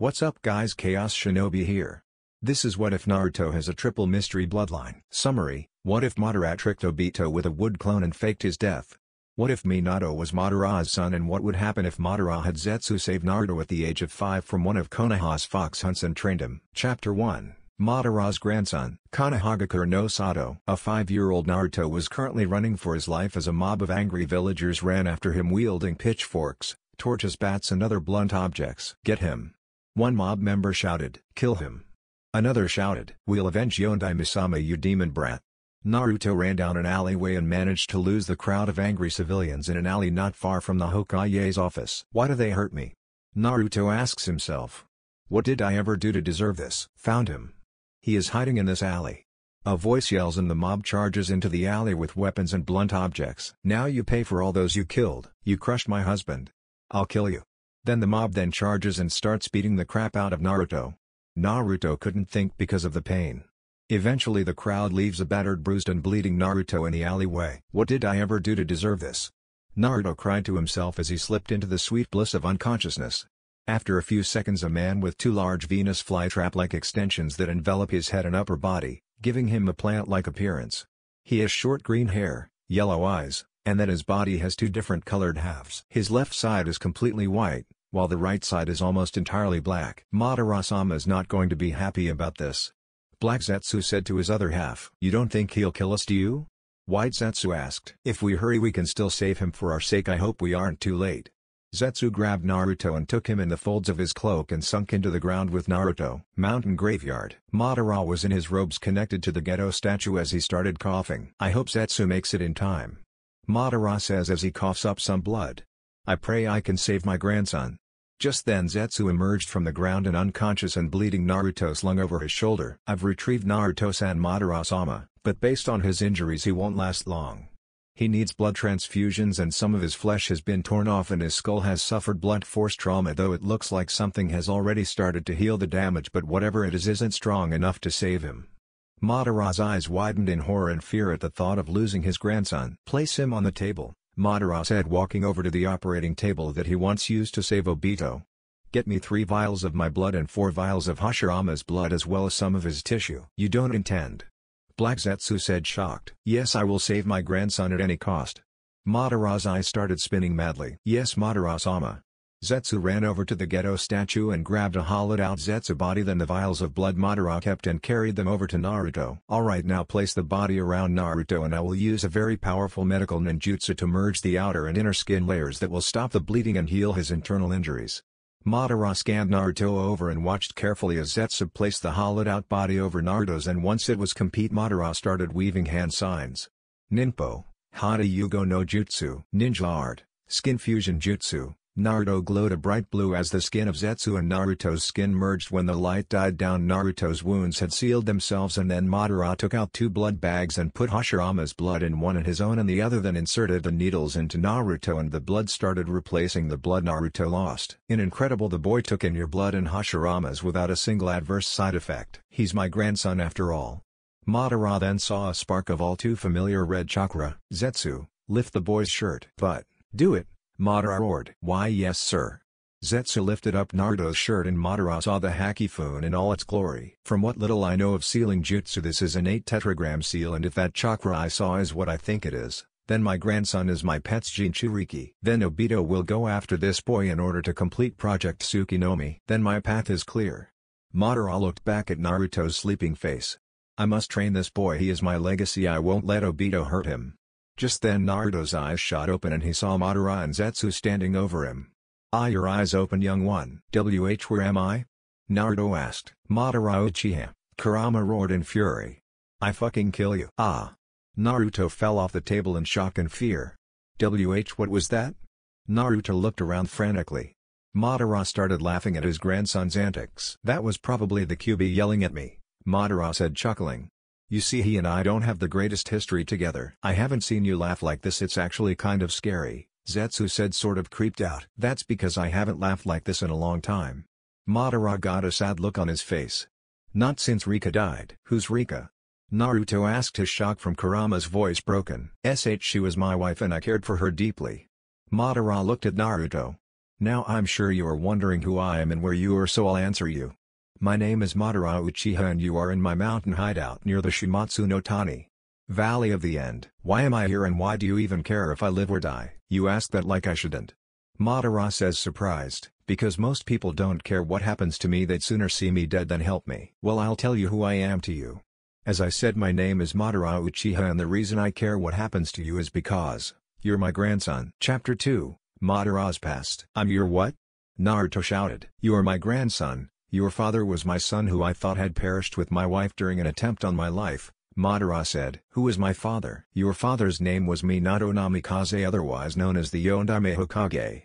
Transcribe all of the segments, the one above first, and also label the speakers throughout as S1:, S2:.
S1: What's up guys, Chaos Shinobi here. This is What If Naruto has a triple mystery bloodline. Summary: what if Madara tricked Obito with a wood clone and faked his death? What if Minato was Madara's son, and what would happen if Madara had Zetsu save Naruto at the age of 5 from one of Konoha's fox hunts and trained him? Chapter 1. Madara's grandson, Konohagakure no Sato. A 5-year-old Naruto was currently running for his life as a mob of angry villagers ran after him wielding pitchforks, torches, bats and other blunt objects. Get him! One mob member shouted, "Kill him!" Another shouted, "We'll avenge Yondai Misama, you demon brat!" Naruto ran down an alleyway and managed to lose the crowd of angry civilians in an alley not far from the Hokage's office. Why do they hurt me? Naruto asks himself. What did I ever do to deserve this? Found him. He is hiding in this alley. A voice yells and the mob charges into the alley with weapons and blunt objects. Now you pay for all those you killed. You crushed my husband. I'll kill you. Then the mob charges and starts beating the crap out of Naruto. Naruto couldn't think because of the pain. Eventually the crowd leaves a battered, bruised and bleeding Naruto in the alleyway. What did I ever do to deserve this? Naruto cried to himself as he slipped into the sweet bliss of unconsciousness. After a few seconds, a man with 2 large Venus flytrap-like extensions that envelop his head and upper body, giving him a plant-like appearance. He has short green hair, yellow eyes, and that his body has 2 different colored halves. His left side is completely white, while the right side is almost entirely black. Madara-sama is not going to be happy about this. Black Zetsu said to his other half. You don't think he'll kill us, do you? White Zetsu asked. If we hurry we can still save him. For our sake I hope we aren't too late. Zetsu grabbed Naruto and took him in the folds of his cloak and sunk into the ground with Naruto. Mountain Graveyard. Madara was in his robes connected to the ghetto statue as he started coughing. I hope Zetsu makes it in time. Madara says as he coughs up some blood. I pray I can save my grandson. Just then Zetsu emerged from the ground and unconscious and bleeding Naruto slung over his shoulder. I've retrieved Naruto-san, Madara-sama, but based on his injuries he won't last long. He needs blood transfusions and some of his flesh has been torn off and his skull has suffered blunt force trauma, though it looks like something has already started to heal the damage, but whatever it is isn't strong enough to save him. Madara's eyes widened in horror and fear at the thought of losing his grandson. Place him on the table, Madara said, walking over to the operating table that he once used to save Obito. Get me 3 vials of my blood and 4 vials of Hashirama's blood as well as some of his tissue. You don't intend? Black Zetsu said, shocked. Yes, I will save my grandson at any cost. Madara's eyes started spinning madly. Yes, Madara-sama. Zetsu ran over to the ghetto statue and grabbed a hollowed-out Zetsu body. Then the vials of blood Madara kept and carried them over to Naruto. Alright, now place the body around Naruto and I will use a very powerful medical ninjutsu to merge the outer and inner skin layers that will stop the bleeding and heal his internal injuries. Madara scanned Naruto over and watched carefully as Zetsu placed the hollowed-out body over Naruto's, and once it was complete Madara started weaving hand signs. Ninpo, Hata Yugo no Jutsu, Ninja Art, Skin Fusion Jutsu. Naruto glowed a bright blue as the skin of Zetsu and Naruto's skin merged. When the light died down, Naruto's wounds had sealed themselves, and then Madara took out 2 blood bags and put Hashirama's blood in one and his own in the other, then inserted the needles into Naruto and the blood started replacing the blood Naruto lost. Incredible, the boy took in your blood and Hashirama's without a single adverse side effect. He's my grandson after all. Madara then saw a spark of all too familiar red chakra. Zetsu, lift the boy's shirt. But, do it! Madara roared. Why yes sir. Zetsu lifted up Naruto's shirt and Madara saw the Hakifun in all its glory. From what little I know of sealing jutsu, this is an 8 tetragram seal, and if that chakra I saw is what I think it is, then my grandson is my pet's Jinchuriki. Then Obito will go after this boy in order to complete Project Tsukinomi. Then my path is clear. Madara looked back at Naruto's sleeping face. I must train this boy, he is my legacy, I won't let Obito hurt him. Just then Naruto's eyes shot open and he saw Madara and Zetsu standing over him. Ah, your eyes open, young one. Where am I? Naruto asked. Madara Uchiha, Kurama roared in fury. I fucking kill you. Ah. Naruto fell off the table in shock and fear. What was that? Naruto looked around frantically. Madara started laughing at his grandson's antics. That was probably the QB yelling at me, Madara said, chuckling. You see, he and I don't have the greatest history together. I haven't seen you laugh like this, it's actually kind of scary, Zetsu said, sort of creeped out. That's because I haven't laughed like this in a long time. Madara got a sad look on his face. Not since Rika died. Who's Rika? Naruto asked, his shock from Kurama's voice broken. She was my wife and I cared for her deeply. Madara looked at Naruto. Now I'm sure you are wondering who I am and where you are, so I'll answer you. My name is Madara Uchiha and you are in my mountain hideout near the Shimatsu no Tani Valley of the End. Why am I here and why do you even care if I live or die? You ask that like I shouldn't. Madara says, surprised, because most people don't care what happens to me, they'd sooner see me dead than help me. Well, I'll tell you who I am to you. As I said, my name is Madara Uchiha and the reason I care what happens to you is because you're my grandson. Chapter 2, Madara's Past. I'm your what? Naruto shouted. You are my grandson. Your father was my son who I thought had perished with my wife during an attempt on my life, Madara said. Who is my father? Your father's name was Minato Namikaze, otherwise known as the Yondaime Hokage.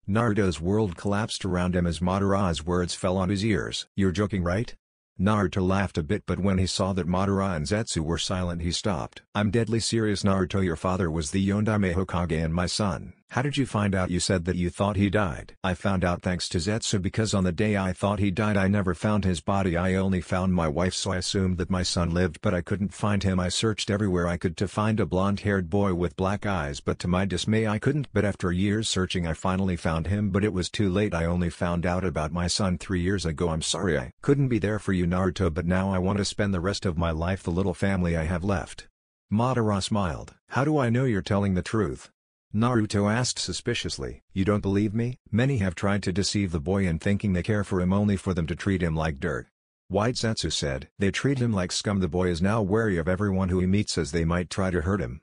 S1: Naruto's world collapsed around him as Madara's words fell on his ears. You're joking, right? Naruto laughed a bit, but when he saw that Madara and Zetsu were silent he stopped. I'm deadly serious, Naruto. Your father was the Yondaime Hokage and my son. How did you find out? You said that you thought he died. I found out thanks to Zetsu because on the day I thought he died I never found his body. I only found my wife, so I assumed that my son lived, but I couldn't find him. I searched everywhere I could to find a blonde-haired boy with black eyes, but to my dismay I couldn't. But after years searching I finally found him, but it was too late. I only found out about my son 3 years ago. I'm sorry I couldn't be there for you, Naruto, but now I want to spend the rest of my life the little family I have left. Madara smiled. How do I know you're telling the truth? Naruto asked suspiciously. You don't believe me? Many have tried to deceive the boy in thinking they care for him only for them to treat him like dirt. White Zetsu said. They treat him like scum. The boy is now wary of everyone who he meets as they might try to hurt him.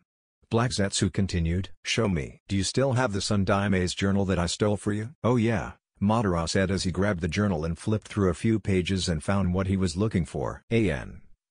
S1: Black Zetsu continued. Show me. Do you still have the Sundaime's journal that I stole for you? Oh yeah, Madara said as he grabbed the journal and flipped through a few pages and found what he was looking for.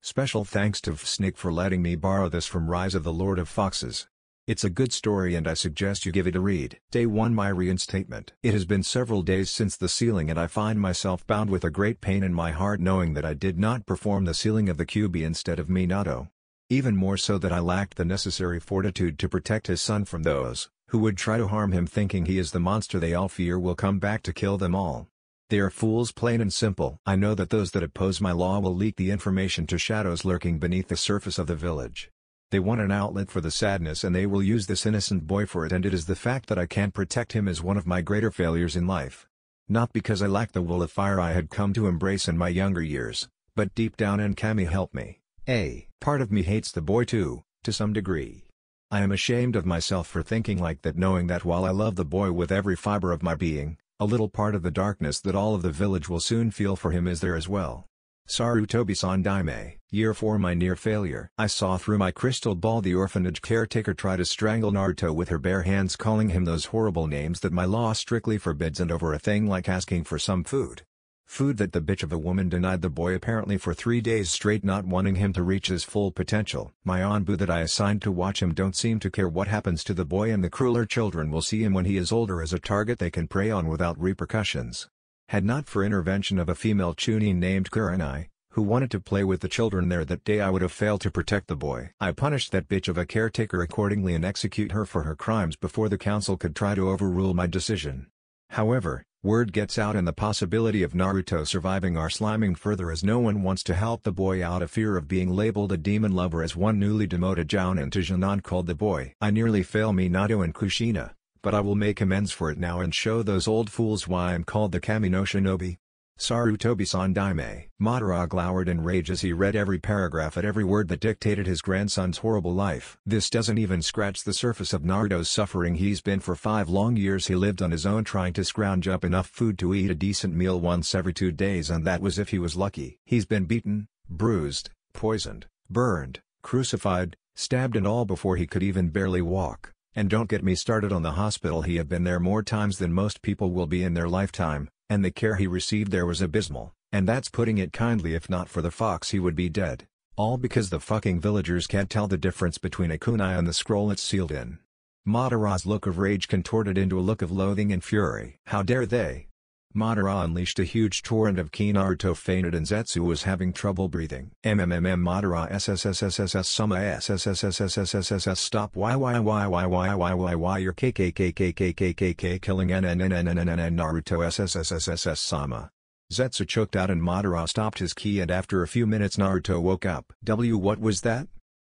S1: Special thanks to Snick for letting me borrow this from Rise of the Lord of Foxes. It's a good story and I suggest you give it a read. Day 1. My reinstatement. It has been several days since the sealing and I find myself bound with a great pain in my heart knowing that I did not perform the sealing of the Kyuubi instead of Minato. Even more so that I lacked the necessary fortitude to protect his son from those who would try to harm him, thinking he is the monster they all fear will come back to kill them all. They are fools, plain and simple. I know that those that oppose my law will leak the information to shadows lurking beneath the surface of the village. They want an outlet for the sadness and they will use this innocent boy for it, and it is the fact that I can't protect him is one of my greater failures in life. Not because I lack the will of fire I had come to embrace in my younger years, but deep down and Kami help me. A part of me hates the boy too, to some degree. I am ashamed of myself for thinking like that, knowing that while I love the boy with every fiber of my being, a little part of the darkness that all of the village will soon feel for him is there as well. Sarutobi Sandaime. Year 4. My near failure. I saw through my crystal ball the orphanage caretaker try to strangle Naruto with her bare hands, calling him those horrible names that my law strictly forbids, and over a thing like asking for some food. Food that the bitch of a woman denied the boy apparently for 3 days straight, not wanting him to reach his full potential. My Anbu that I assigned to watch him don't seem to care what happens to the boy, and the crueler children will see him when he is older as a target they can prey on without repercussions. Had not for intervention of a female Chunin named Kurenai, who wanted to play with the children there that day, I would have failed to protect the boy. I punished that bitch of a caretaker accordingly and execute her for her crimes before the council could try to overrule my decision. However, word gets out and the possibility of Naruto surviving are sliming further as no one wants to help the boy out of fear of being labeled a demon lover, as one newly demoted Jounin to Jinan called the boy. I nearly fail Minato and Kushina, but I will make amends for it now and show those old fools why I'm called the Kami no Shinobi. Sarutobi Sandaime. Madara glowered in rage as he read every paragraph at every word that dictated his grandson's horrible life. This doesn't even scratch the surface of Naruto's suffering. He's been for 5 long years he lived on his own, trying to scrounge up enough food to eat a decent meal once every 2 days, and that was if he was lucky. He's been beaten, bruised, poisoned, burned, crucified, stabbed and all before he could even barely walk. And don't get me started on the hospital. He had been there more times than most people will be in their lifetime, and the care he received there was abysmal, and that's putting it kindly. If not for the fox he would be dead. All because the fucking villagers can't tell the difference between a kunai and the scroll it's sealed in. Madara's look of rage contorted into a look of loathing and fury. How dare they? Madara unleashed a huge torrent of ki. Naruto fainted and Zetsu was having trouble breathing. Madara SSSSSS Summa SSSSSSSS Stop. Why you're KKKKKKKK killing Naruto SSSSSS Sama. Zetsu choked out and Madara stopped his ki, and after a few minutes Naruto woke up. What was that?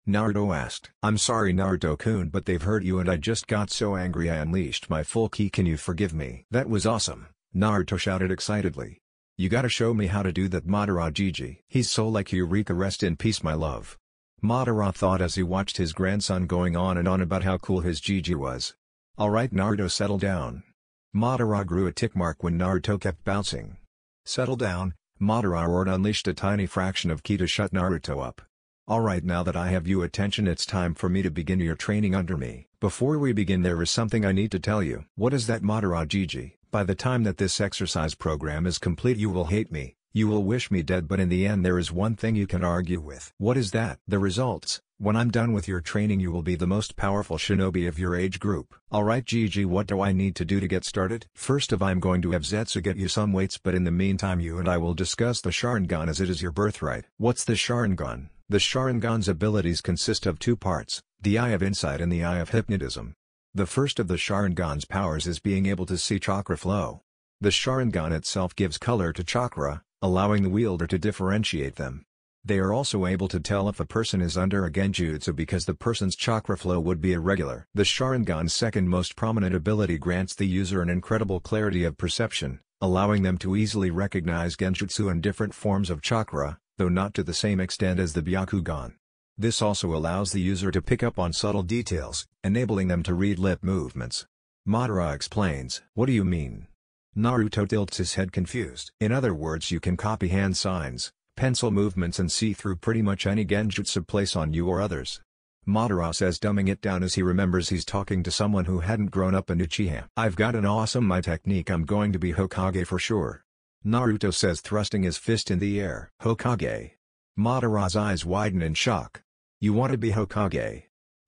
S1: Naruto asked. I'm sorry Naruto-kun, but they've hurt you and I just got so angry I unleashed my full ki. Can you forgive me? That was awesome, Naruto shouted excitedly. You gotta show me how to do that, Madara Gigi. He's so like Eureka, rest in peace my love. Madara thought as he watched his grandson going on and on about how cool his Gigi was. Alright Naruto, settle down. Madara grew a tick mark when Naruto kept bouncing. Settle down, Madara roared, unleashed a tiny fraction of ki to shut Naruto up. Alright, now that I have your attention, it's time for me to begin your training under me. Before we begin, there is something I need to tell you. What is that, Madara Gigi? By the time that this exercise program is complete you will hate me, you will wish me dead, but in the end there is one thing you can argue with. What is that? The results. When I'm done with your training you will be the most powerful shinobi of your age group. Alright Gigi, what do I need to do to get started? First of all, I'm going to have Zetsu get you some weights, but in the meantime you and I will discuss the Sharingan as it is your birthright. What's the Sharingan? The Sharingan's abilities consist of two parts, the Eye of Insight and the Eye of Hypnotism. The first of the Sharingan's powers is being able to see chakra flow. The Sharingan itself gives color to chakra, allowing the wielder to differentiate them. They are also able to tell if a person is under a genjutsu because the person's chakra flow would be irregular. The Sharingan's second most prominent ability grants the user an incredible clarity of perception, allowing them to easily recognize genjutsu and different forms of chakra, though not to the same extent as the Byakugan. This also allows the user to pick up on subtle details, enabling them to read lip movements. Madara explains. What do you mean? Naruto tilts his head confused. In other words, you can copy hand signs, pencil movements and see through pretty much any genjutsu place on you or others. Madara says, dumbing it down as he remembers he's talking to someone who hadn't grown up in Uchiha. I've got an awesome technique, I'm going to be Hokage for sure. Naruto says, thrusting his fist in the air. Hokage. Madara's eyes widen in shock. You want to be Hokage?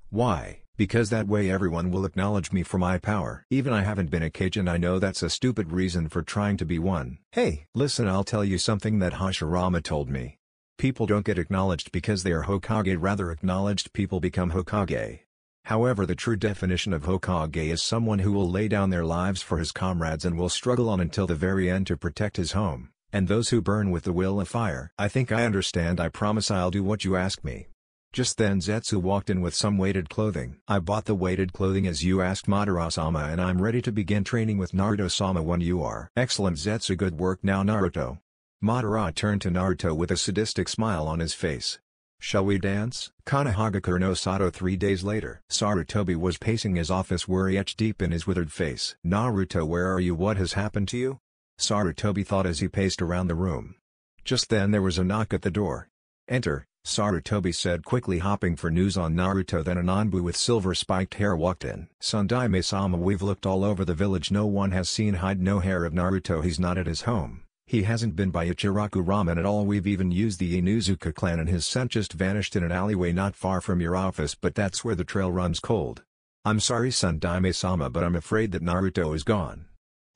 S1: Why? Because that way everyone will acknowledge me for my power. Even I haven't been a Kage and I know that's a stupid reason for trying to be one. Hey, listen, I'll tell you something that Hashirama told me. People don't get acknowledged because they are Hokage, rather acknowledged people become Hokage. However, the true definition of Hokage is someone who will lay down their lives for his comrades and will struggle on until the very end to protect his home, and those who burn with the will of fire. I think I understand. I promise I'll do what you ask me. Just then Zetsu walked in with some weighted clothing. I bought the weighted clothing as you asked, Madara-sama, and I'm ready to begin training with Naruto-sama when you are. Excellent Zetsu, good work now Naruto. Madara turned to Naruto with a sadistic smile on his face. Shall we dance? Konohagakure no Sato. 3 days later. Sarutobi was pacing his office, worry etched deep in his withered face. Naruto, where are you? What has happened to you? Sarutobi thought as he paced around the room. Just then there was a knock at the door. Enter, Sarutobi said quickly, hopping for news on Naruto. Then a Nanbu with silver spiked hair walked in. Sandaime-sama, we've looked all over the village, no one has seen hide no hair of Naruto. He's not at his home. He hasn't been by Ichiraku Ramen at all. We've even used the Inuzuka clan and his scent just vanished in an alleyway not far from your office, but that's where the trail runs cold. I'm sorry Sandaime-sama, but I'm afraid that Naruto is gone.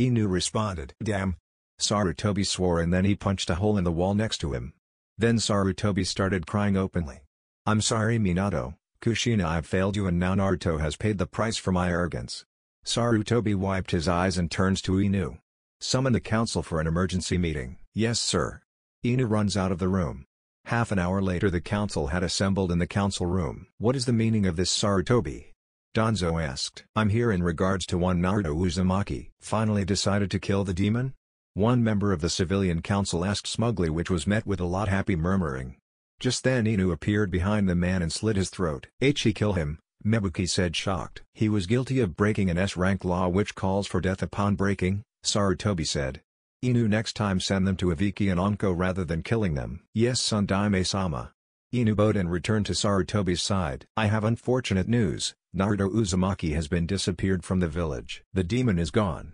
S1: Inu responded. Damn. Sarutobi swore and then he punched a hole in the wall next to him. Then Sarutobi started crying openly. I'm sorry Minato, Kushina, I've failed you and now Naruto has paid the price for my arrogance. Sarutobi wiped his eyes and turns to Inu. Summon the council for an emergency meeting. Yes sir. Inu runs out of the room. Half an hour later the council had assembled in the council room. What is the meaning of this, Sarutobi? Danzo asked. I'm here in regards to one Naruto Uzumaki. Finally decided to kill the demon? One member of the civilian council asked smugly, which was met with a lot happy murmuring. Just then Inu appeared behind the man and slit his throat. He kill him, Mebuki said shocked. He was guilty of breaking an S-rank law which calls for death upon breaking, Sarutobi said. Inu, next time send them to Ibiki and Anko rather than killing them. Yes Sandaime-sama. Inu bowed and returned to Sarutobi's side. I have unfortunate news, Naruto Uzumaki has been disappeared from the village. The demon is gone.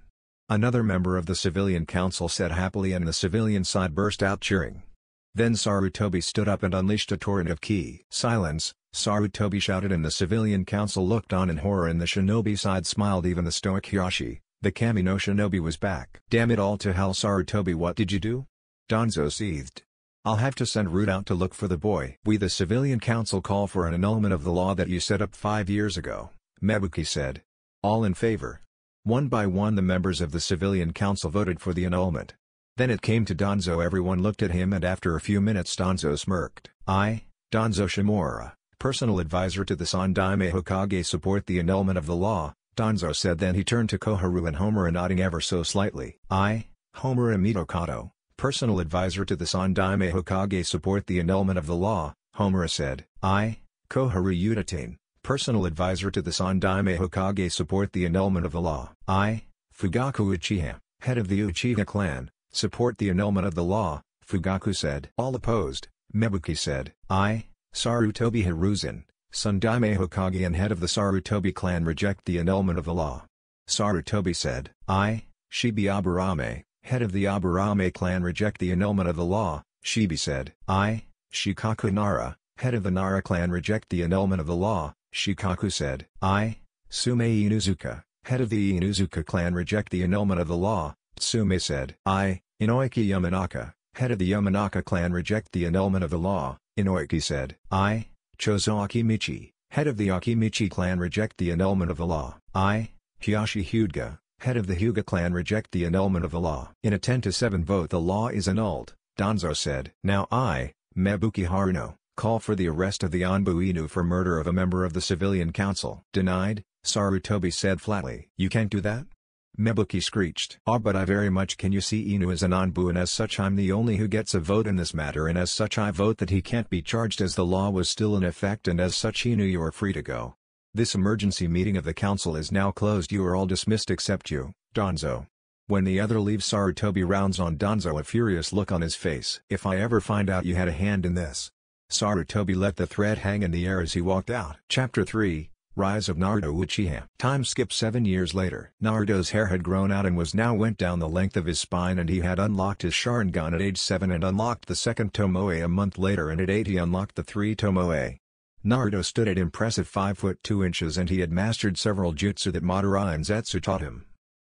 S1: Another member of the civilian council said happily and the civilian side burst out cheering. Then Sarutobi stood up and unleashed a torrent of ki. Silence, Sarutobi shouted and the civilian council looked on in horror and the shinobi side smiled. Even the stoic Hiyashi, the kami no shinobi, was back. Damn it all to hell Sarutobi, what did you do? Danzo seethed. I'll have to send Root out to look for the boy. We the civilian council call for an annulment of the law that you set up 5 years ago, Mebuki said. All in favor? One by one the members of the civilian council voted for the annulment. Then it came to Danzo. Everyone looked at him and after a few minutes Danzo smirked. I, Danzo Shimura, personal advisor to the Sandaime Hokage support the annulment of the law, Danzo said. Then he turned to Koharu and Homura, nodding ever so slightly. I, Homura Mitokado, personal advisor to the Sandaime Hokage support the annulment of the law, Homura said. I, Koharu Udatain, personal advisor to the Sandaime Hokage support the annulment of the law. I, Fugaku Uchiha, head of the Uchiha clan, support the annulment of the law, Fugaku said. All opposed, Mebuki said. I, Sarutobi Hiruzen, Sandaime Hokage and head of the Sarutobi clan reject the annulment of the law. Sarutobi said. I, Shibi Aburame, head of the Aburame clan reject the annulment of the law, Shibi said. I, Shikaku Nara, head of the Nara clan reject the annulment of the law, Shikaku said. I, Tsume Inuzuka, head of the Inuzuka clan reject the annulment of the law, Tsume said. I, Inoiki Yamanaka, head of the Yamanaka clan reject the annulment of the law, Inoiki said. I, Chozo Akimichi, head of the Akimichi clan reject the annulment of the law. I, Hiyashi Hyuga, head of the Hyuga clan reject the annulment of the law. In a 10-7 vote the law is annulled, Danzo said. Now I, Mebuki Haruno, call for the arrest of the Anbu Inu for murder of a member of the civilian council. Denied, Sarutobi said flatly. You can't do that? Mebuki screeched. But I very much can. You see, Inu is an Anbu and as such I'm the only who gets a vote in this matter, and as such I vote that he can't be charged as the law was still in effect, and as such Inu, you are free to go. This emergency meeting of the council is now closed. You are all dismissed except you, Danzo. When the other leaves, Sarutobi rounds on Danzo, a furious look on his face. If I ever find out you had a hand in this. Sarutobi let the thread hang in the air as he walked out. Chapter 3, Rise of Naruto Uchiha. Time skip 7 years later. Naruto's hair had grown out and went down the length of his spine, and he had unlocked his Sharingan at age 7 and unlocked the second Tomoe a month later, and at 8 he unlocked the 3 Tomoe. Naruto stood at impressive 5 foot 2 inches, and he had mastered several jutsu that Madara and Zetsu taught him.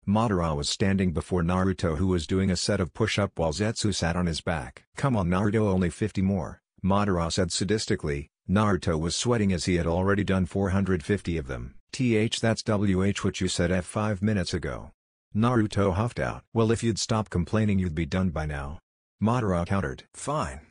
S1: Madara was standing before Naruto, who was doing a set of push-up while Zetsu sat on his back. Come on Naruto, only 50 more, Madara said sadistically. Naruto was sweating as he had already done 450 of them. That's what you said 5 minutes ago. Naruto huffed out. Well, if you'd stop complaining you'd be done by now. Madara countered. Fine.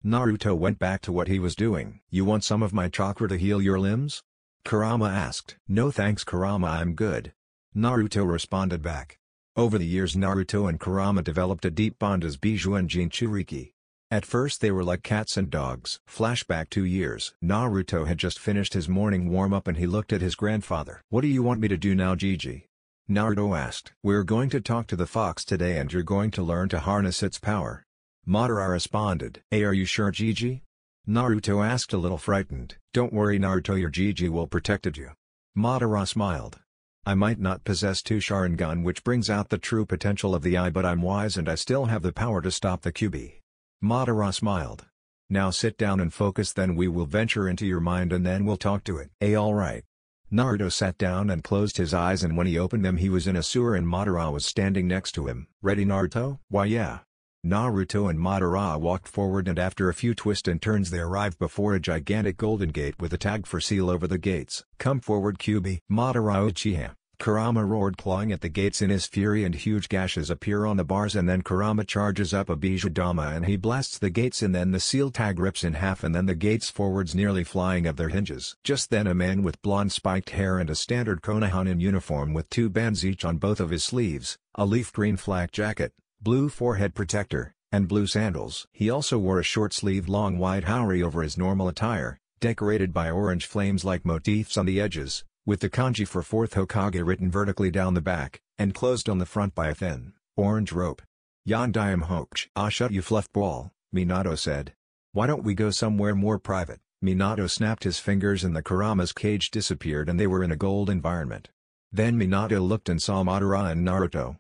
S1: Naruto went back to what he was doing. You want some of my chakra to heal your limbs? Kurama asked. No thanks Kurama, I'm good. Naruto responded back. Over the years Naruto and Kurama developed a deep bond as Biju and Jinchuriki. At first they were like cats and dogs. Flashback 2 years. Naruto had just finished his morning warm-up and he looked at his grandfather. What do you want me to do now, Gigi? Naruto asked. We're going to talk to the fox today and you're going to learn to harness its power. Madara responded. Hey, are you sure, Gigi? Naruto asked, a little frightened. Don't worry Naruto, your Gigi will protect you. Madara smiled. I might not possess 2 Sharingan, which brings out the true potential of the eye, but I'm wise and I still have the power to stop the Kyuubi. Madara smiled. Now sit down and focus, then we will venture into your mind and then we'll talk to it. Alright. Naruto sat down and closed his eyes, and when he opened them he was in a sewer and Madara was standing next to him. Ready Naruto? Why yeah. Naruto and Madara walked forward, and after a few twists and turns they arrived before a gigantic golden gate with a tag for seal over the gates. Come forward Kyuubi. Madara Uchiha. Kurama roared, clawing at the gates in his fury, and huge gashes appear on the bars, and then Kurama charges up a Bijudama and he blasts the gates, and then the seal tag rips in half and then the gates forwards nearly flying of their hinges. Just then a man with blonde spiked hair and a standard Konohana uniform with 2 bands each on both of his sleeves, a leaf green flak jacket, blue forehead protector, and blue sandals. He also wore a short-sleeved long white haori over his normal attire, decorated by orange flames-like motifs on the edges, with the kanji for 4th Hokage written vertically down the back, and closed on the front by a thin, orange rope. Yandayam Hokage. Ah, shut you fluffball, Minato said. Why don't we go somewhere more private? Minato snapped his fingers and the Kurama's cage disappeared and they were in a gold environment. Then Minato looked and saw Madara and Naruto.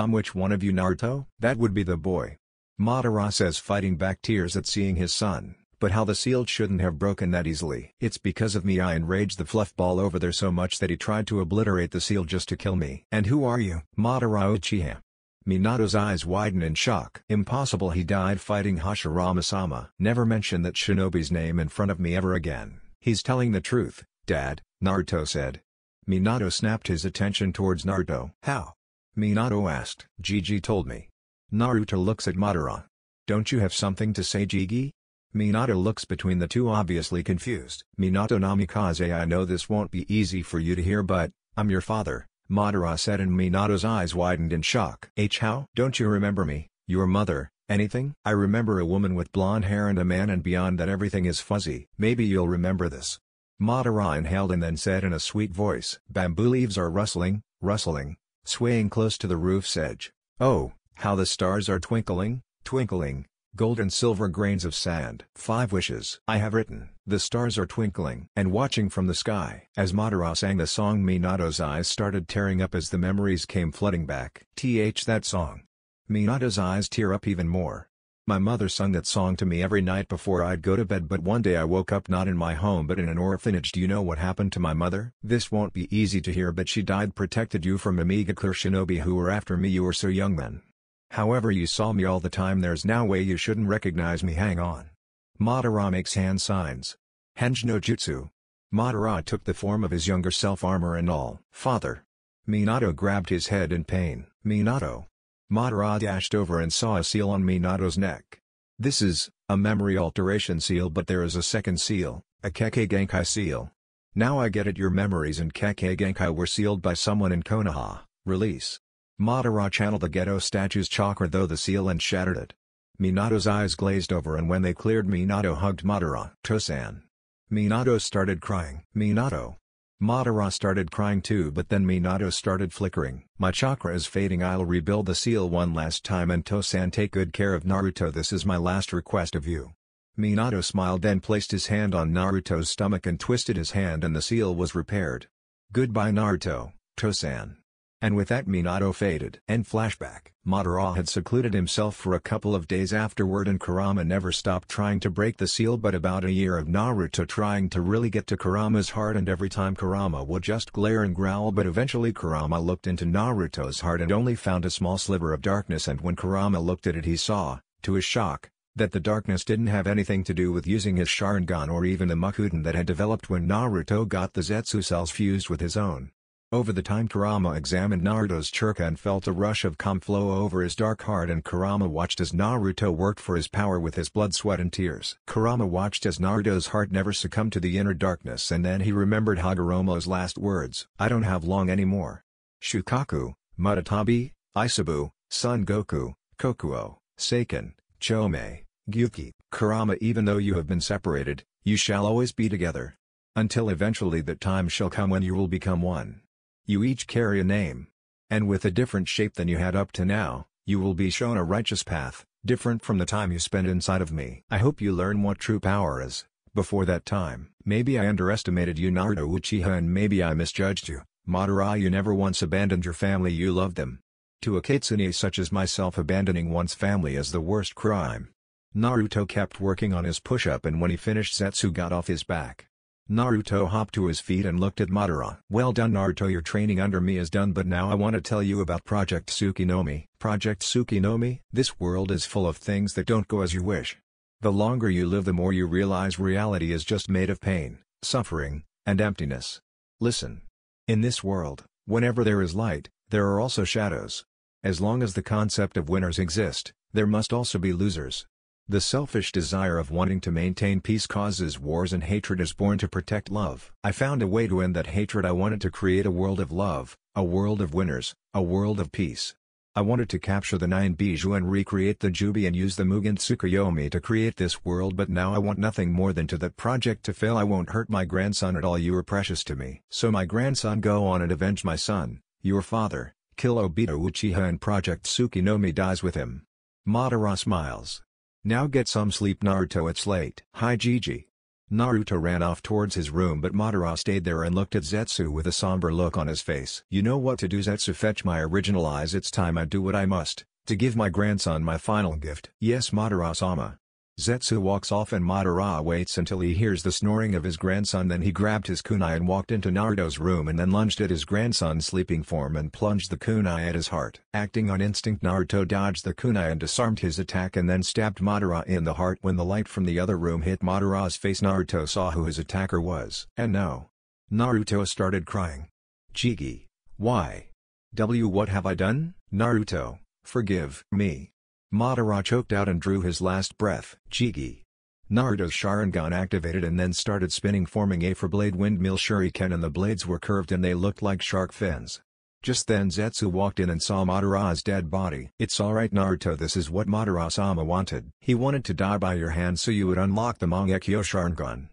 S1: Which one of you Naruto? That would be the boy. Madara says, fighting back tears at seeing his son. But how the seal shouldn't have broken that easily. It's because of me. I enraged the fluffball over there so much that he tried to obliterate the seal just to kill me. And who are you? Madara Uchiha. Minato's eyes widen in shock. Impossible, he died fighting Hashirama-sama. Never mention that shinobi's name in front of me ever again. He's telling the truth, Dad, Naruto said. Minato snapped his attention towards Naruto. How? Minato asked. Gigi told me. Naruto looks at Madara. Don't you have something to say, Gigi? Minato looks between the two, obviously confused. Minato namikaze, I know this won't be easy for you to hear, but I'm your father, Madara said, and Minato's eyes widened in shock. How? Don't you remember me, your mother, anything? I remember a woman with blonde hair and a man, and beyond that everything is fuzzy. Maybe you'll remember this. Madara inhaled and then said in a sweet voice, bamboo leaves are rustling, swaying close to the roof's edge. Oh, how the stars are twinkling, gold and silver grains of sand. 5 wishes I have written. The stars are twinkling and watching from the sky. As Madara sang the song, Minato's eyes started tearing up as the memories came flooding back. That song. Minato's eyes tear up even more. My mother sung that song to me every night before I'd go to bed, but one day I woke up not in my home but in an orphanage. Do you know what happened to my mother? This won't be easy to hear, but she died. Protected you from Omega Clear shinobi who were after me. You were so young then. However, you saw me all the time. There's no way you shouldn't recognize me. Hang on. Madara makes hand signs. Henge no jutsu. Madara took the form of his younger self, armor and all. Father. Minato grabbed his head in pain. Minato. Madara dashed over and saw a seal on Minato's neck. This is a memory alteration seal, but there is a second seal, a Kekkei Genkai seal. Now I get it. Your memories and Kekkei Genkai were sealed by someone in Konoha. Release. Madara channeled the Ghetto statue's chakra through the seal and shattered it. Minato's eyes glazed over, and when they cleared, Minato hugged Madara. Tosan. Minato started crying. Minato. Madara started crying too, but then Minato started flickering. My chakra is fading. I'll rebuild the seal one last time, and Tosan, take good care of Naruto. This is my last request of you. Minato smiled, then placed his hand on Naruto's stomach and twisted his hand, and the seal was repaired. Goodbye Naruto, Tosan. And with that, Minato faded. End flashback. Madara had secluded himself for a couple of days afterward, and Kurama never stopped trying to break the seal. But about a year of Naruto trying to really get to Kurama's heart, and every time Kurama would just glare and growl. But eventually Kurama looked into Naruto's heart and only found a small sliver of darkness, and when Kurama looked at it, he saw, to his shock, that the darkness didn't have anything to do with using his Sharingan or even the Makuten that had developed when Naruto got the Zetsu cells fused with his own. Over the time, Kurama examined Naruto's chakra and felt a rush of calm flow over his dark heart, and Kurama watched as Naruto worked for his power with his blood, sweat and tears. Kurama watched as Naruto's heart never succumbed to the inner darkness, and then he remembered Hagoromo's last words. I don't have long anymore. Shukaku, Mutatabi, Isabu, Son Goku, Kokuo, Seiken, Chomei, Gyuki. Kurama, even though you have been separated, you shall always be together. Until eventually that time shall come when you will become one. You each carry a name. And with a different shape than you had up to now, you will be shown a righteous path, different from the time you spent inside of me. I hope you learn what true power is, before that time. Maybe I underestimated you, Naruto Uchiha, and maybe I misjudged you. Madara, you never once abandoned your family, you loved them. To a kitsune such as myself, abandoning one's family is the worst crime. Naruto kept working on his push-up, and when he finished, Zetsu got off his back. Naruto hopped to his feet and looked at Madara. Well done Naruto, your training under me is done, but now I want to tell you about Project Tsukinomi. Project Tsukinomi? This world is full of things that don't go as you wish. The longer you live, the more you realize reality is just made of pain, suffering, and emptiness. Listen. In this world, whenever there is light, there are also shadows. As long as the concept of winners exist, there must also be losers. The selfish desire of wanting to maintain peace causes wars, and hatred is born to protect love. I found a way to end that hatred. I wanted to create a world of love, a world of winners, a world of peace. I wanted to capture the 9 Bijou and recreate the Jubi and use the Mugen Tsukuyomi to create this world, but now I want nothing more than to that project to fail. I won't hurt my grandson at all. You are precious to me. So my grandson, go on and avenge my son, your father, kill Obito Uchiha, and Project Tsukinomi dies with him. Madara smiles. Now get some sleep Naruto, it's late. Hi Gigi. Naruto ran off towards his room, but Madara stayed there and looked at Zetsu with a somber look on his face. You know what to do Zetsu, fetch my original eyes. It's time I do what I must, to give my grandson my final gift. Yes Madara-sama. Zetsu walks off and Madara waits until he hears the snoring of his grandson, then he grabbed his kunai and walked into Naruto's room and then lunged at his grandson's sleeping form and plunged the kunai at his heart. Acting on instinct, Naruto dodged the kunai and disarmed his attack and then stabbed Madara in the heart. When the light from the other room hit Madara's face, Naruto saw who his attacker was. And no. Naruto started crying. Jigi. Why? What have I done? Naruto, forgive me. Madara choked out and drew his last breath. Jigi. Naruto's Sharingan activated and then started spinning, forming a 4-blade windmill shuriken, and the blades were curved and they looked like shark fins. Just then Zetsu walked in and saw Madara's dead body. "It's alright Naruto, this is what Madara-sama wanted. He wanted to die by your hand so you would unlock the Mangekyo Sharingan.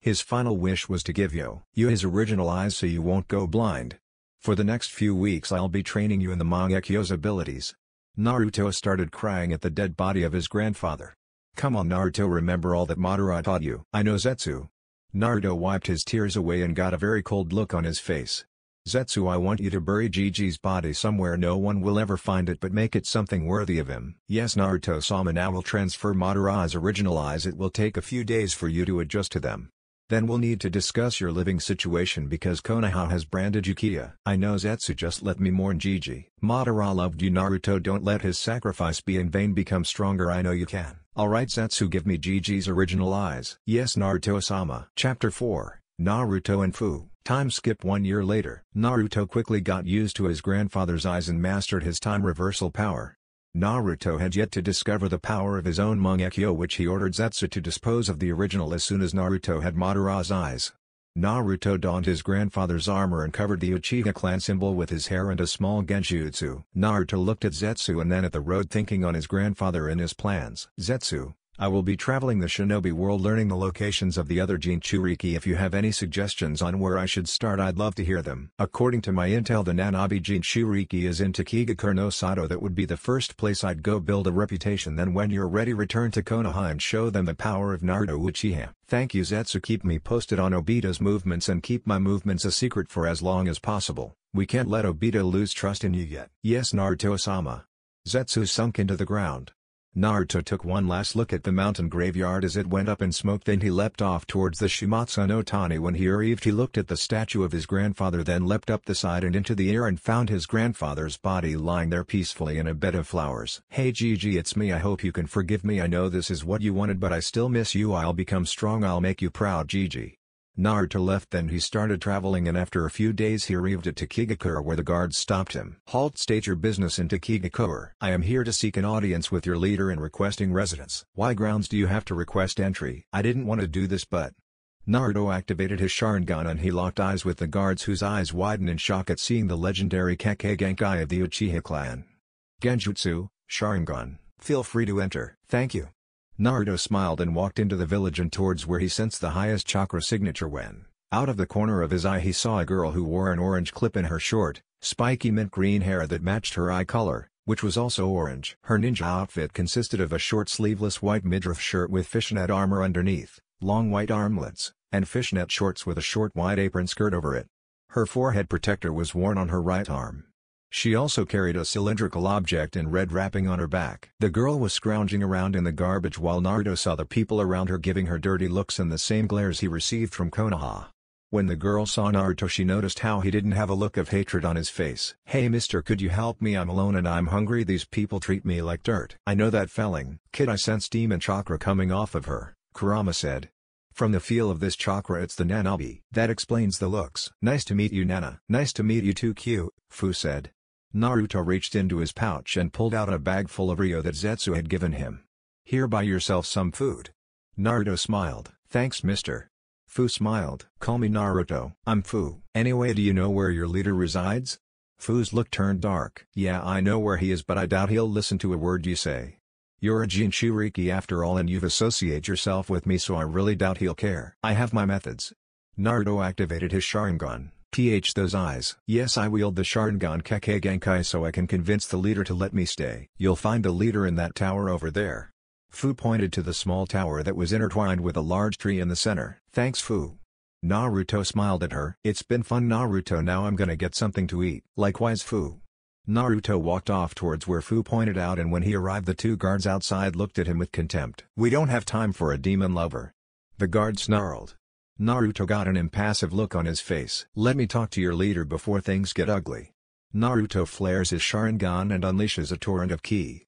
S1: His final wish was to give you his original eyes so you won't go blind. For the next few weeks I'll be training you in the Mangekyo's abilities." Naruto started crying at the dead body of his grandfather. "Come on Naruto, remember all that Madara taught you." "I know Zetsu." Naruto wiped his tears away and got a very cold look on his face. "Zetsu, I want you to bury Gigi's body somewhere no one will ever find it, but make it something worthy of him." "Yes Naruto-sama, now we'll transfer Madara's original eyes. It will take a few days for you to adjust to them. Then we'll need to discuss your living situation because Konoha has branded you Kia." "I know Zetsu, just let me mourn Gigi. Madara loved you Naruto, don't let his sacrifice be in vain, become stronger, I know you can." "Alright Zetsu, give me Gigi's original eyes." "Yes Naruto-sama." Chapter 4, Naruto and Fu. Time skip 1 year later. Naruto quickly got used to his grandfather's eyes and mastered his time reversal power. Naruto had yet to discover the power of his own Mangekyo, which he ordered Zetsu to dispose of the original as soon as Naruto had Madara's eyes. Naruto donned his grandfather's armor and covered the Uchiha clan symbol with his hair and a small genjutsu. Naruto looked at Zetsu and then at the road, thinking on his grandfather and his plans. "Zetsu, I will be traveling the shinobi world learning the locations of the other Jinchuriki. If you have any suggestions on where I should start, I'd love to hear them. According to my intel, the Nanabi Jinchuriki is in Takigakur no Sato. That would be the first place I'd go build a reputation. Then when you're ready, return to Konoha and show them the power of Naruto Uchiha." "Thank you Zetsu, keep me posted on Obito's movements and keep my movements a secret for as long as possible. We can't let Obito lose trust in you yet." "Yes Naruto-sama." Zetsu sunk into the ground. Naruto took one last look at the mountain graveyard as it went up in smoke, then he leapt off towards the Shimatsu no Tani. When he arrived, he looked at the statue of his grandfather, then leapt up the side and into the air and found his grandfather's body lying there peacefully in a bed of flowers. "Hey Gigi, it's me. I hope you can forgive me. I know this is what you wanted, but I still miss you. I'll become strong. I'll make you proud Gigi." Naruto left, then he started traveling, and after a few days he arrived at Takigakur where the guards stopped him. "Halt, state your business in Takigakur." "I am here to seek an audience with your leader and requesting residence." "Why grounds do you have to request entry?" "I didn't want to do this but..." Naruto activated his Sharingan and he locked eyes with the guards, whose eyes widened in shock at seeing the legendary Kekkei Genkai of the Uchiha clan. "Genjutsu, Sharingan, feel free to enter." "Thank you." Naruto smiled and walked into the village and towards where he sensed the highest chakra signature when, out of the corner of his eye, he saw a girl who wore an orange clip in her short, spiky mint green hair that matched her eye color, which was also orange. Her ninja outfit consisted of a short sleeveless white midriff shirt with fishnet armor underneath, long white armlets, and fishnet shorts with a short white apron skirt over it. Her forehead protector was worn on her right arm. She also carried a cylindrical object in red wrapping on her back. The girl was scrounging around in the garbage while Naruto saw the people around her giving her dirty looks and the same glares he received from Konoha. When the girl saw Naruto, she noticed how he didn't have a look of hatred on his face. "Hey mister, could you help me? I'm alone and I'm hungry. These people treat me like dirt." "I know that feeling, kid. I sense demon chakra coming off of her," Kurama said. "From the feel of this chakra, it's the Nanabi." "That explains the looks." "Nice to meet you Nana." "Nice to meet you too Q," Fu said. Naruto reached into his pouch and pulled out a bag full of Ryo that Zetsu had given him. "Here, buy yourself some food." Naruto smiled. "Thanks mister." Fu smiled. "Call me Naruto. I'm Fu." "Anyway, do you know where your leader resides?" Fu's look turned dark. "Yeah, I know where he is, but I doubt he'll listen to a word you say. You're a Jinchuriki after all and you've associated yourself with me, so I really doubt he'll care." "I have my methods." Naruto activated his Sharingan. Those eyes. "Yes, I wield the Sharingan Kekkei Genkai so I can convince the leader to let me stay." "You'll find the leader in that tower over there." Fu pointed to the small tower that was intertwined with a large tree in the center. "Thanks Fu." Naruto smiled at her. "It's been fun Naruto, now I'm gonna get something to eat." "Likewise Fu." Naruto walked off towards where Fu pointed out, and when he arrived the two guards outside looked at him with contempt. "We don't have time for a demon lover." The guard snarled. Naruto got an impassive look on his face. "Let me talk to your leader before things get ugly." Naruto flares his Sharingan and unleashes a torrent of ki.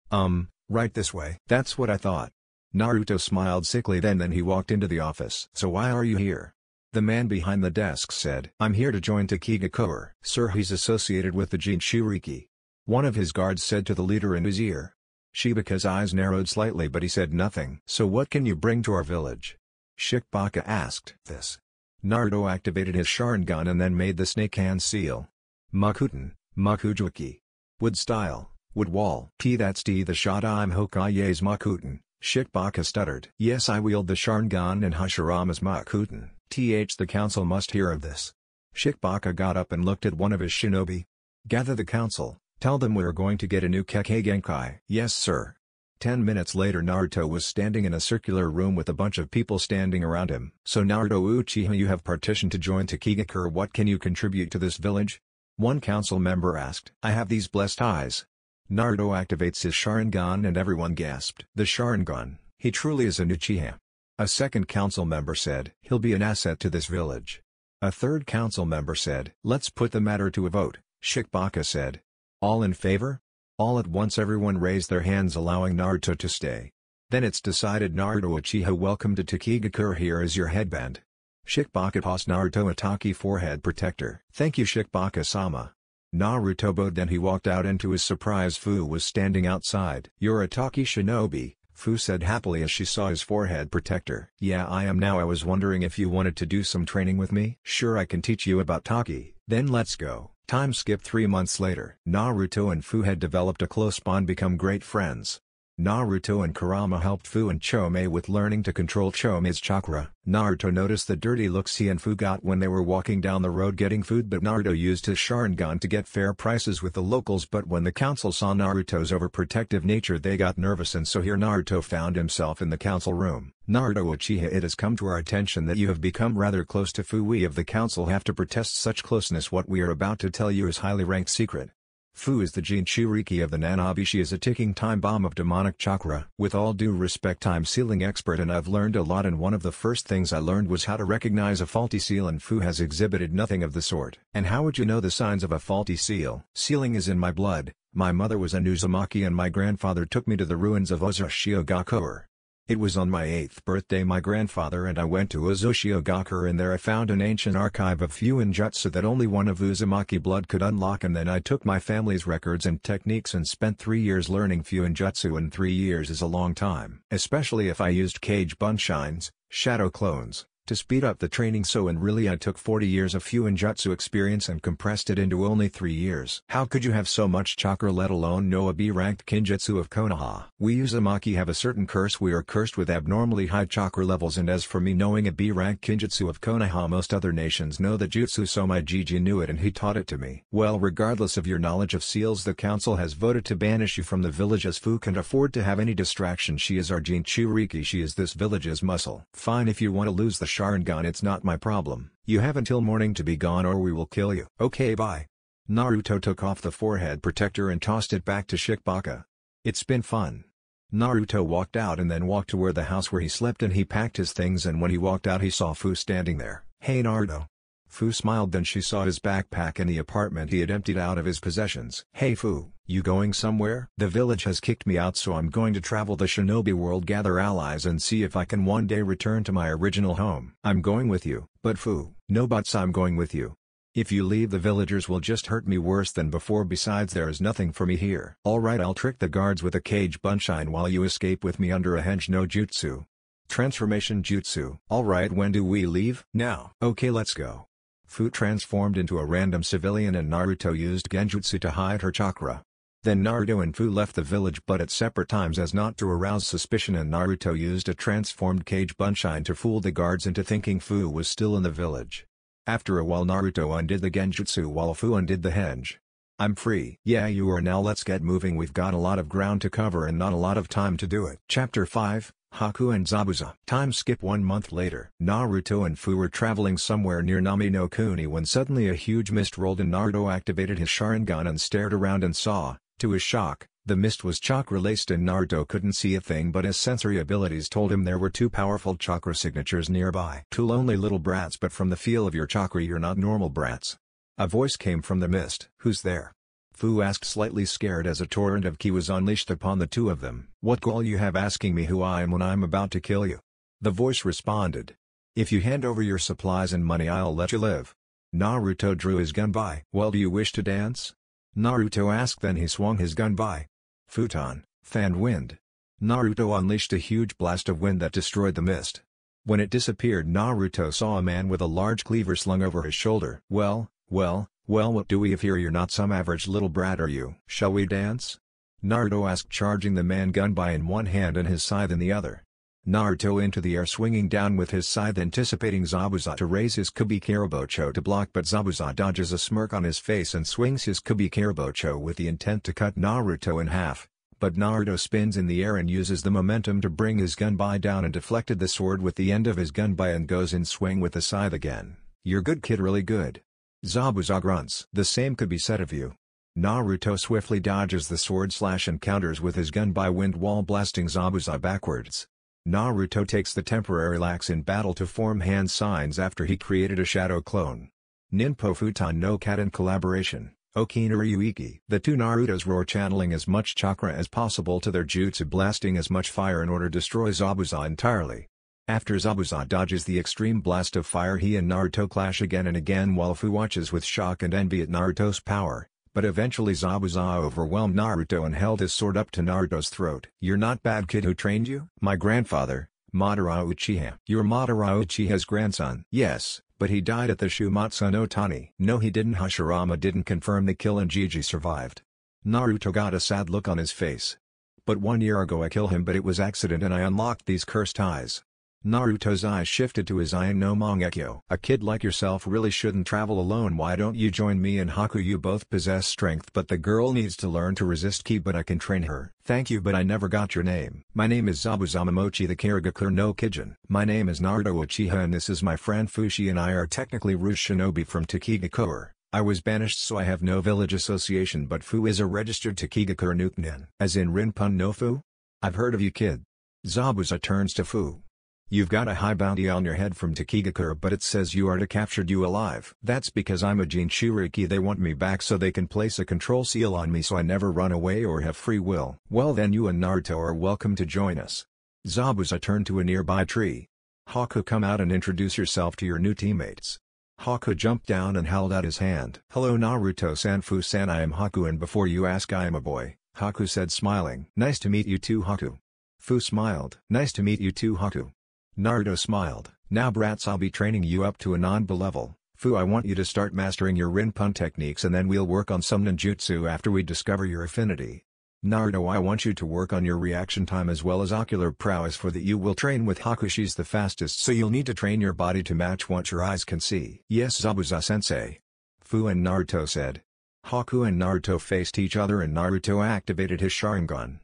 S1: Right this way." "That's what I thought." Naruto smiled sickly, then he walked into the office. "So why are you here?" The man behind the desk said. "I'm here to join Takigakur." "Sir, he's associated with the Jinchuriki." One of his guards said to the leader in his ear. Shibaka's eyes narrowed slightly but he said nothing. "So what can you bring to our village?" Shikage asked. "This." Naruto activated his Sharingan and then made the snake hand seal. "Makuten, Makujuki. Wood style, wood wall." That's the Shodaime Hokage's Makuten," Shikage stuttered. "Yes, I wield the Sharingan and Hashirama's Makuten. The council must hear of this." Shikage got up and looked at one of his shinobi. "Gather the council, tell them we are going to get a new Kekkei Genkai." "Yes sir." 10 minutes later Naruto was standing in a circular room with a bunch of people standing around him. "So Naruto Uchiha, you have partitioned to join Tokigakure. What can you contribute to this village?" One council member asked. "I have these blessed eyes." Naruto activates his Sharingan and everyone gasped. "The Sharingan, he truly is an Uchiha." A second council member said, "He'll be an asset to this village." A third council member said, "Let's put the matter to a vote," Shikage said. "All in favor?" All at once everyone raised their hands allowing Naruto to stay. "Then it's decided. Naruto Uchiha, welcome to Tokigakure. Here is your headband." Shikage tossed Naruto a Taki forehead protector. "Thank you Shikage-sama." Naruto bowed, then he walked out. And to his surprise Fu was standing outside. "You're a Taki shinobi," Fu said happily as she saw his forehead protector. "Yeah, I am now. I was wondering if you wanted to do some training with me." "Sure, I can teach you about Taki." "Then let's go." Time skip 3 months later. Naruto and Fu had developed a close bond, become great friends. Naruto and Kurama helped Fu and Chome with learning to control Chome's chakra. Naruto noticed the dirty looks he and Fu got when they were walking down the road getting food, but Naruto used his Sharingan to get fair prices with the locals. But when the council saw Naruto's overprotective nature they got nervous, and so here Naruto found himself in the council room. "Naruto Uchiha, it has come to our attention that you have become rather close to Fu. We of the council have to protest such closeness. What we are about to tell you is highly ranked secret. Fu is the Jinchuriki of the Nanabi. She is a ticking time bomb of demonic chakra. With all due respect, I'm sealing expert and I've learned a lot, and one of the first things I learned was how to recognize a faulty seal, and Fu has exhibited nothing of the sort." "And how would you know the signs of a faulty seal?" "Sealing is in my blood. My mother was an Uzumaki and my grandfather took me to the ruins of Uzushigakure. It was on my 8th birthday my grandfather and I went to Uzushigakure, and there I found an ancient archive of Fuinjutsu that only one of Uzumaki blood could unlock, and then I took my family's records and techniques and spent 3 years learning Fuinjutsu, and 3 years is a long time. Especially if I used Kage Bunshines, shadow clones, to speed up the training. So and really I took 40 years of Fuinjutsu experience and compressed it into only 3 years. How could you have so much chakra let alone know a B-ranked Kinjutsu of Konoha? We Uzumaki have a certain curse. We are cursed with abnormally high chakra levels, and as for me knowing a B-ranked Kinjutsu of Konoha, most other nations know the jutsu, so my Jiji knew it and he taught it to me." "Well, regardless of your knowledge of seals, the council has voted to banish you from the village as Fu can't afford to have any distraction. She is our Jinchuriki. She is this village's muscle." "Fine, if you want to lose the Sharingan, it's not my problem. You have until morning to be gone or we will kill you." "Okay, bye." Naruto took off the forehead protector and tossed it back to Shikage. "It's been fun." Naruto walked out and then walked to where the house where he slept, and he packed his things, and when he walked out he saw Fu standing there. "Hey Naruto." Fu smiled, then she saw his backpack in the apartment he had emptied out of his possessions. "Hey Fu, you going somewhere?" "The village has kicked me out, so I'm going to travel the shinobi world, gather allies and see if I can one day return to my original home." "I'm going with you." "But Fu." "No buts, I'm going with you. If you leave, the villagers will just hurt me worse than before. Besides, there is nothing for me here." "Alright, I'll trick the guards with a Kage Bunshine while you escape with me under a Henge no Jutsu. Transformation Jutsu." "Alright, when do we leave?" "Now." "Okay, let's go." Fu transformed into a random civilian and Naruto used Genjutsu to hide her chakra. Then Naruto and Fu left the village, but at separate times as not to arouse suspicion, and Naruto used a transformed Kage Bunshine to fool the guards into thinking Fu was still in the village. After a while Naruto undid the Genjutsu while Fu undid the Henge. "I'm free." "Yeah, you are. Now let's get moving. We've got a lot of ground to cover and not a lot of time to do it." Chapter 5, Haku and Zabuza. Time skip 1 month later. Naruto and Fu were traveling somewhere near Nami no Kuni when suddenly a huge mist rolled and Naruto activated his Sharingan and stared around and saw, to his shock, the mist was chakra-laced and Naruto couldn't see a thing, but his sensory abilities told him there were 2 powerful chakra signatures nearby. "2 lonely little brats, but from the feel of your chakra you're not normal brats." A voice came from the mist. "Who's there?" Fu asked, slightly scared as a torrent of ki was unleashed upon the 2 of them. "What gall you have asking me who I am when I'm about to kill you?" The voice responded. "If you hand over your supplies and money I'll let you live." Naruto drew his gun by. "Well, do you wish to dance?" Naruto asked, then he swung his gun by. "Futon, Fan wind. Naruto unleashed a huge blast of wind that destroyed the mist. When it disappeared, Naruto saw a man with a large cleaver slung over his shoulder. Well, what do we have here? You're not some average little brat, are you? Shall we dance? Naruto asked, charging the man gunbai in one hand and his scythe in the other. Naruto into the air, swinging down with his scythe, anticipating Zabuza to raise his Kubikarabocho to block, but Zabuza dodges a smirk on his face and swings his Kubikarabocho with the intent to cut Naruto in half. But Naruto spins in the air and uses the momentum to bring his gunbai down and deflected the sword with the end of his gunbai and goes in swing with the scythe again. You're good, kid, really good. Zabuza grunts. The same could be said of you. Naruto swiftly dodges the sword slash and counters with his gunbai wind wall, blasting Zabuza backwards. Naruto takes the temporary lax in battle to form hand signs after he created a shadow clone. Ninpo Futon no Kaden collaboration. Okinaryuiki. The two Narutos roar, channeling as much chakra as possible to their jutsu, blasting as much fire in order to destroy Zabuza entirely. After Zabuza dodges the extreme blast of fire, he and Naruto clash again and again while Fu watches with shock and envy at Naruto's power, but eventually Zabuza overwhelmed Naruto and held his sword up to Naruto's throat. You're not bad, kid. Who trained you? My grandfather, Madara Uchiha. You're Madara Uchiha's grandson? Yes. But he died at the Shumatsu no Tani. No, he didn't. Hashirama didn't confirm the kill and Gigi survived. Naruto got a sad look on his face. But 1 year ago I killed him, but it was accident and I unlocked these cursed eyes. Naruto's eyes shifted to his Ien no Mangekyo. A kid like yourself really shouldn't travel alone. Why don't you join me and Haku? You both possess strength, but the girl needs to learn to resist ki, but I can train her. Thank you, but I never got your name. My name is Zabuza Momochi the Karigakure no Kijin. My name is Naruto Uchiha and this is my friend Fushi, and I are technically Rouge Shinobi from Takigakure. I was banished so I have no village association, but Fu is a registered Takigakure Nukenin. As in Rinpun no Fu? I've heard of you, kid. Zabuza turns to Fu. You've got a high bounty on your head from Takigakure, but it says you are to captured you alive. That's because I'm a Jinchuriki. They want me back so they can place a control seal on me so I never run away or have free will. Well then, you and Naruto are welcome to join us. Zabuza turned to a nearby tree. Haku, come out and introduce yourself to your new teammates. Haku jumped down and held out his hand. Hello Naruto-san. Fu-san, I am Haku, and before you ask, I am a boy, Haku said, smiling. Nice to meet you too, Haku. Fu smiled. Nice to meet you too, Haku. Naruto smiled. Now brats, I'll be training you up to a Nanba level. Fu, I want you to start mastering your Rinpun techniques and then we'll work on some ninjutsu after we discover your affinity. Naruto, I want you to work on your reaction time as well as ocular prowess, for that you will train with Haku. She's the fastest, so you'll need to train your body to match what your eyes can see. Yes, Zabuza-sensei. Fu and Naruto said. Haku and Naruto faced each other and Naruto activated his Sharingan.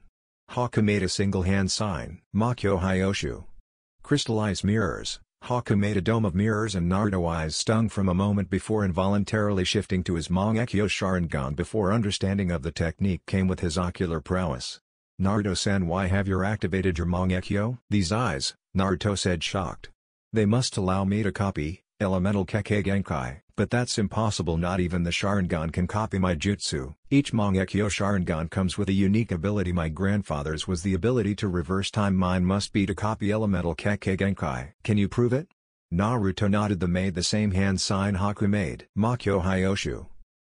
S1: Haku made a single hand sign. Makyo Hyoshu. Crystallized mirrors. Haku made a dome of mirrors and Naruto eyes stung from a moment before involuntarily shifting to his Mangekyo Sharingan before understanding of the technique came with his ocular prowess. Naruto-san, why have you activated your Mangekyo? These eyes, Naruto said, shocked. They must allow me to copy elemental Kekkei Genkai, but that's impossible. Not even the Sharingan can copy my jutsu. Each Mangekyo Sharingan comes with a unique ability. My grandfather's was the ability to reverse time. Mine must be to copy elemental Kekkei Genkai. Can you prove it? Naruto nodded. Made the same hand sign Haku made. Makyo Hyoshu.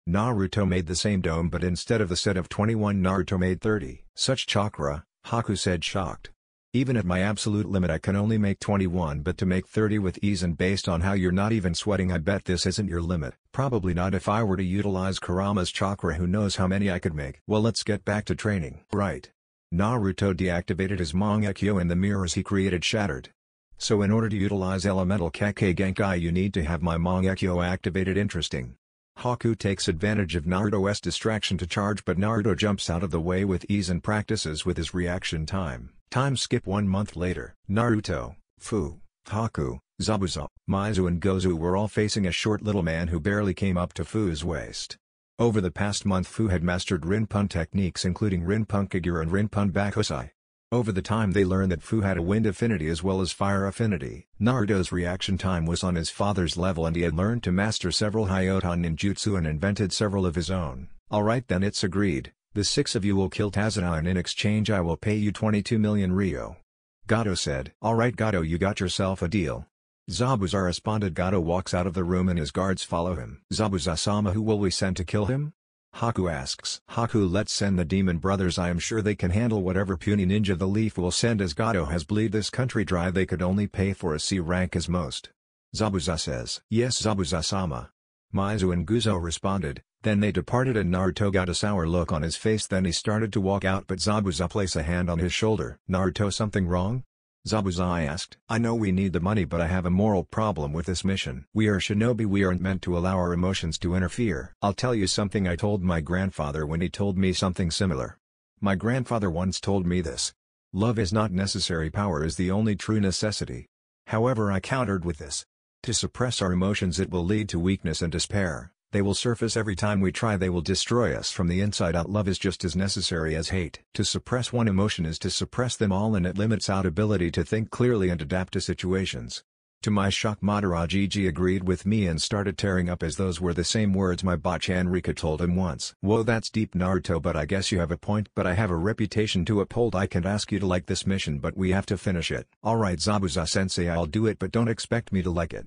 S1: Naruto made the same dome, but instead of the set of 21, Naruto made 30. Such chakra, Haku said, shocked. Even at my absolute limit I can only make 21, but to make 30 with ease, and based on how you're not even sweating, I bet this isn't your limit. Probably not. If I were to utilize Kurama's chakra, who knows how many I could make. Well, let's get back to training. Right. Naruto deactivated his Mangekyo and the mirrors he created shattered. So in order to utilize elemental Kekkei Genkai you need to have my Mangekyo activated. Interesting. Haku takes advantage of Naruto's distraction to charge, but Naruto jumps out of the way with ease and practices with his reaction time. Time skip 1 month later. Naruto, Fu, Haku, Zabuza, Mizu and Gozu were all facing a short little man who barely came up to Fu's waist. Over the past month Fu had mastered Rinpun techniques including Rinpun Kagura and Rinpun Bakusai. Over the time they learned that Fu had a wind affinity as well as fire affinity. Naruto's reaction time was on his father's level and he had learned to master several Hyoton ninjutsu and invented several of his own. Alright then, it's agreed. The 6 of you will kill Tazuna and in exchange I will pay you 22 million Ryo. Gato said. Alright Gato, you got yourself a deal. Zabuza responded. Gato walks out of the room and his guards follow him. Zabuza-sama, who will we send to kill him? Haku asks. Haku, let's send the demon brothers. I am sure they can handle whatever puny ninja the leaf will send, as Gato has bleed this country dry. They could only pay for a C rank as most. Zabuza says. Yes, Zabuza-sama. Mizu and Guzo responded. Then they departed and Naruto got a sour look on his face. Then he started to walk out, but Zabuza placed a hand on his shoulder. Naruto, something wrong? Zabuza asked. I know we need the money, but I have a moral problem with this mission. We are shinobi. We aren't meant to allow our emotions to interfere. I'll tell you something I told my grandfather when he told me something similar. My grandfather once told me this. Love is not necessary, power is the only true necessity. However, I countered with this. To suppress our emotions, it will lead to weakness and despair. They will surface every time we try. They will destroy us from the inside out. Love is just as necessary as hate. To suppress one emotion is to suppress them all, and it limits our ability to think clearly and adapt to situations. To my shock, Madara Gigi agreed with me and started tearing up, as those were the same words my botch Enrika told him once. Whoa, that's deep, Naruto, but I guess you have a point. But I have a reputation to uphold. I can't ask you to like this mission, but we have to finish it. Alright Zabuza-sensei, I'll do it, but don't expect me to like it.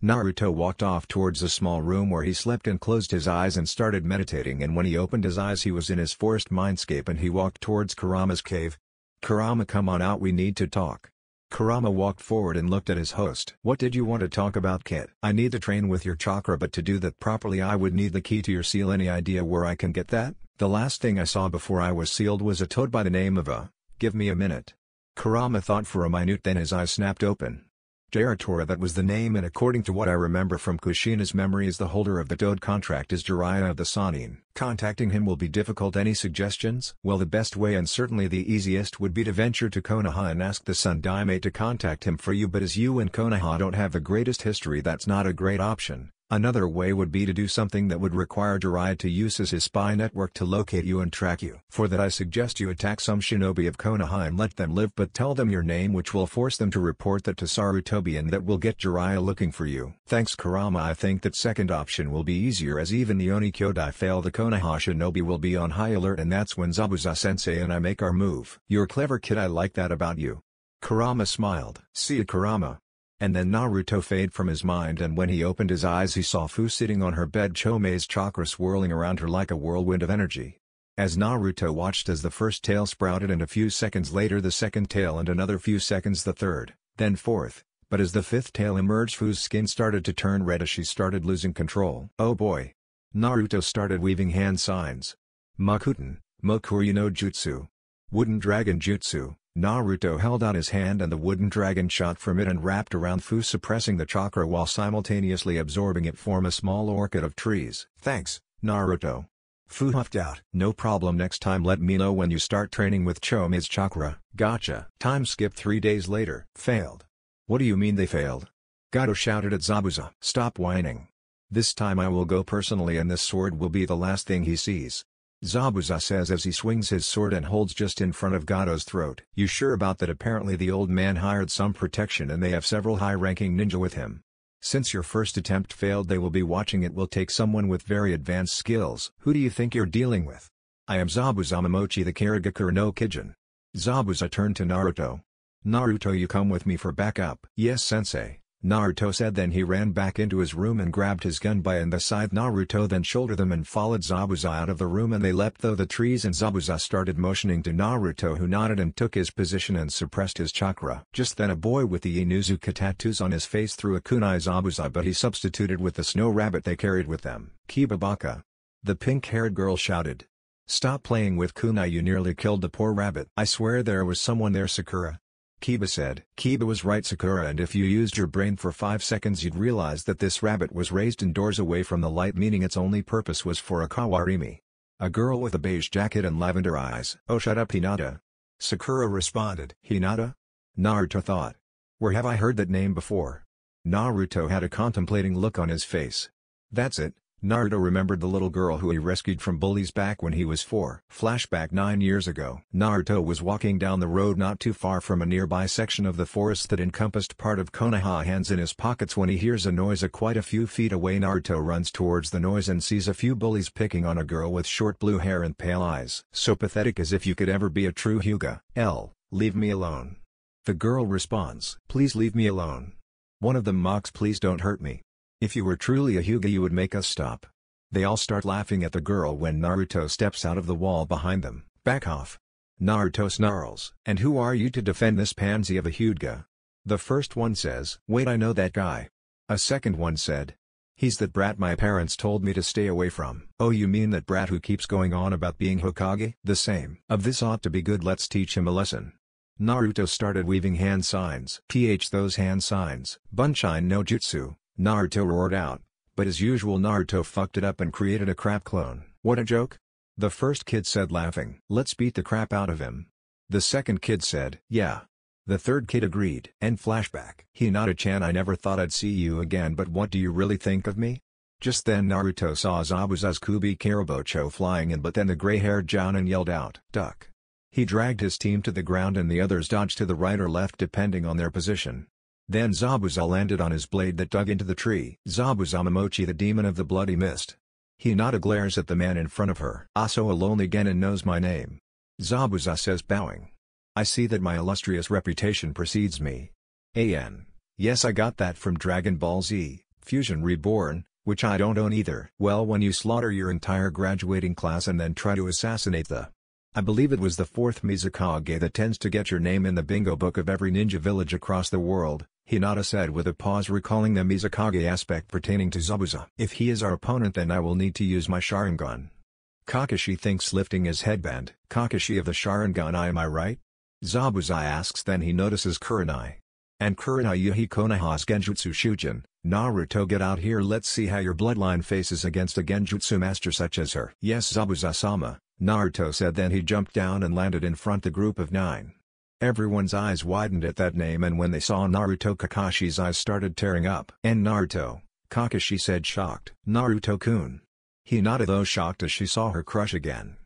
S1: Naruto walked off towards a small room where he slept and closed his eyes and started meditating, and when he opened his eyes he was in his forest mindscape and he walked towards Kurama's cave. Kurama, come on out, we need to talk. Kurama walked forward and looked at his host. What did you want to talk about, kid? I need to train with your chakra, but to do that properly I would need the key to your seal. Any idea where I can get that? The last thing I saw before I was sealed was a toad by the name of give me a minute. Kurama thought for a minute, then his eyes snapped open. Jiratora, that was the name, and according to what I remember from Kushina's memories, the holder of the toad contract is Jiraiya of the Sannin. Contacting him will be difficult. Any suggestions? Well, the best way and certainly the easiest would be to venture to Konoha and ask the Sun Daime to contact him for you, but as you and Konoha don't have the greatest history, that's not a great option. Another way would be to do something that would require Jiraiya to use his spy network to locate you and track you. For that I suggest you attack some shinobi of Konoha and let them live, but tell them your name, which will force them to report that to Sarutobi, and that will get Jiraiya looking for you. Thanks Kurama. I think that second option will be easier, as even the Oni Kyodai fail, the Konoha shinobi will be on high alert, and that's when Zabuza-sensei and I make our move. You're a clever kid, I like that about you. Kurama smiled. See ya, Kurama. And then Naruto faded from his mind, and when he opened his eyes he saw Fu sitting on her bed, Chomei's chakra swirling around her like a whirlwind of energy. As Naruto watched as the first tail sprouted, and a few seconds later the second tail, and another few seconds the third, then fourth, but as the fifth tail emerged Fu's skin started to turn red as she started losing control. Oh boy! Naruto started weaving hand signs. Makuten, Mokuryu no Jutsu. Wooden Dragon Jutsu. Naruto held out his hand and the wooden dragon shot from it and wrapped around Fu, suppressing the chakra while simultaneously absorbing it, form a small orchid of trees. Thanks, Naruto. Fu huffed out. No problem, next time let me know when you start training with Chomei's chakra. Gotcha. Time skip 3 days later. Failed. What do you mean they failed? Gato shouted at Zabuza. Stop whining. This time I will go personally and this sword will be the last thing he sees. Zabuza says as he swings his sword and holds just in front of Gato's throat. You sure about that? Apparently the old man hired some protection and they have several high-ranking ninja with him. Since your first attempt failed, they will be watching. It will take someone with very advanced skills. Who do you think you're dealing with? I am Zabuza Momochi, the Karigakure no Kijin. Zabuza turned to Naruto. Naruto, you come with me for backup. Yes sensei, Naruto said. Then he ran back into his room and grabbed his gun by the side. Naruto then shouldered them and followed Zabuza out of the room, and they leapt through the trees, and Zabuza started motioning to Naruto, who nodded and took his position and suppressed his chakra. Just then a boy with the Inuzuka tattoos on his face threw a kunai Zabuza, but he substituted with the snow rabbit they carried with them. Kibabaka. The pink-haired girl shouted. Stop playing with kunai, you nearly killed the poor rabbit. I swear there was someone there, Sakura. Kiba said. Kiba was right, Sakura, and if you used your brain for 5 seconds you'd realize that this rabbit was raised indoors away from the light, meaning its only purpose was for a kawarimi. A girl with a beige jacket and lavender eyes. Oh, shut up, Hinata. Sakura responded. Hinata? Naruto thought. Where have I heard that name before? Naruto had a contemplating look on his face. That's it. Naruto remembered the little girl who he rescued from bullies back when he was 4. Flashback 9 years ago. Naruto was walking down the road not too far from a nearby section of the forest that encompassed part of Konoha, hands in his pockets, when he hears a noise quite a few feet away. Naruto runs towards the noise and sees a few bullies picking on a girl with short blue hair and pale eyes. So pathetic, as if you could ever be a true Hyuga. Leave me alone. The girl responds. Please leave me alone. One of them mocks. Please don't hurt me. If you were truly a Hyuga you would make us stop. They all start laughing at the girl when Naruto steps out of the wall behind them. Back off. Naruto snarls. And who are you to defend this pansy of a Hyuga? The first one says, wait, I know that guy. A second one said, he's that brat my parents told me to stay away from. Oh, you mean that brat who keeps going on about being Hokage? The same. Of this ought to be good, let's teach him a lesson. Naruto started weaving hand signs. Those hand signs. Bunshin no jutsu, Naruto roared out, but as usual Naruto fucked it up and created a crap clone. What a joke? The first kid said laughing. Let's beat the crap out of him. The second kid said, yeah. The third kid agreed. End flashback. Hinata-chan, I never thought I'd see you again, but what do you really think of me? Just then Naruto saw Zabuza's Kubi Karabocho flying in, but then the gray-haired Jounin yelled out, duck. He dragged his team to the ground and the others dodged to the right or left depending on their position. Then Zabuza landed on his blade that dug into the tree. Zabuza Momochi, the demon of the bloody mist. Hinata glares at the man in front of her. Also a lonely genin knows my name. Zabuza says, bowing. I see that my illustrious reputation precedes me. Yes, I got that from Dragon Ball Z, Fusion Reborn, which I don't own either. Well, when you slaughter your entire graduating class and then try to assassinate I believe it was the fourth Mizukage that tends to get your name in the bingo book of every ninja village across the world, Hinata said with a pause, recalling the Mizukage aspect pertaining to Zabuza. If he is our opponent, then I will need to use my Sharingan. Kakashi thinks, lifting his headband. Kakashi of the Sharingan, am I right? Zabuza asks, then he notices Kurenai. And Kurenai Yuhi Konoha's Genjutsu Shujin. Naruto, get out here, let's see how your bloodline faces against a Genjutsu master such as her. Yes, Zabuza-sama, Naruto said, then he jumped down and landed in front the group of 9. Everyone's eyes widened at that name, and when they saw Naruto, Kakashi's eyes started tearing up. And Naruto, Kakashi said, shocked. Naruto-kun. Hinata though shocked as she saw her crush again.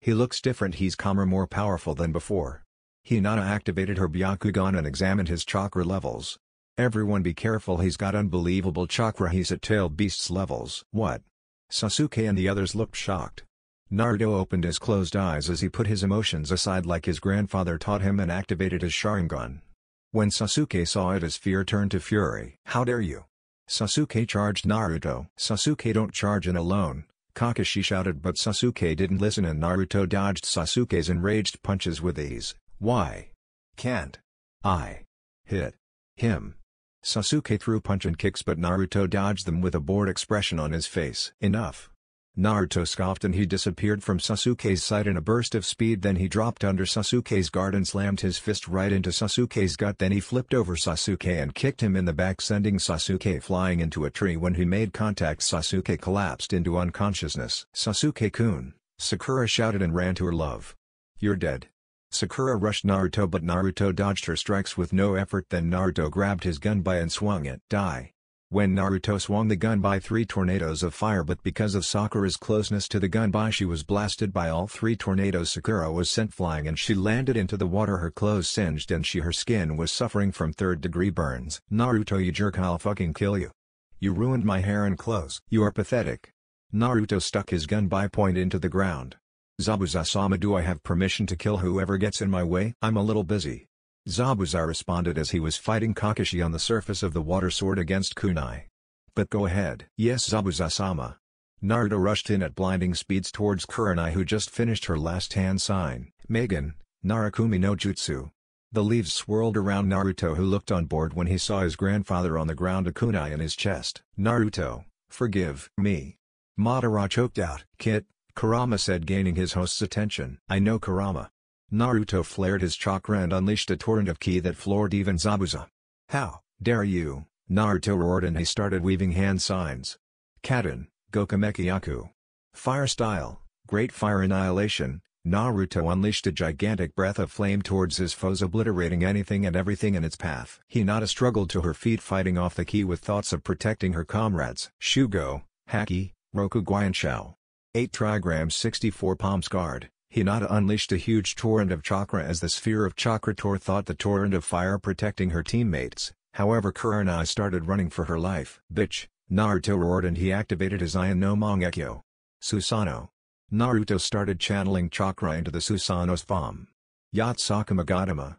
S1: He looks different, he's calmer, more powerful than before. Hinata activated her Byakugan and examined his chakra levels. Everyone be careful, he's got unbelievable chakra, he's at tailed beast's levels. What? Sasuke and the others looked shocked. Naruto opened his closed eyes as he put his emotions aside like his grandfather taught him and activated his Sharingan. When Sasuke saw it, his fear turned to fury. How dare you? Sasuke charged Naruto. Sasuke, don't charge in alone, Kakashi shouted, but Sasuke didn't listen and Naruto dodged Sasuke's enraged punches with ease. Why can't I hit him? Sasuke threw punch and kicks, but Naruto dodged them with a bored expression on his face. Enough. Naruto scoffed and he disappeared from Sasuke's sight in a burst of speed. Then he dropped under Sasuke's guard and slammed his fist right into Sasuke's gut. Then he flipped over Sasuke and kicked him in the back, sending Sasuke flying into a tree. When he made contact, Sasuke collapsed into unconsciousness. Sasuke-kun, Sakura shouted and ran to her love. You're dead. Sakura rushed Naruto, but Naruto dodged her strikes with no effort. Then Naruto grabbed his gunbai and swung it. Die. When Naruto swung the gunbai, 3 tornadoes of fire, but because of Sakura's closeness to the gunbai, she was blasted by all 3 tornadoes. Sakura was sent flying and she landed into the water. Her clothes singed and her skin was suffering from 3rd-degree burns. Naruto, you jerk, I'll fucking kill you. You ruined my hair and clothes. You are pathetic. Naruto stuck his gunbai point into the ground. Zabuza-sama, do I have permission to kill whoever gets in my way? I'm a little busy. Zabuza responded as he was fighting Kakashi on the surface of the water, sword against kunai. But go ahead. Yes, Zabuza-sama. Naruto rushed in at blinding speeds towards Kurenai, who just finished her last hand sign. Megan, Narakumi no Jutsu. The leaves swirled around Naruto, who looked on board when he saw his grandfather on the ground, a kunai in his chest. Naruto, forgive me. Madara choked out. Kit, Kurama said, gaining his host's attention. I know, Kurama. Naruto flared his chakra and unleashed a torrent of ki that floored even Zabuza. How dare you? Naruto roared and he started weaving hand signs. Kaden, Gokameki-yaku. Fire style, great fire annihilation. Naruto unleashed a gigantic breath of flame towards his foes, obliterating anything and everything in its path. Hinata struggled to her feet, fighting off the ki with thoughts of protecting her comrades. Shugo, Haki, Roku Guianshao. 8 trigrams 64 palms guard. Hinata unleashed a huge torrent of chakra as the sphere of chakra tore thought the torrent of fire protecting her teammates. However, Kurenai started running for her life. Bitch, Naruto roared and he activated his Ion no Mangekyo. Susanoo. Naruto started channeling chakra into the Susanoo's palm. Yatsukama Gautama.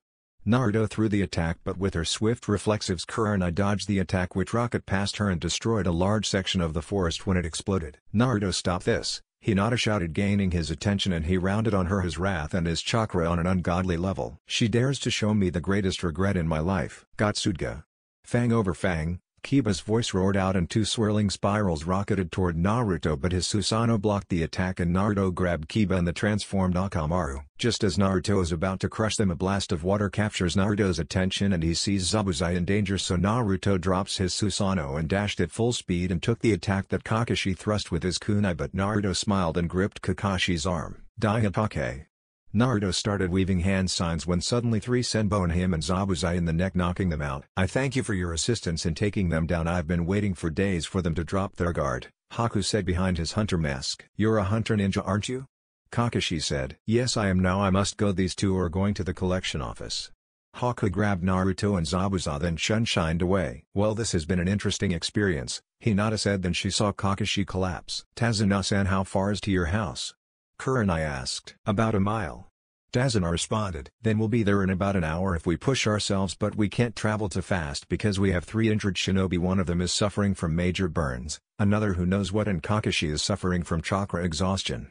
S1: Naruto threw the attack, but with her swift reflexives Kurenai dodged the attack, which rocket past her and destroyed a large section of the forest when it exploded. "Naruto, stop this!" Hinata shouted, gaining his attention, and he rounded on her his wrath and his chakra on an ungodly level. "She dares to show me the greatest regret in my life." Gotsuga. Fang over fang, Kiba's voice roared out and two swirling spirals rocketed toward Naruto, but his Susanoo blocked the attack and Naruto grabbed Kiba and the transformed Akamaru. Just as Naruto is about to crush them, a blast of water captures Naruto's attention and he sees Zabuzai in danger, so Naruto drops his Susanoo and dashed at full speed and took the attack that Kakashi thrust with his kunai, but Naruto smiled and gripped Kakashi's arm. Daihatake. Naruto started weaving hand signs when suddenly three senbon him and Zabuzai in the neck, knocking them out. "I thank you for your assistance in taking them down. I've been waiting for days for them to drop their guard," Haku said behind his hunter mask. "You're a hunter ninja, aren't you?" Kakashi said. "Yes, I am. Now I must go. These two are going to the collection office." Haku grabbed Naruto and Zabuzai, then shined away. "Well, this has been an interesting experience," Hinata said. Then she saw Kakashi collapse. "Tazuna-san, how far is to your house?" Kurenai asked. "About a mile." Tazuna responded. "Then we'll be there in about an hour if we push ourselves, but we can't travel too fast because we have 3 injured shinobi. One of them is suffering from major burns, another who knows what, and Kakashi is suffering from chakra exhaustion."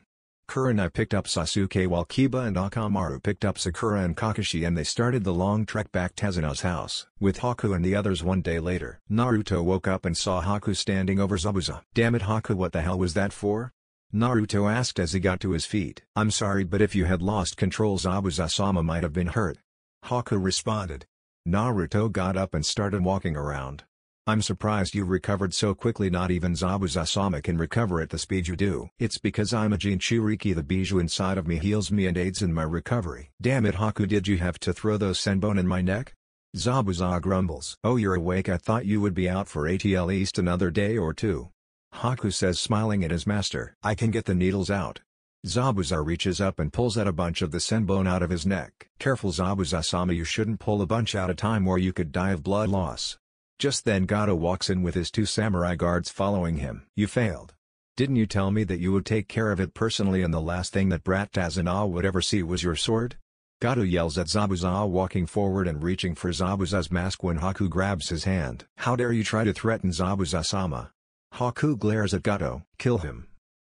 S1: Kurenai picked up Sasuke while Kiba and Akamaru picked up Sakura and Kakashi, and they started the long trek back to Tazuna's house. With Haku and the others one day later, Naruto woke up and saw Haku standing over Zabuza. "Damn it, Haku, what the hell was that for?" Naruto asked as he got to his feet. "I'm sorry, but if you had lost control, Zabuza-sama might have been hurt," Haku responded. Naruto got up and started walking around. "I'm surprised you recovered so quickly. Not even Zabuza-sama can recover at the speed you do." "It's because I'm a Jinchuriki. The bijou inside of me heals me and aids in my recovery." "Damn it, Haku, did you have to throw those senbon in my neck?" Zabuza grumbles. "Oh, you're awake. I thought you would be out for at least another day or two." Haku says, smiling at his master. "I can get the needles out." Zabuza reaches up and pulls out a bunch of the senbon out of his neck. "Careful, Zabuza-sama, you shouldn't pull a bunch at a time or you could die of blood loss." Just then Gato walks in with his 2 samurai guards following him. "You failed. Didn't you tell me that you would take care of it personally, and the last thing that brat Tazuna would ever see was your sword?" Gato yells at Zabuza, walking forward and reaching for Zabuza's mask when Haku grabs his hand. "How dare you try to threaten Zabuza-sama?" Haku glares at Gato. "Kill him."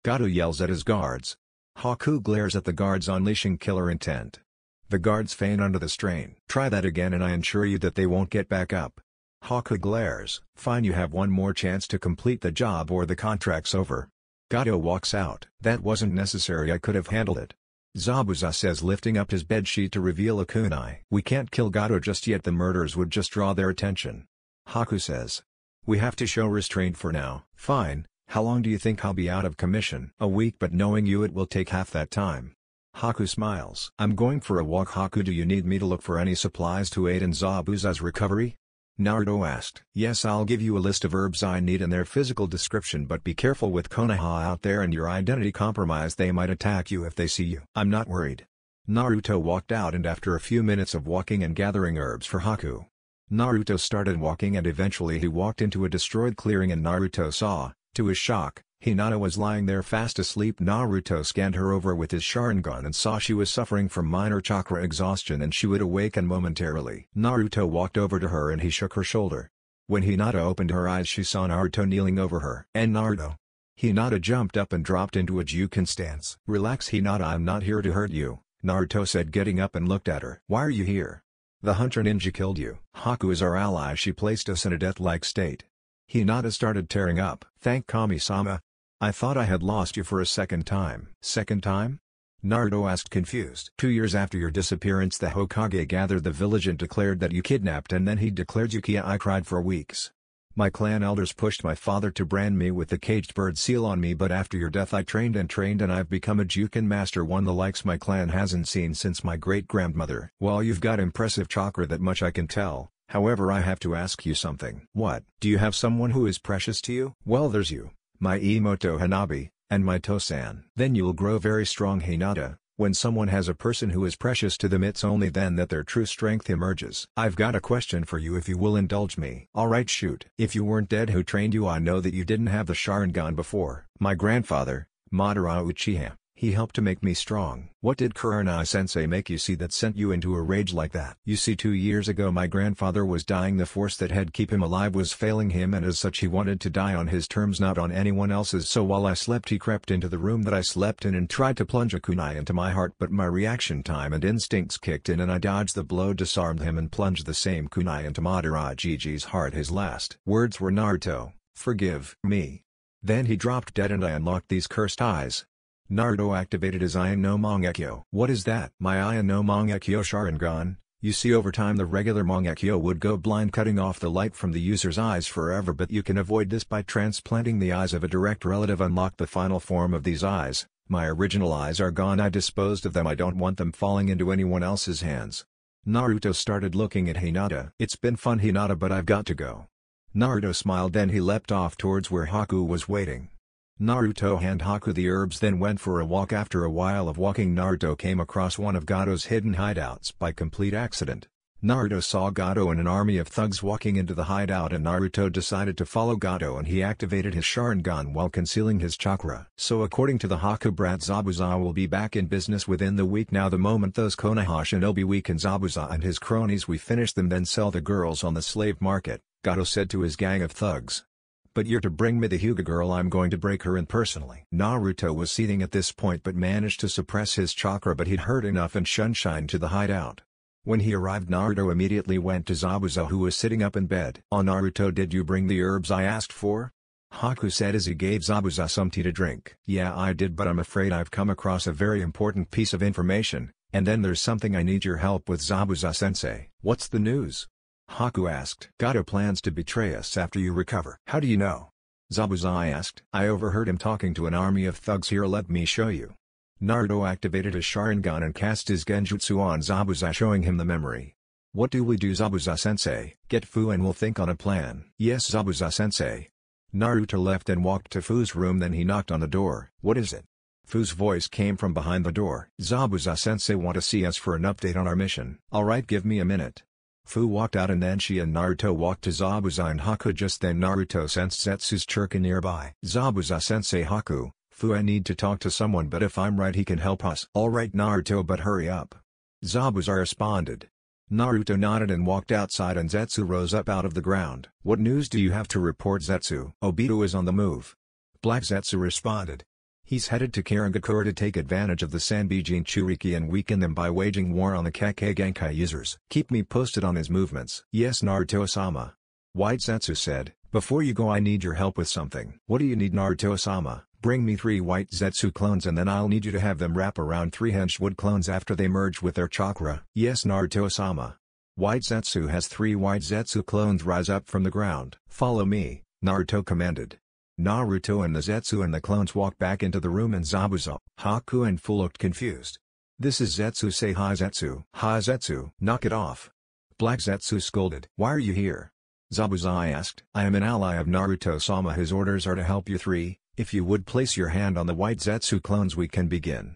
S1: Gato yells at his guards. Haku glares at the guards, unleashing killer intent. The guards faint under the strain. "Try that again and I assure you that they won't get back up." Haku glares. "Fine, you have one more chance to complete the job or the contract's over." Gato walks out. "That wasn't necessary, I could have handled it." Zabuza says, lifting up his bedsheet to reveal a kunai. "We can't kill Gato just yet, the murders would just draw their attention." Haku says. "We have to show restraint for now." "Fine, how long do you think I'll be out of commission?" "A week, but knowing you it will take half that time." Haku smiles. "I'm going for a walk." Haku, do you need me to look for any supplies to aid in Zabuza's recovery? Naruto asked. "Yes, I'll give you a list of herbs I need and their physical description, but be careful with Konoha out there and your identity compromised. They might attack you if they see you." "I'm not worried." Naruto walked out, and after a few minutes of walking and gathering herbs for Haku, Naruto started walking, and eventually he walked into a destroyed clearing, and Naruto saw, to his shock, Hinata was lying there fast asleep. Naruto scanned her over with his Sharingan and saw she was suffering from minor chakra exhaustion and she would awaken momentarily. Naruto walked over to her and he shook her shoulder. When Hinata opened her eyes, she saw Naruto kneeling over her. "And Naruto." Hinata jumped up and dropped into a Juken stance. "Relax, Hinata, I'm not here to hurt you," Naruto said, getting up and looked at her. "Why are you here?" "The hunter ninja killed you. Haku is our ally. She placed us in a death-like state." Hinata started tearing up. "Thank Kami-sama. I thought I had lost you for a second time." "Second time?" Naruto asked, confused. 2 years after your disappearance, the Hokage gathered the village and declared that you kidnapped, and then he declared Yukiya. I cried for weeks. My clan elders pushed my father to brand me with the caged bird seal on me, but after your death I trained and I've become a Juken master, one the likes my clan hasn't seen since my great-grandmother. Well, you've got impressive chakra, that much I can tell. However, I have to ask you something." "What?" "Do you have someone who is precious to you?" "Well, there's you, my Imoto Hanabi, and my Tosan." "Then you'll grow very strong, Hinata. When someone has a person who is precious to them, it's only then that their true strength emerges." "I've got a question for you if you will indulge me." "Alright, shoot." "If you weren't dead, who trained you? I know that you didn't have the Sharingan before." "My grandfather, Madara Uchiha. He helped to make me strong. What did Kurenai-sensei make you see that sent you into a rage like that? You see, 2 years ago my grandfather was dying. The force that had keep him alive was failing him, and as such he wanted to die on his terms, not on anyone else's. So while I slept he crept into the room that I slept in and tried to plunge a kunai into my heart, but my reaction time and instincts kicked in and I dodged the blow, disarmed him and plunged the same kunai into Madara Gigi's heart. His last words were, "Naruto, forgive me." Then he dropped dead and I unlocked these cursed eyes. Naruto activated his Ion no Mangekyo. What is that? My Ion no Mangekyo Sharingan. You see, over time the regular Mangekyo would go blind, cutting off the light from the user's eyes forever, but you can avoid this by transplanting the eyes of a direct relative. Unlock the final form of these eyes. My original eyes are gone. I disposed of them. I don't want them falling into anyone else's hands. Naruto started looking at Hinata. It's been fun, Hinata, but I've got to go. Naruto smiled, then he leapt off towards where Haku was waiting. Naruto handed Haku the herbs, then went for a walk. After a while of walking, Naruto came across one of Gato's hidden hideouts by complete accident. Naruto saw Gato and an army of thugs walking into the hideout, and Naruto decided to follow Gato, and he activated his Sharingan while concealing his chakra. So according to the Haku brat, Zabuza will be back in business within the week. Now the moment those Konoha shinobi weaken Zabuza and his cronies, we finish them, then sell the girls on the slave market, Gato said to his gang of thugs. But you're to bring me the Hyuga girl. I'm going to break her in personally. Naruto was seething at this point but managed to suppress his chakra, but he'd heard enough and shunshine to the hideout. When he arrived, Naruto immediately went to Zabuza, who was sitting up in bed. "Oh Naruto, did you bring the herbs I asked for?" Haku said as he gave Zabuza some tea to drink. "Yeah, I did, but I'm afraid I've come across a very important piece of information, and then there's something I need your help with, Zabuza-sensei." "What's the news?" Haku asked. "Gato plans to betray us after you recover." "How do you know?" Zabuza asked. "I overheard him talking to an army of thugs here. Let me show you." Naruto activated his Sharingan and cast his Genjutsu on Zabuza, showing him the memory. "What do we do, Zabuza-sensei?" "Get Fu and we'll think on a plan." "Yes, Zabuza-sensei." Naruto left and walked to Fu's room, then he knocked on the door. "What is it?" Fu's voice came from behind the door. "Zabuza-sensei want to see us for an update on our mission." "Alright, give me a minute." Fu walked out and then she and Naruto walked to Zabuza and Haku. Just then Naruto sensed Zetsu's chirka nearby. "Zabuza-sensei, Haku, Fu, I need to talk to someone, but if I'm right he can help us." "Alright Naruto, but hurry up." Zabuza responded. Naruto nodded and walked outside, and Zetsu rose up out of the ground. "What news do you have to report, Zetsu?" "Obito is on the move." Black Zetsu responded. "He's headed to Karagakura to take advantage of the Sanbijin Churiki and weaken them by waging war on the Kekkei Genkai users. Keep me posted on his movements." "Yes, Naruto-sama." White Zetsu said, "Before you go I need your help with something." "What do you need, Naruto-sama?" "Bring me 3 white Zetsu clones, and then I'll need you to have them wrap around 3 henchwood clones after they merge with their chakra." "Yes, Naruto-sama." White Zetsu has 3 white Zetsu clones rise up from the ground. "Follow me," Naruto commanded. Naruto and the Zetsu and the clones walked back into the room, and Zabuza, Haku and Fu looked confused. "This is Zetsu. Say hi, Zetsu." "Hi, Zetsu." "Knock it off." Black Zetsu scolded. "Why are you here?" Zabuza asked. "I am an ally of Naruto-sama. His orders are to help you 3. If you would place your hand on the white Zetsu clones we can begin."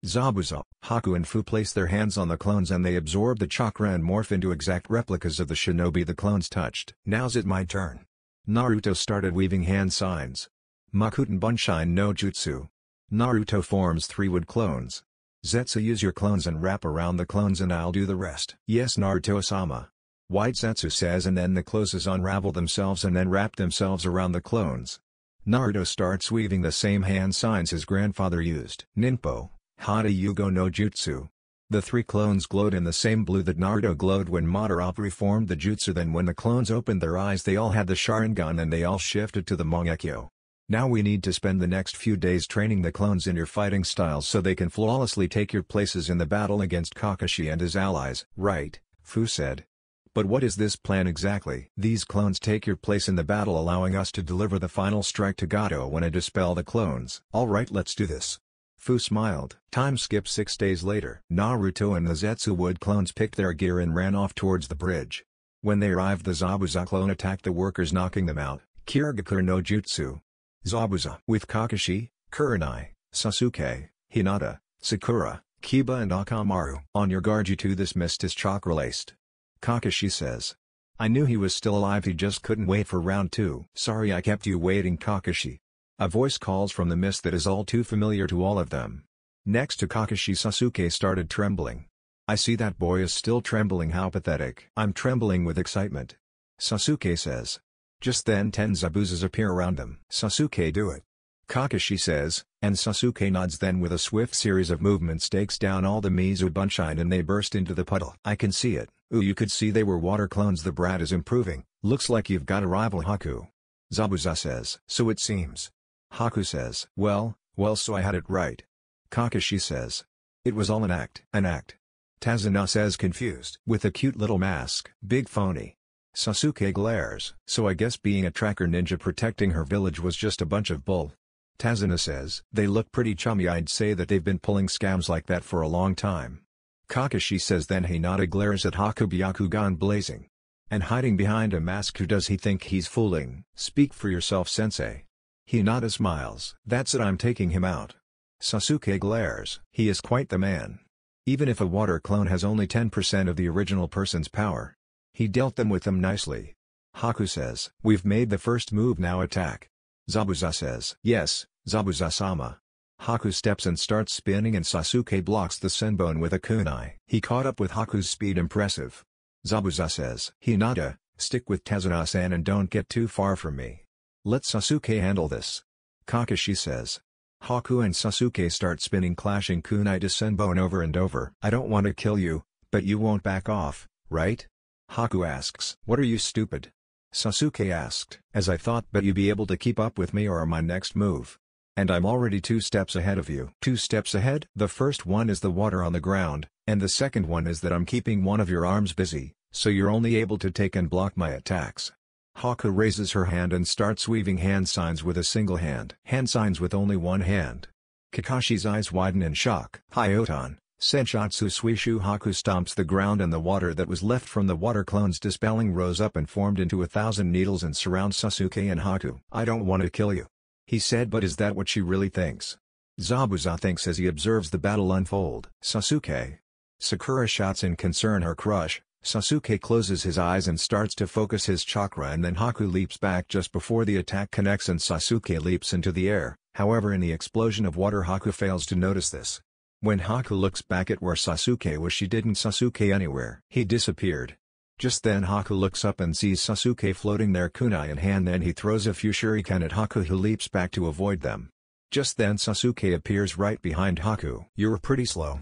S1: Zabuza, Haku and Fu placed their hands on the clones and they absorb the chakra and morph into exact replicas of the shinobi the clones touched. "Now's it my turn." Naruto started weaving hand signs. Makuten Bunshin no Jutsu. Naruto forms 3 wood clones. "Zetsu, use your clones and wrap around the clones and I'll do the rest." "Yes, Naruto-sama." White Zetsu says, and then the closes unravel themselves and then wrap themselves around the clones. Naruto starts weaving the same hand signs his grandfather used. Ninpo, Hata Yugo no Jutsu. The 3 clones glowed in the same blue that Naruto glowed when Madara reformed the jutsu. Then when the clones opened their eyes they all had the Sharingan and they all shifted to the Mangekyo. "Now we need to spend the next few days training the clones in your fighting styles so they can flawlessly take your places in the battle against Kakashi and his allies." "Right," Fu said. "But what is this plan exactly?" "These clones take your place in the battle, allowing us to deliver the final strike to Gato when I dispel the clones." "Alright, let's do this." Fu smiled. Time skip 6 days later. Naruto and the Zetsu wood clones picked their gear and ran off towards the bridge. When they arrived the Zabuza clone attacked the workers, knocking them out. Kirigakure no Jutsu. Zabuza with Kakashi, Kurenai, Sasuke, Hinata, Sakura, Kiba and Akamaru. "On your guard, you 2. This mist is chakra-laced." Kakashi says. "I knew he was still alive, he just couldn't wait for round 2. "Sorry I kept you waiting, Kakashi." A voice calls from the mist that is all too familiar to all of them. Next to Kakashi, Sasuke started trembling. I see that boy is still trembling, how pathetic. I'm trembling with excitement. Sasuke says. Just then 10 Zabuzas appear around them. Sasuke, do it. Kakashi says, and Sasuke nods. Then with a swift series of movements takes down all the Mizubunshine and they burst into the puddle. I can see it. Ooh, you could see they were water clones. The brat is improving. Looks like you've got a rival, Haku. Zabuza says. So it seems. Haku says. Well, so I had it right. Kakashi says. It was all an act. An act. Tazuna says, confused. With a cute little mask. Big phony. Sasuke glares. So I guess being a tracker ninja protecting her village was just a bunch of bull. Tazuna says. They look pretty chummy. I'd say that they've been pulling scams like that for a long time. Kakashi says. Then Hinata glares at Haku, Byakugan blazing. And hiding behind a mask. Who does he think he's fooling? Speak for yourself, sensei. Hinata smiles. That's it, I'm taking him out. Sasuke glares. He is quite the man. Even if a water clone has only 10% of the original person's power. He dealt them with them nicely. Haku says. We've made the first move, now attack. Zabuza says. Yes, Zabuza-sama. Haku steps and starts spinning and Sasuke blocks the senbon with a kunai. He caught up with Haku's speed, impressive. Zabuza says. Hinata, stick with Tazuna-san and don't get too far from me. Let Sasuke handle this. Kakashi says. Haku and Sasuke start spinning, clashing kunai to senbon over and over. I don't want to kill you, but you won't back off, right? Haku asks. What are you, stupid? Sasuke asked. As I thought, but you be able to keep up with me or my next move. And I'm already 2 steps ahead of you. 2 steps ahead? The first one is the water on the ground, and the second one is that I'm keeping one of your arms busy, so you're only able to take and block my attacks. Haku raises her hand and starts weaving hand signs with a single hand. Hand signs with only one hand. Kakashi's eyes widen in shock. Hyotan, Senshotsu Suishu. Haku stomps the ground and the water that was left from the water clones dispelling rose up and formed into 1,000 needles and surrounds Sasuke and Haku. I don't want to kill you, he said, but is that what she really thinks? Zabuza thinks as he observes the battle unfold. Sasuke. Sakura shouts in concern her crush. Sasuke closes his eyes and starts to focus his chakra, and then Haku leaps back just before the attack connects and Sasuke leaps into the air. However, in the explosion of water, Haku fails to notice this. When Haku looks back at where Sasuke was, she didn't Sasuke anywhere. He disappeared. Just then Haku looks up and sees Sasuke floating there, kunai in hand. Then he throws a few shuriken at Haku, who leaps back to avoid them. Just then Sasuke appears right behind Haku. You're pretty slow.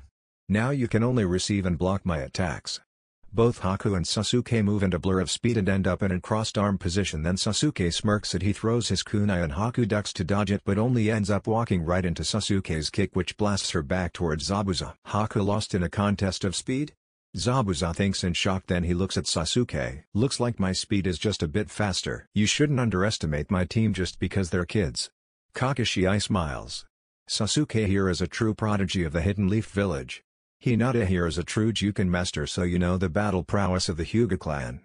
S1: Now you can only receive and block my attacks. Both Haku and Sasuke move in a blur of speed and end up in a crossed arm position. Then Sasuke smirks as he throws his kunai and Haku ducks to dodge it, but only ends up walking right into Sasuke's kick, which blasts her back towards Zabuza. Haku lost in a contest of speed? Zabuza thinks in shock, then he looks at Sasuke. Looks like my speed is just a bit faster. You shouldn't underestimate my team just because they're kids. Kakashi smiles. Sasuke here is a true prodigy of the Hidden Leaf Village. Hinata here is a true Juken master, so you know the battle prowess of the Hyuga clan.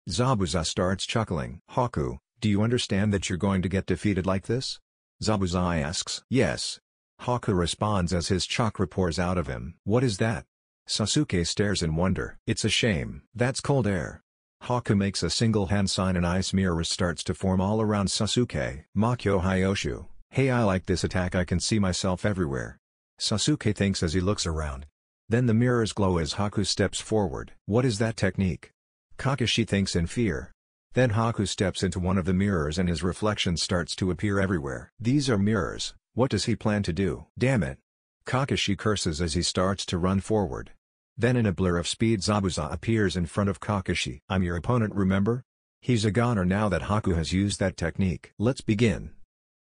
S1: Zabuza starts chuckling. Haku, do you understand that you're going to get defeated like this? Zabuza asks. Yes. Haku responds as his chakra pours out of him. What is that? Sasuke stares in wonder. It's a shame. That's cold air. Haku makes a single hand sign and ice mirror starts to form all around Sasuke. Makyo Hyoshu. Hey, I like this attack, I can see myself everywhere. Sasuke thinks as he looks around. Then the mirrors glow as Haku steps forward. What is that technique? Kakashi thinks in fear. Then Haku steps into one of the mirrors and his reflection starts to appear everywhere. These are mirrors. What does he plan to do? Damn it. Kakashi curses as he starts to run forward. Then in a blur of speed Zabuza appears in front of Kakashi. I'm your opponent, remember? He's a goner now that Haku has used that technique. Let's begin.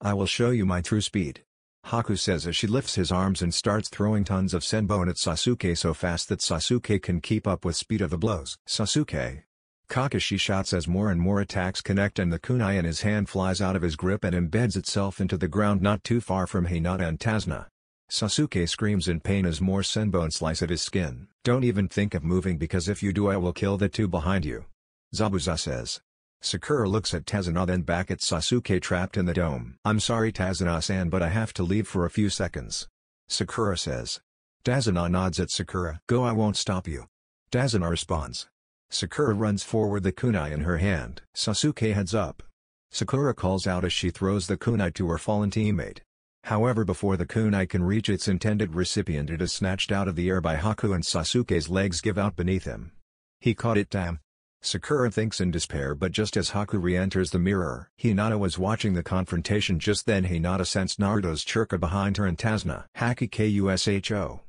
S1: I will show you my true speed. Haku says as she lifts his arms and starts throwing tons of senbon at Sasuke so fast that Sasuke can keep up with speed of the blows. Sasuke. Kakashi shouts as more and more attacks connect and the kunai in his hand flies out of his grip and embeds itself into the ground not too far from Hinata and Tazuna. Sasuke screams in pain as more senbon slice at his skin. Don't even think of moving, because if you do I will kill the 2 behind you. Zabuza says. Sakura looks at Tazuna then back at Sasuke trapped in the dome. I'm sorry Tazuna-san, but I have to leave for a few seconds. Sakura says. Tazuna nods at Sakura. Go, I won't stop you. Tazuna responds. Sakura runs forward, the kunai in her hand. Sasuke heads up. Sakura calls out as she throws the kunai to her fallen teammate. However, before the kunai can reach its intended recipient, it is snatched out of the air by Haku and Sasuke's legs give out beneath him. He caught it, damn. Sakura thinks in despair, but just as Haku re-enters the mirror, Hinata was watching the confrontation. Just then Hinata sensed Naruto's churka behind her and Tazna. Haki Kusho.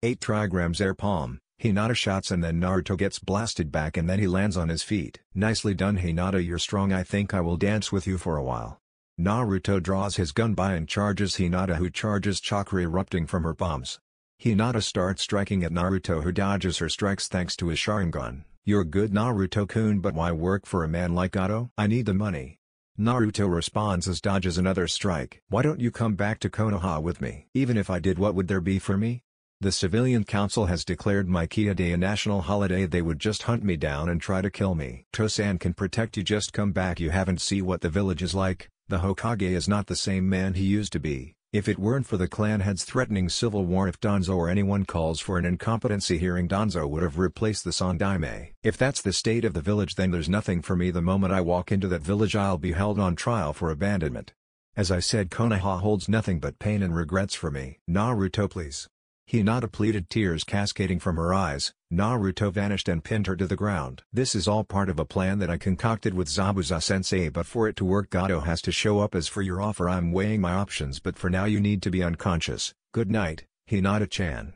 S1: 8 trigrams air palm. Hinata shouts and then Naruto gets blasted back and then he lands on his feet. Nicely done Hinata, you're strong, I think I will dance with you for a while. Naruto draws his gun by and charges Hinata, who charges, chakra erupting from her palms. Hinata starts striking at Naruto, who dodges her strikes thanks to his Sharingan. You're good Naruto-kun, but why work for a man like Gato? I need the money. Naruto responds as dodges another strike. Why don't you come back to Konoha with me? Even if I did, what would there be for me? The civilian council has declared my Kia Day a national holiday. They would just hunt me down and try to kill me. Tosan can protect you, just come back. You haven't seen what the village is like. The Hokage is not the same man he used to be. If it weren't for the clan heads threatening civil war, if Danzo or anyone calls for an incompetency hearing, Danzo would have replaced the Sandaime. If that's the state of the village, then there's nothing for me. The moment I walk into that village, I'll be held on trial for abandonment. As I said, Konoha holds nothing but pain and regrets for me. Naruto, please. Hinata pleaded, tears cascading from her eyes. Naruto vanished and pinned her to the ground. This is all part of a plan that I concocted with Zabuza-sensei, but for it to work, Gato has to show up. As for your offer, I'm weighing my options, but for now you need to be unconscious. Good night, Hinata-chan.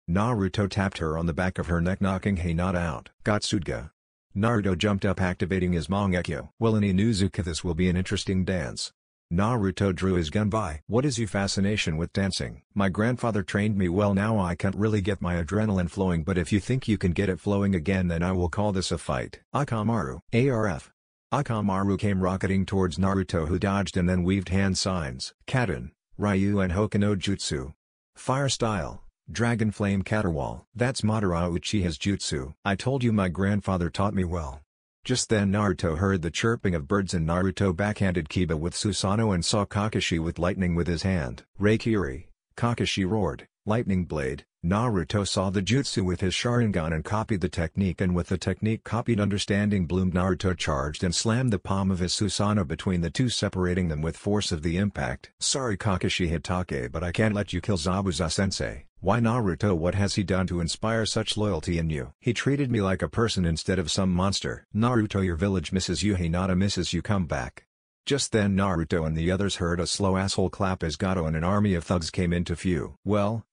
S1: Naruto tapped her on the back of her neck, knocking Hinata out. Gotsuga. Naruto jumped up, activating his Mangekyo. Well, in Inuzuka, this will be an interesting dance. Naruto drew his gun by. What is your fascination with dancing? My grandfather trained me well. Now I can't really get my adrenaline flowing, but if you think you can get it flowing again, then I will call this a fight. Akamaru. ARF. Akamaru came rocketing towards Naruto, who dodged and then weaved hand signs. Kaden, Ryu and Hokuno Jutsu. Fire style. Dragon Flame Caterwall. That's Madara Uchiha's jutsu. I told you my grandfather taught me well. Just then Naruto heard the chirping of birds and Naruto backhanded Kiba with Susanoo and saw Kakashi with lightning with his hand. Reikiri. Kakashi roared, lightning blade. Naruto saw the jutsu with his Sharingan and copied the technique, and with the technique copied, understanding bloomed. Naruto charged and slammed the palm of his Susanoo between the two, separating them with force of the impact. Sorry Kakashi Hitake, but I can't let you kill Zabuza-sensei. Why Naruto? What has he done to inspire such loyalty in you? He treated me like a person instead of some monster. Naruto, your village misses you. Hinata misses you. Come back. Just then Naruto and the others heard a slow asshole clap as Gato and an army of thugs came into view. Well,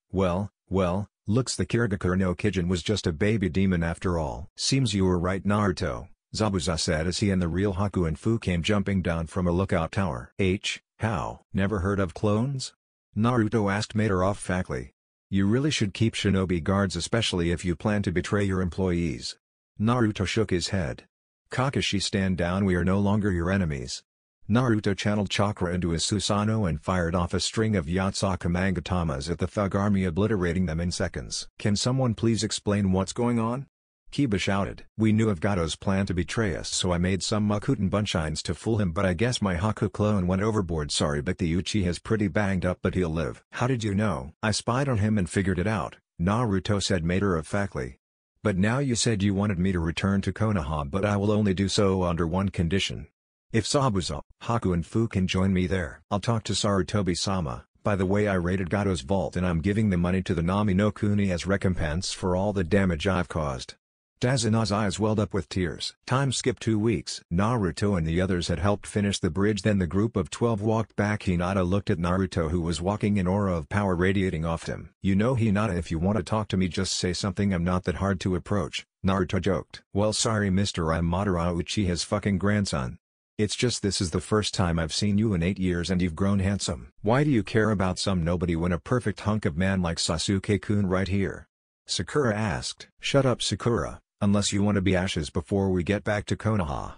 S1: looks the Kirigakure no Kijin was just a baby demon after all. Seems you were right, Naruto, Zabuza said as he and the real Haku and Fu came jumping down from a lookout tower. How? Never heard of clones? Naruto asked matter-of-factly. You really should keep shinobi guards, especially if you plan to betray your employees. Naruto shook his head. Kakashi, stand down, we are no longer your enemies. Naruto channeled chakra into his Susanoo and fired off a string of Yatsaka Mangatamas at the thug army, obliterating them in seconds. Can someone please explain what's going on? Kiba shouted. We knew of Gato's plan to betray us, so I made some Makuten Bunshines to fool him, but I guess my Haku clone went overboard. Sorry, but the Uchiha's pretty banged up, but he'll live. How did you know? I spied on him and figured it out, Naruto said matter-of-factly. But now you said you wanted me to return to Konoha, but I will only do so under one condition. If Zabuza, Haku and Fu can join me there. I'll talk to Sarutobi-sama. By the way, I raided Gato's vault and I'm giving the money to the Nami no Kuni as recompense for all the damage I've caused. Dazuna's eyes welled up with tears. Time skipped 2 weeks. Naruto and the others had helped finish the bridge, then the group of 12 walked back. Hinata looked at Naruto, who was walking, an aura of power radiating off him. You know, Hinata, if you want to talk to me, just say something. I'm not that hard to approach, Naruto joked. Well, sorry mister, I'm Madara Uchiha's fucking grandson. It's just this is the first time I've seen you in 8 years and you've grown handsome. Why do you care about some nobody when a perfect hunk of man like Sasuke-kun right here? Sakura asked. Shut up Sakura, unless you want to be ashes before we get back to Konoha.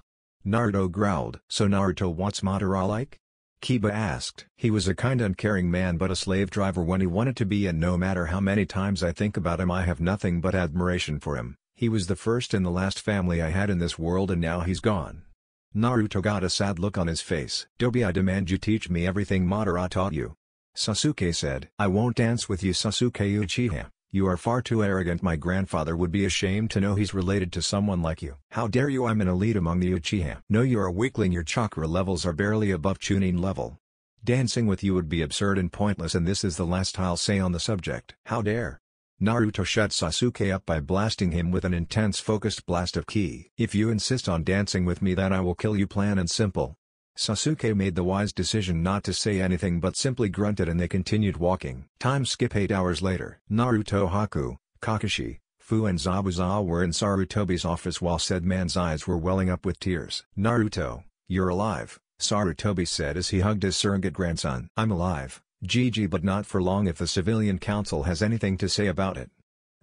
S1: Naruto growled. So Naruto wants Madara like? Kiba asked. He was a kind uncaring man but a slave driver when he wanted to be, and no matter how many times I think about him I have nothing but admiration for him. He was the first and the last family I had in this world, and now he's gone. Naruto got a sad look on his face. Dobi, I demand you teach me everything Madara taught you. Sasuke said. I won't dance with you Sasuke Uchiha. You are far too arrogant. My grandfather would be ashamed to know he's related to someone like you. How dare you? I'm an elite among the Uchiha. No, you're a weakling. Your chakra levels are barely above Chunin level. Dancing with you would be absurd and pointless, and this is the last I'll say on the subject. How dare! Naruto shut Sasuke up by blasting him with an intense focused blast of ki. If you insist on dancing with me, then I will kill you, plain and simple. Sasuke made the wise decision not to say anything but simply grunted, and they continued walking. Time skip 8 hours later. Naruto, Haku, Kakashi, Fu and Zabuza were in Sarutobi's office while said man's eyes were welling up with tears. "Naruto, you're alive," Sarutobi said as he hugged his surrogate grandson. "I'm alive, Gigi, but not for long if the civilian council has anything to say about it,"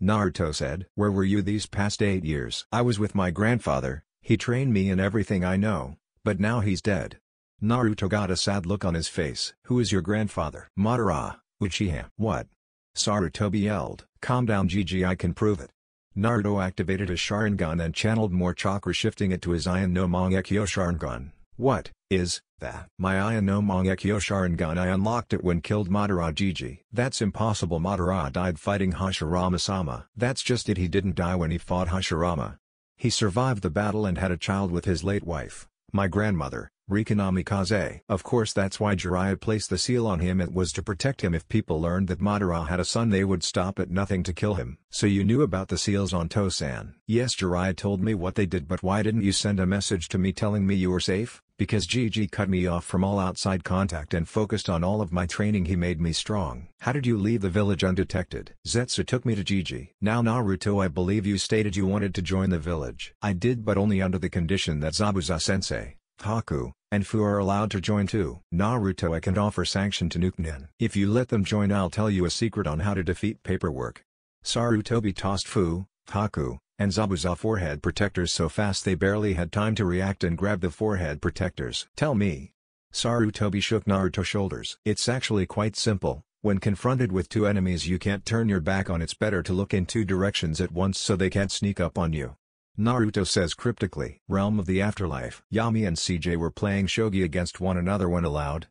S1: Naruto said. "Where were you these past 8 years?" "I was with my grandfather, he trained me in everything I know, but now he's dead." Naruto got a sad look on his face. "Who is your grandfather?" "Madara, Uchiha." "What?" Sarutobi yelled. "Calm down, Gigi, I can prove it." Naruto activated his Sharingan and channeled more chakra, shifting it to his Ion no Mangekyo Sharingan. "What is that?" "My Ion no Mangekyo Sharingan. I unlocked it when killed Madara, Gigi." "That's impossible. Madara died fighting Hashirama-sama." "That's just it, he didn't die when he fought Hashirama. He survived the battle and had a child with his late wife, my grandmother, Rikanami Kaze." "Of course, that's why Jiraiya placed the seal on him. It was to protect him. If people learned that Madara had a son, they would stop at nothing to kill him." "So you knew about the seals on Tosan?" "Yes, Jiraiya told me what they did, but why didn't you send a message to me telling me you were safe?" "Because Gigi cut me off from all outside contact and focused on all of my training. He made me strong." "How did you leave the village undetected?" "Zetsu took me to Gigi." "Now Naruto, I believe you stated you wanted to join the village." "I did, but only under the condition that Zabuza-sensei, Haku, and Fu are allowed to join too." "Naruto, I can offer sanction to Nukenin. If you let them join, I'll tell you a secret on how to defeat paperwork." Sarutobi tossed Fu, Haku, and Zabuza forehead protectors so fast they barely had time to react and grab the forehead protectors. "Tell me." Sarutobi shook Naruto's shoulders. "It's actually quite simple. When confronted with two enemies you can't turn your back on. It's better to look in two directions at once so they can't sneak up on you," Naruto says cryptically. Realm of the Afterlife. Yami and CJ were playing shogi against one another when a loud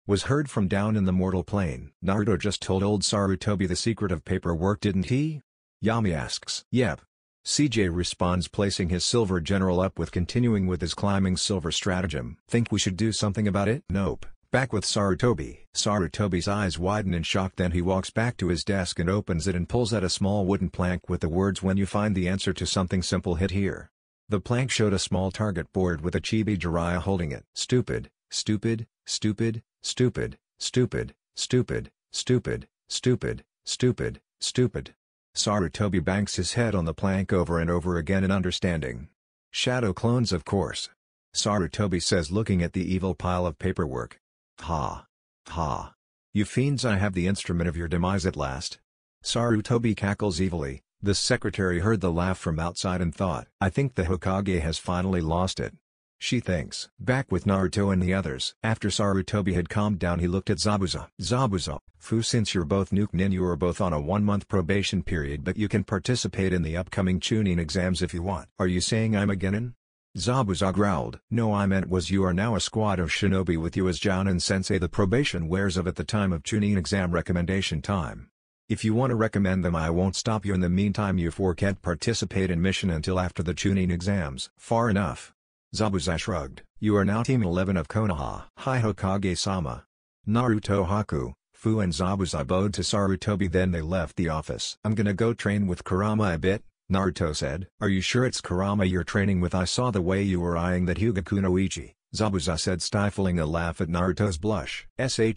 S1: was heard from down in the mortal plane. "Naruto just told old Sarutobi the secret of paperwork, didn't he?" Yami asks. "Yep." CJ responds, placing his silver general up with continuing with his climbing silver stratagem. "Think we should do something about it?" "Nope." Back with Sarutobi. Sarutobi's eyes widen in shock, then he walks back to his desk and opens it and pulls out a small wooden plank with the words, "When you find the answer to something simple, hit here." The plank showed a small target board with a chibi Jiraiya holding it. "Stupid, stupid, stupid, stupid, stupid, stupid, stupid, stupid, stupid, stupid." Sarutobi bangs his head on the plank over and over again in understanding. "Shadow clones, of course," Sarutobi says, looking at the evil pile of paperwork. "Ha. Ha. You fiends, I have the instrument of your demise at last." Sarutobi cackles evilly. The secretary heard the laugh from outside and thought, "I think the Hokage has finally lost it." She thinks. Back with Naruto and the others. After Sarutobi had calmed down, he looked at Zabuza. "Zabuza, Fu, since you're both Nukenin, you are both on a 1-month probation period, but you can participate in the upcoming Chunin exams if you want." "Are you saying I'm a genin?" Zabuza growled. "No, I meant was you are now a squad of shinobi with you as Jounin-sensei. The probation wears off at the time of Chunin exam recommendation time. If you want to recommend them, I won't stop you. In the meantime, you four can't participate in mission until after the Chunin exams." "Far enough." Zabuza shrugged. "You are now Team 11 of Konoha." "Hi Hokage-sama." Naruto, Haku, Fu and Zabuza bowed to Sarutobi, then they left the office. "I'm gonna go train with Kurama a bit," Naruto said. "Are you sure it's Kurama you're training with? I saw the way you were eyeing that Hyuga Kunoichi," Zabuza said, stifling a laugh at Naruto's blush.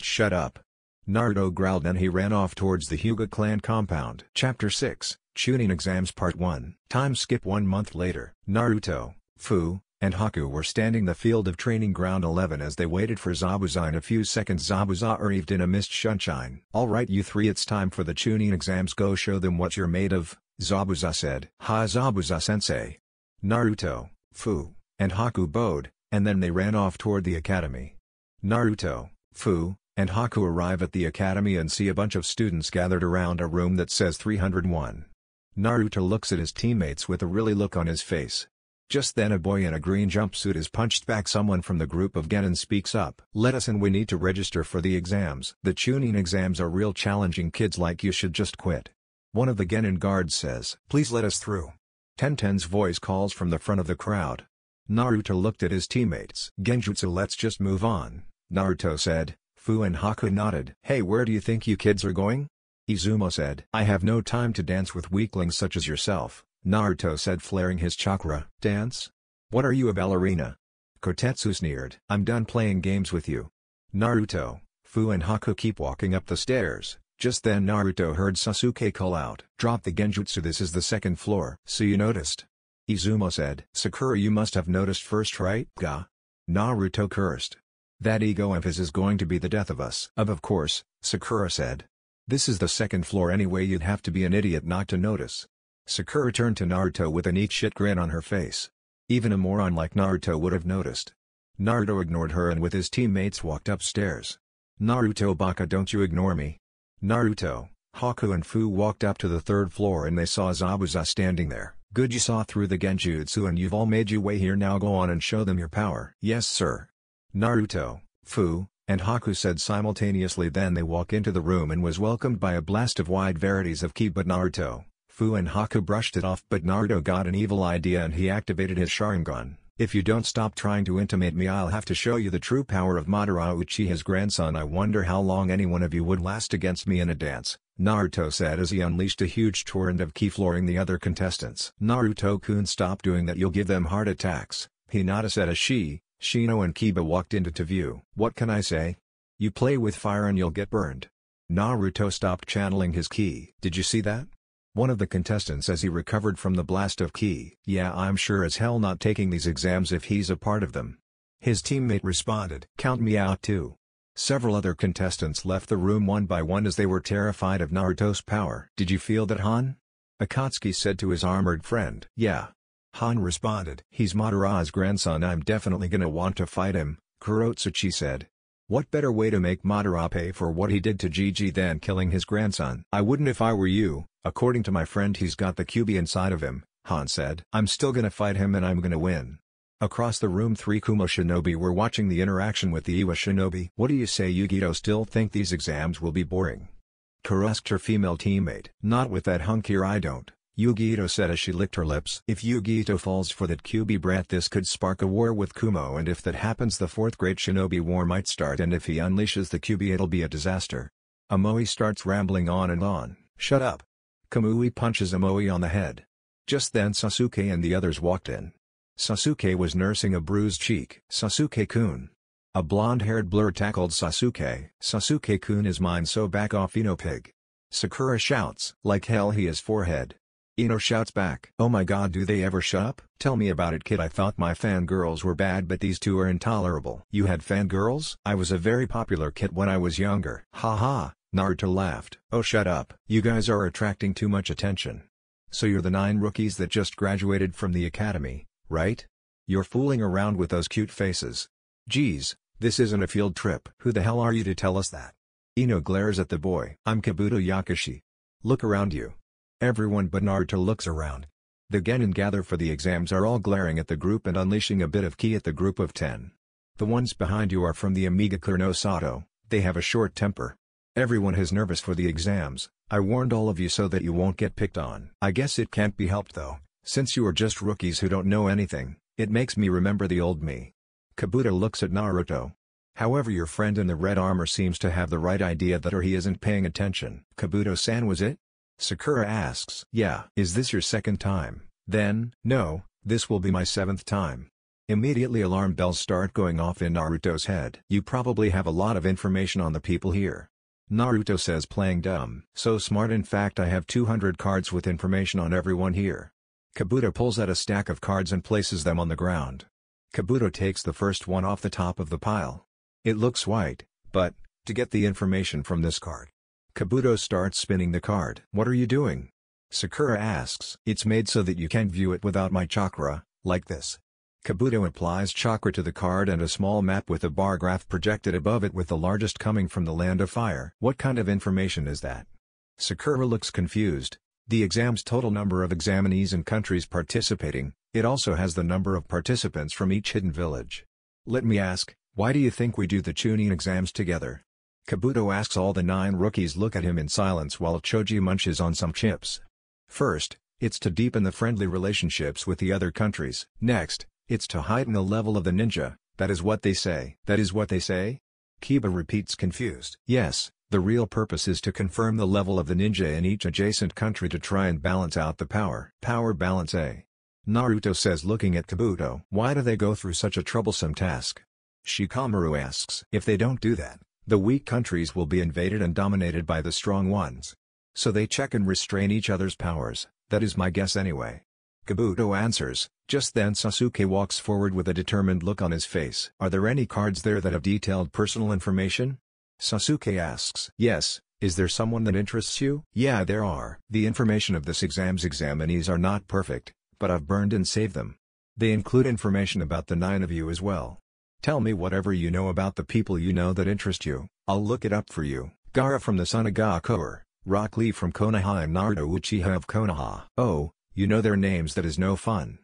S1: Shut up." Naruto growled, and he ran off towards the Hyuga clan compound. Chapter 6, Chunin Exams Part 1. Time skip 1 month later. Naruto, Fu, and Haku were standing the field of training ground 11 as they waited for Zabuza. In a few seconds Zabuza arrived in a mist sunshine. "Alright you three, it's time for the Chunin exams. Go show them what you're made of," Zabuza said. "Hi Zabuza-sensei." Naruto, Fu, and Haku bowed, and then they ran off toward the academy. Naruto, Fu, and Haku arrive at the academy and see a bunch of students gathered around a room that says 301. Naruto looks at his teammates with a really look on his face. Just then a boy in a green jumpsuit is punched back. Someone from the group of genin speaks up. "Let us in, we need to register for the exams. The Chunin exams are real challenging. Kids like you should just quit." One of the genin guards says. "Please let us through." Tenten's voice calls from the front of the crowd. Naruto looked at his teammates. "Genjutsu, let's just move on. Naruto said. Fu and Haku nodded. Hey, where do you think you kids are going? Izumo said. I have no time to dance with weaklings such as yourself, Naruto said, flaring his chakra. Dance? What are you, a ballerina? Kotetsu sneered. I'm done playing games with you. Naruto, Fu and Haku keep walking up the stairs. Just then Naruto heard Sasuke call out. Drop the genjutsu, this is the second floor. So you noticed? Izumo said. Sakura, you must have noticed first, right? Ga. Naruto cursed. That ego of his is going to be the death of us. Of course, Sakura said. This is the second floor anyway, you'd have to be an idiot not to notice. Sakura turned to Naruto with an eat shit grin on her face. Even a moron like Naruto would have noticed. Naruto ignored her and with his teammates walked upstairs. Naruto baka, don't you ignore me. Naruto, Haku and Fu walked up to the third floor and they saw Zabuza standing there. Good, you saw through the genjutsu and you've all made your way here, now go on and show them your power. Yes sir. Naruto, Fu, and Haku said simultaneously. Then they walk into the room and was welcomed by a blast of wide varieties of ki, but Naruto, Fu and Haku brushed it off. But Naruto got an evil idea and he activated his Sharingan. If you don't stop trying to intimidate me, I'll have to show you the true power of Madara Uchiha's grandson. I wonder how long any one of you would last against me in a dance, Naruto said as he unleashed a huge torrent of ki, flooring the other contestants. Naruto-kun, stop doing that, you'll give them heart attacks, Hinata said as Shino and Kiba walked into view. What can I say? You play with fire and you'll get burned. Naruto stopped channeling his ki. Did you see that? One of the contestants as he recovered from the blast of ki. Yeah, I'm sure as hell not taking these exams if he's a part of them. His teammate responded. Count me out too. Several other contestants left the room one by one as they were terrified of Naruto's power. Did you feel that, Han? Akatsuki said to his armored friend. Yeah. Han responded. He's Madara's grandson, I'm definitely gonna want to fight him, Kurotsuchi said. What better way to make Madara pay for what he did to Gigi than killing his grandson? I wouldn't if I were you. According to my friend, he's got the QB inside of him, Han said. I'm still gonna fight him and I'm gonna win. Across the room, 3 Kumo shinobi were watching the interaction with the Iwa shinobi. What do you say, Yugito? Still think these exams will be boring? Kuro asked her female teammate. Not with that hunk here, I don't, Yugito said as she licked her lips. If Yugito falls for that QB brat, this could spark a war with Kumo, and if that happens the 4th Great Shinobi War might start, and if he unleashes the QB it'll be a disaster. Amoe starts rambling on and on. Shut up. Kamui punches Amoe on the head. Just then Sasuke and the others walked in. Sasuke was nursing a bruised cheek. Sasuke-kun. A blonde-haired blur tackled Sasuke. Sasuke-kun is mine, so back off, Ino pig. Sakura shouts. Like hell he is, forehead. Ino shouts back. Oh my god, do they ever shut up? Tell me about it, kid. I thought my fangirls were bad, but these two are intolerable. You had fangirls? I was a very popular kid when I was younger. Ha ha, Naruto laughed. Oh shut up. You guys are attracting too much attention. So you're the 9 rookies that just graduated from the academy, right? You're fooling around with those cute faces. Geez, this isn't a field trip. Who the hell are you to tell us that? Ino glares at the boy. I'm Kabuto Yakushi. Look around you. Everyone but Naruto looks around. The genin gather for the exams are all glaring at the group and unleashing a bit of ki at the group of 10. The ones behind you are from the Amiga no Sato. They have a short temper. Everyone is nervous for the exams. I warned all of you so that you won't get picked on. I guess it can't be helped though. Since you are just rookies who don't know anything, it makes me remember the old me. Kabuto looks at Naruto. However, your friend in the red armor seems to have the right idea that, or he isn't paying attention. Kabuto-san, was it? Sakura asks. Yeah. Is this your 2nd time? Then, no, this will be my 7th time. Immediately alarm bells start going off in Naruto's head. You probably have a lot of information on the people here. Naruto says, playing dumb. So smart, in fact I have 200 cards with information on everyone here. Kabuto pulls out a stack of cards and places them on the ground. Kabuto takes the first one off the top of the pile. It looks white, but, to get the information from this card. Kabuto starts spinning the card. What are you doing? Sakura asks. It's made so that you can't view it without my chakra, like this. Kabuto applies chakra to the card and a small map with a bar graph projected above it with the largest coming from the land of fire. What kind of information is that? Sakura looks confused. The exam's total number of examinees and countries participating. It also has the number of participants from each hidden village. Let me ask, why do you think we do the Chunin exams together? Kabuto asks. All the 9 rookies look at him in silence while Choji munches on some chips. First, it's to deepen the friendly relationships with the other countries. Next, it's to heighten the level of the ninja. That is what they say. That is what they say? Kiba repeats confused. Yes, the real purpose is to confirm the level of the ninja in each adjacent country to try and balance out the power. Power balance A. Naruto says looking at Kabuto. Why do they go through such a troublesome task? Shikamaru asks. If they don't do that, the weak countries will be invaded and dominated by the strong ones. So they check and restrain each other's powers, that is my guess anyway. Kabuto answers. Just then Sasuke walks forward with a determined look on his face. Are there any cards there that have detailed personal information? Sasuke asks. Yes, is there someone that interests you? Yeah, there are. The information of this exam's examinees are not perfect, but I've burned and saved them. They include information about the 9 of you as well. Tell me whatever you know about the people you know that interest you, I'll look it up for you. Gaara from the Sunagakuer, Rock Lee from Konoha and Naruto Uchiha of Konoha. Oh, you know their names, that is no fun.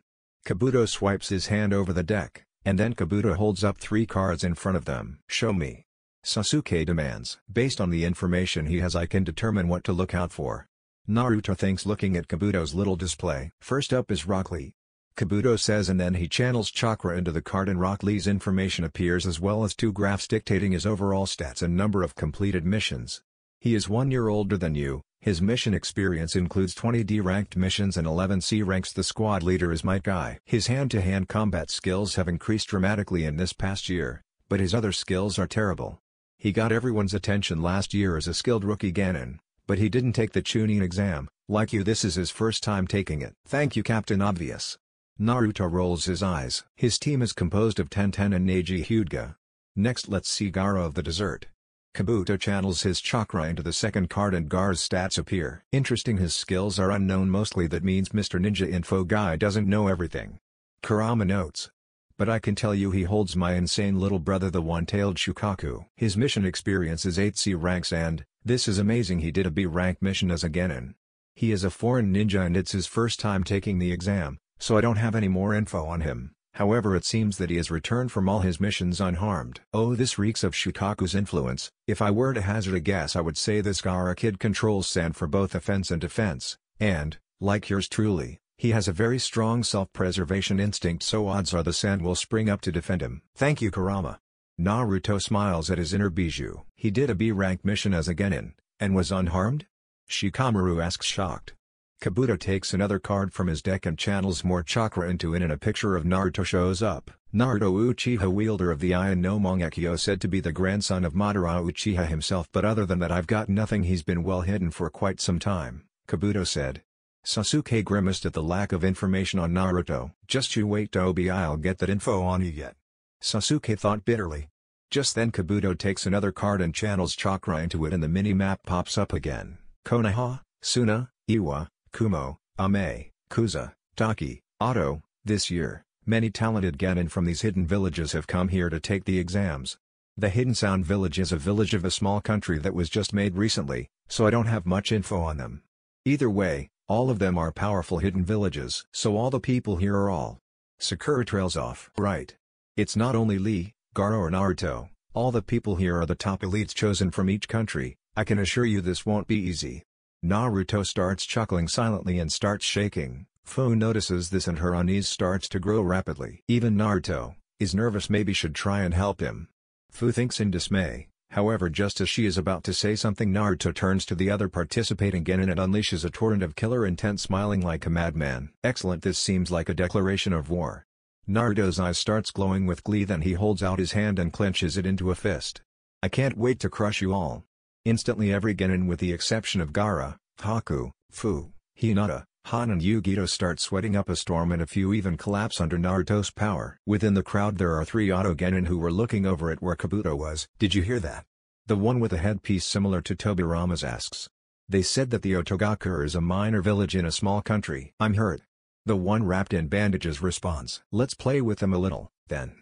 S1: Kabuto swipes his hand over the deck, and then Kabuto holds up 3 cards in front of them. Show me. Sasuke demands. Based on the information he has I can determine what to look out for. Naruto thinks looking at Kabuto's little display. First up is Rock Lee. Kabuto says, and then he channels chakra into the card and Rock Lee's information appears as well as 2 graphs dictating his overall stats and number of completed missions. He is 1 year older than you, his mission experience includes 20 D-ranked missions and 11 C ranks. The squad leader is my guy. His hand-to-hand combat skills have increased dramatically in this past year, but his other skills are terrible. He got everyone's attention last year as a skilled rookie Ganon, but he didn't take the Chunin exam. Like you, this is his first time taking it. Thank you, Captain Obvious. Naruto rolls his eyes. His team is composed of Tenten and Neji Hyuga. Next let's see Gaara of the Desert. Kabuto channels his chakra into the second card and Gaara's stats appear. Interesting, his skills are unknown mostly, that means Mr. Ninja Info Guy doesn't know everything. Kurama notes. But I can tell you he holds my insane little brother the one-tailed Shukaku. His mission experience is 8 C ranks and, this is amazing, he did a B rank mission as a Genin. He is a foreign ninja and it's his first time taking the exam, so I don't have any more info on him. However, it seems that he has returned from all his missions unharmed. Oh, this reeks of Shukaku's influence. If I were to hazard a guess, I would say this Gaara kid controls sand for both offense and defense, and, like yours truly, he has a very strong self-preservation instinct, so odds are the sand will spring up to defend him. Thank you, Kurama. Naruto smiles at his inner Bijou. He did a B-rank mission as a Genin, and was unharmed? Shikamaru asks, shocked. Kabuto takes another card from his deck and channels more chakra into it and a picture of Naruto shows up. Naruto Uchiha, wielder of the Iron no Mangekyo, said to be the grandson of Madara Uchiha himself, but other than that I've got nothing. He's been well hidden for quite some time, Kabuto said. Sasuke grimaced at the lack of information on Naruto. Just you wait, Tobi, I'll get that info on you yet. Sasuke thought bitterly. Just then Kabuto takes another card and channels chakra into it and the mini-map pops up again. Konoha, Suna, Iwa, Kumo, Ame, Kuza, Taki, Otto. This year, many talented Genin from these hidden villages have come here to take the exams. The Hidden Sound Village is a village of a small country that was just made recently, so I don't have much info on them. Either way, all of them are powerful hidden villages. So all the people here are all. Sakura trails off. Right. It's not only Lee, Gaara or Naruto, all the people here are the top elites chosen from each country. I can assure you this won't be easy. Naruto starts chuckling silently and starts shaking. Fu notices this and her unease starts to grow rapidly. Even Naruto is nervous, maybe should try and help him. Fu thinks in dismay, however just as she is about to say something Naruto turns to the other participating Genin and unleashes a torrent of killer intent, smiling like a madman. Excellent, this seems like a declaration of war. Naruto's eyes starts glowing with glee, then he holds out his hand and clenches it into a fist. I can't wait to crush you all. Instantly every Genin with the exception of Gaara, Haku, Fu, Hinata, Han and Yugito start sweating up a storm and a few even collapse under Naruto's power. Within the crowd there are 3 Auto Genin who were looking over at where Kabuto was. Did you hear that? The one with a headpiece similar to Tobirama's asks. They said that the Otogaku is a minor village in a small country. I'm hurt. The one wrapped in bandages responds. Let's play with them a little, then.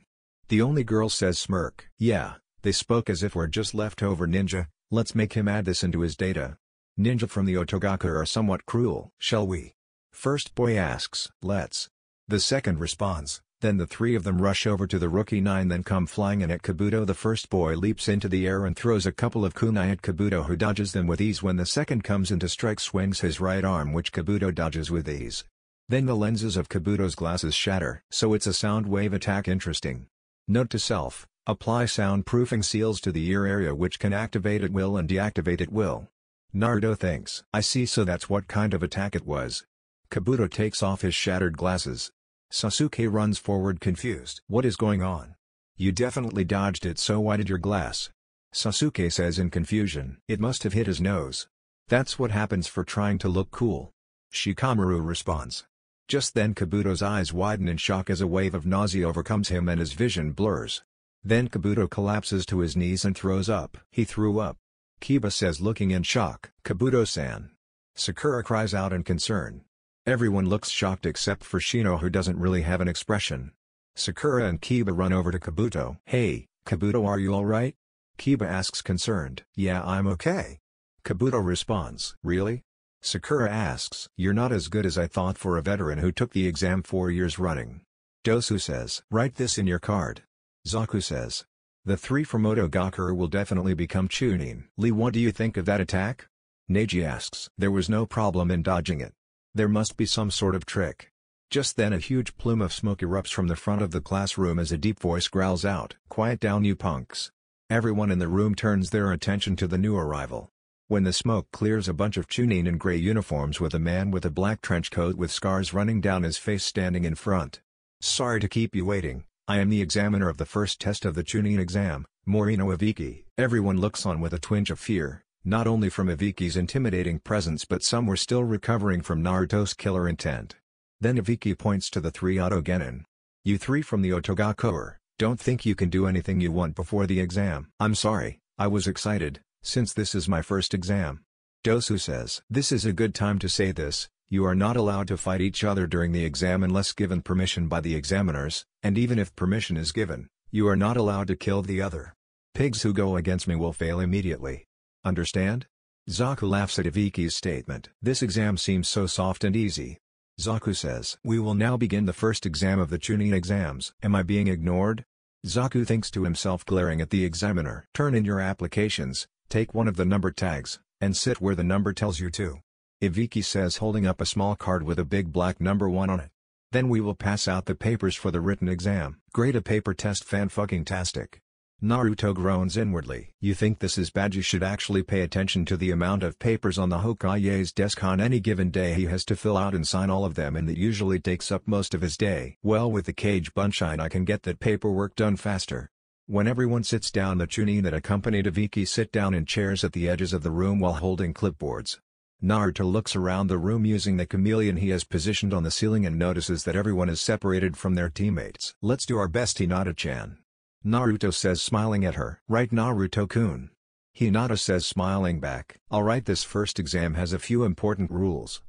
S1: The only girl says, smirk. Yeah, they spoke as if we're just leftover ninja. Let's make him add this into his data. Ninja from the Otogaku are somewhat cruel. Shall we? First boy asks. Let's. The second responds. Then the 3 of them rush over to the rookie 9, then come flying in at Kabuto. The first boy leaps into the air and throws a couple of kunai at Kabuto, who dodges them with ease. When the second comes in to strike, swings his right arm, which Kabuto dodges with ease. Then the lenses of Kabuto's glasses shatter. So it's a sound wave attack. Interesting. Note to self. Apply soundproofing seals to the ear area which can activate at will and deactivate at will. Naruto thinks. I see, so that's what kind of attack it was. Kabuto takes off his shattered glasses. Sasuke runs forward confused. What is going on? You definitely dodged it, so why did your glass? Sasuke says in confusion. It must have hit his nose. That's what happens for trying to look cool. Shikamaru responds. Just then Kabuto's eyes widen in shock as a wave of nausea overcomes him and his vision blurs. Then Kabuto collapses to his knees and throws up. He threw up. Kiba says, looking in shock. Kabuto-san. Sakura cries out in concern. Everyone looks shocked except for Shino, who doesn't really have an expression. Sakura and Kiba run over to Kabuto. Hey, Kabuto, are you alright? Kiba asks concerned. Yeah, I'm okay. Kabuto responds. Really? Sakura asks. You're not as good as I thought for a veteran who took the exam 4 years running. Dosu says. Write this in your card. Zaku says. The 3 from Otogakure will definitely become Chunin. Lee, what do you think of that attack? Neji asks. There was no problem in dodging it. There must be some sort of trick. Just then a huge plume of smoke erupts from the front of the classroom as a deep voice growls out. Quiet down, you punks. Everyone in the room turns their attention to the new arrival. When the smoke clears, a bunch of Chunin in gray uniforms with a man with a black trench coat with scars running down his face standing in front. Sorry to keep you waiting, I am the examiner of the first test of the Chunin exam, Morino Ibiki. Everyone looks on with a twinge of fear, not only from Ibiki's intimidating presence but some were still recovering from Naruto's killer intent. Then Ibiki points to the 3 Otogenin. You 3 from the Otogakure, don't think you can do anything you want before the exam. I'm sorry, I was excited, since this is my first exam. Dosu says. This is a good time to say this, you are not allowed to fight each other during the exam unless given permission by the examiners, and even if permission is given, you are not allowed to kill the other. Pigs who go against me will fail immediately. Understand? Zaku laughs at Ibiki's statement. This exam seems so soft and easy. Zaku says. We will now begin the first exam of the Chunin exams. Am I being ignored? Zaku thinks to himself, glaring at the examiner. Turn in your applications, take one of the number tags, and sit where the number tells you to. Ibiki says, holding up a small card with a big black number 1 on it. Then we will pass out the papers for the written exam. Great, a paper test, fan-fucking-tastic. Naruto groans inwardly. You think this is bad? You should actually pay attention to the amount of papers on the Hokage's desk on any given day. He has to fill out and sign all of them, and that usually takes up most of his day. Well, with the Kage Bunshine I can get that paperwork done faster. When everyone sits down, the Chunin that accompanied Ibiki sit down in chairs at the edges of the room while holding clipboards. Naruto looks around the room using the chameleon he has positioned on the ceiling and notices that everyone is separated from their teammates. Let's do our best, Hinata-chan. Naruto says, smiling at her. Right, Naruto-kun. Hinata says, smiling back. Alright, this first exam has a few important rules.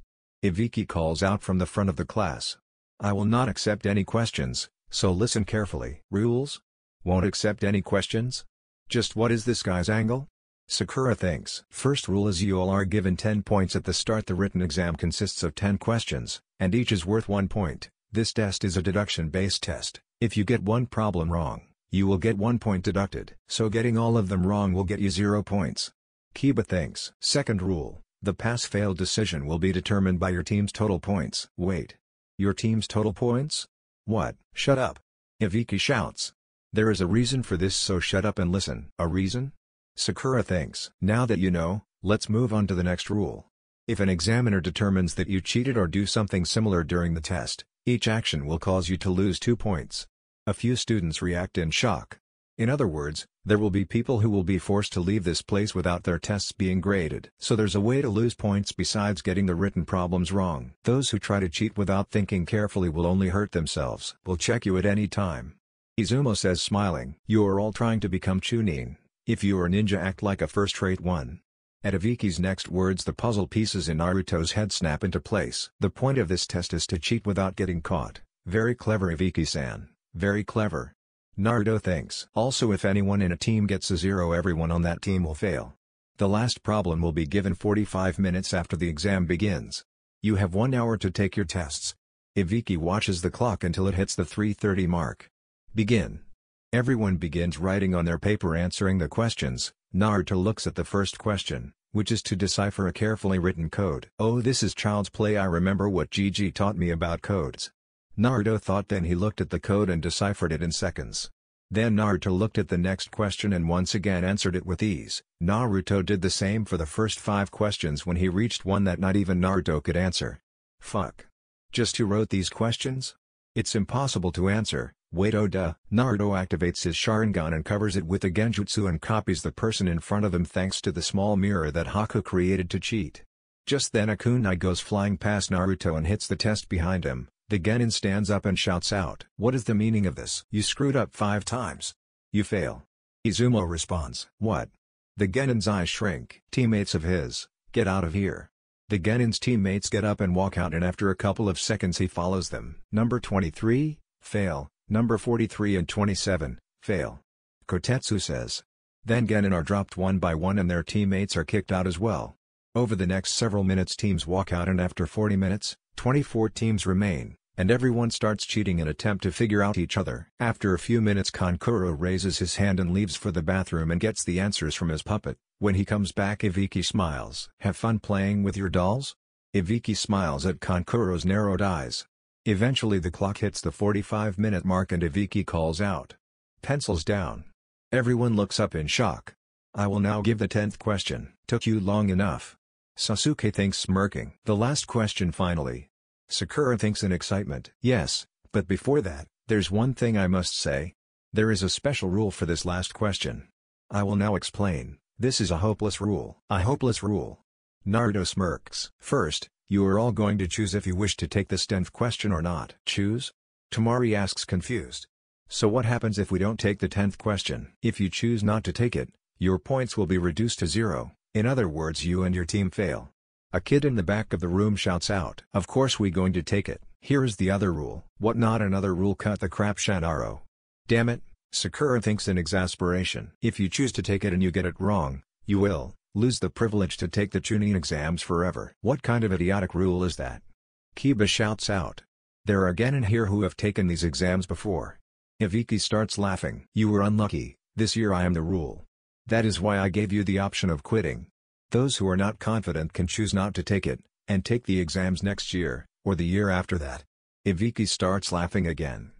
S1: Ibiki calls out from the front of the class. I will not accept any questions, so listen carefully. Rules? Won't accept any questions? Just what is this guy's angle? Sakura thinks. First rule is you all are given 10 points at the start. The written exam consists of 10 questions, and each is worth 1 point. This test is a deduction-based test. If you get one problem wrong, you will get 1 point deducted. So getting all of them wrong will get you 0 points. Kiba thinks. Second rule, the pass-fail decision will be determined by your team's total points. Wait. Your team's total points? What? Shut up. Ibiki shouts. There is a reason for this, so shut up and listen. A reason? Sakura thinks. Now that you know, let's move on to the next rule. If an examiner determines that you cheated or do something similar during the test, each action will cause you to lose 2 points. A few students react in shock. In other words, there will be people who will be forced to leave this place without their tests being graded. So there's a way to lose points besides getting the written problems wrong. Those who try to cheat without thinking carefully will only hurt themselves. We'll check you at any time. Izumo says, smiling. You are all trying to become Chunin. If you are a ninja, act like a first-rate one. At Ibiki's next words, the puzzle pieces in Naruto's head snap into place. The point of this test is to cheat without getting caught. Very clever, Ibiki-san. Very clever. Naruto thinks. Also, if anyone in a team gets a 0, everyone on that team will fail. The last problem will be given 45 minutes after the exam begins. You have 1 hour to take your tests. Ibiki watches the clock until it hits the 3:30 mark. Begin. Everyone begins writing on their paper answering the questions. Naruto looks at the first question, which is to decipher a carefully written code. Oh, this is child's play. I remember what Gigi taught me about codes. Naruto thought, then he looked at the code and deciphered it in seconds. Then Naruto looked at the next question and once again answered it with ease. Naruto did the same for the first 5 questions when he reached one that not even Naruto could answer. Fuck. Just who wrote these questions? It's impossible to answer. Wait, oh duh. Naruto activates his Sharingan and covers it with a genjutsu and copies the person in front of him thanks to the small mirror that Haku created to cheat. Just then a kunai goes flying past Naruto and hits the test behind him. The genin stands up and shouts out, "What is the meaning of this? You screwed up 5 times. You fail." Izumo responds, "What?" The genin's eyes shrink. Teammates of his, "Get out of here." The genin's teammates get up and walk out, and after a couple of seconds he follows them. Number 23, fail. Number 43 and 27, fail. Kotetsu says. Then genin are dropped one by one and their teammates are kicked out as well. Over the next several minutes teams walk out, and after 40 minutes, 24 teams remain, and everyone starts cheating in an attempt to figure out each other. After a few minutes Kankuro raises his hand and leaves for the bathroom and gets the answers from his puppet. When he comes back Ibiki smiles. "Have fun playing with your dolls?" Ibiki smiles at Kankuro's narrowed eyes. Eventually the clock hits the 45-minute mark and Ibiki calls out, "Pencils down." Everyone looks up in shock. "I will now give the 10th question." "Took you long enough." Sasuke thinks, smirking. "The last question finally." Sakura thinks in excitement. "Yes, but before that, there's one thing I must say. There is a special rule for this last question. I will now explain. This is a hopeless rule." "A hopeless rule?" Naruto smirks. "First, you are all going to choose if you wish to take this 10th question or not." "Choose?" Tamari asks, confused. "So what happens if we don't take the 10th question?" "If you choose not to take it, your points will be reduced to 0. In other words, you and your team fail." A kid in the back of the room shouts out, "Of course we going to take it. Here is the other rule." "What, not another rule? Cut the crap, Shanaro." "Damn it," Sakura thinks in exasperation. "If you choose to take it and you get it wrong, you will lose the privilege to take the Chunin exams forever." "What kind of idiotic rule is that?" Kiba shouts out. "There are genin here who have taken these exams before." Ibiki starts laughing. "You were unlucky. This year I am the rule. That is why I gave you the option of quitting. Those who are not confident can choose not to take it, and take the exams next year, or the year after that." Ibiki starts laughing again.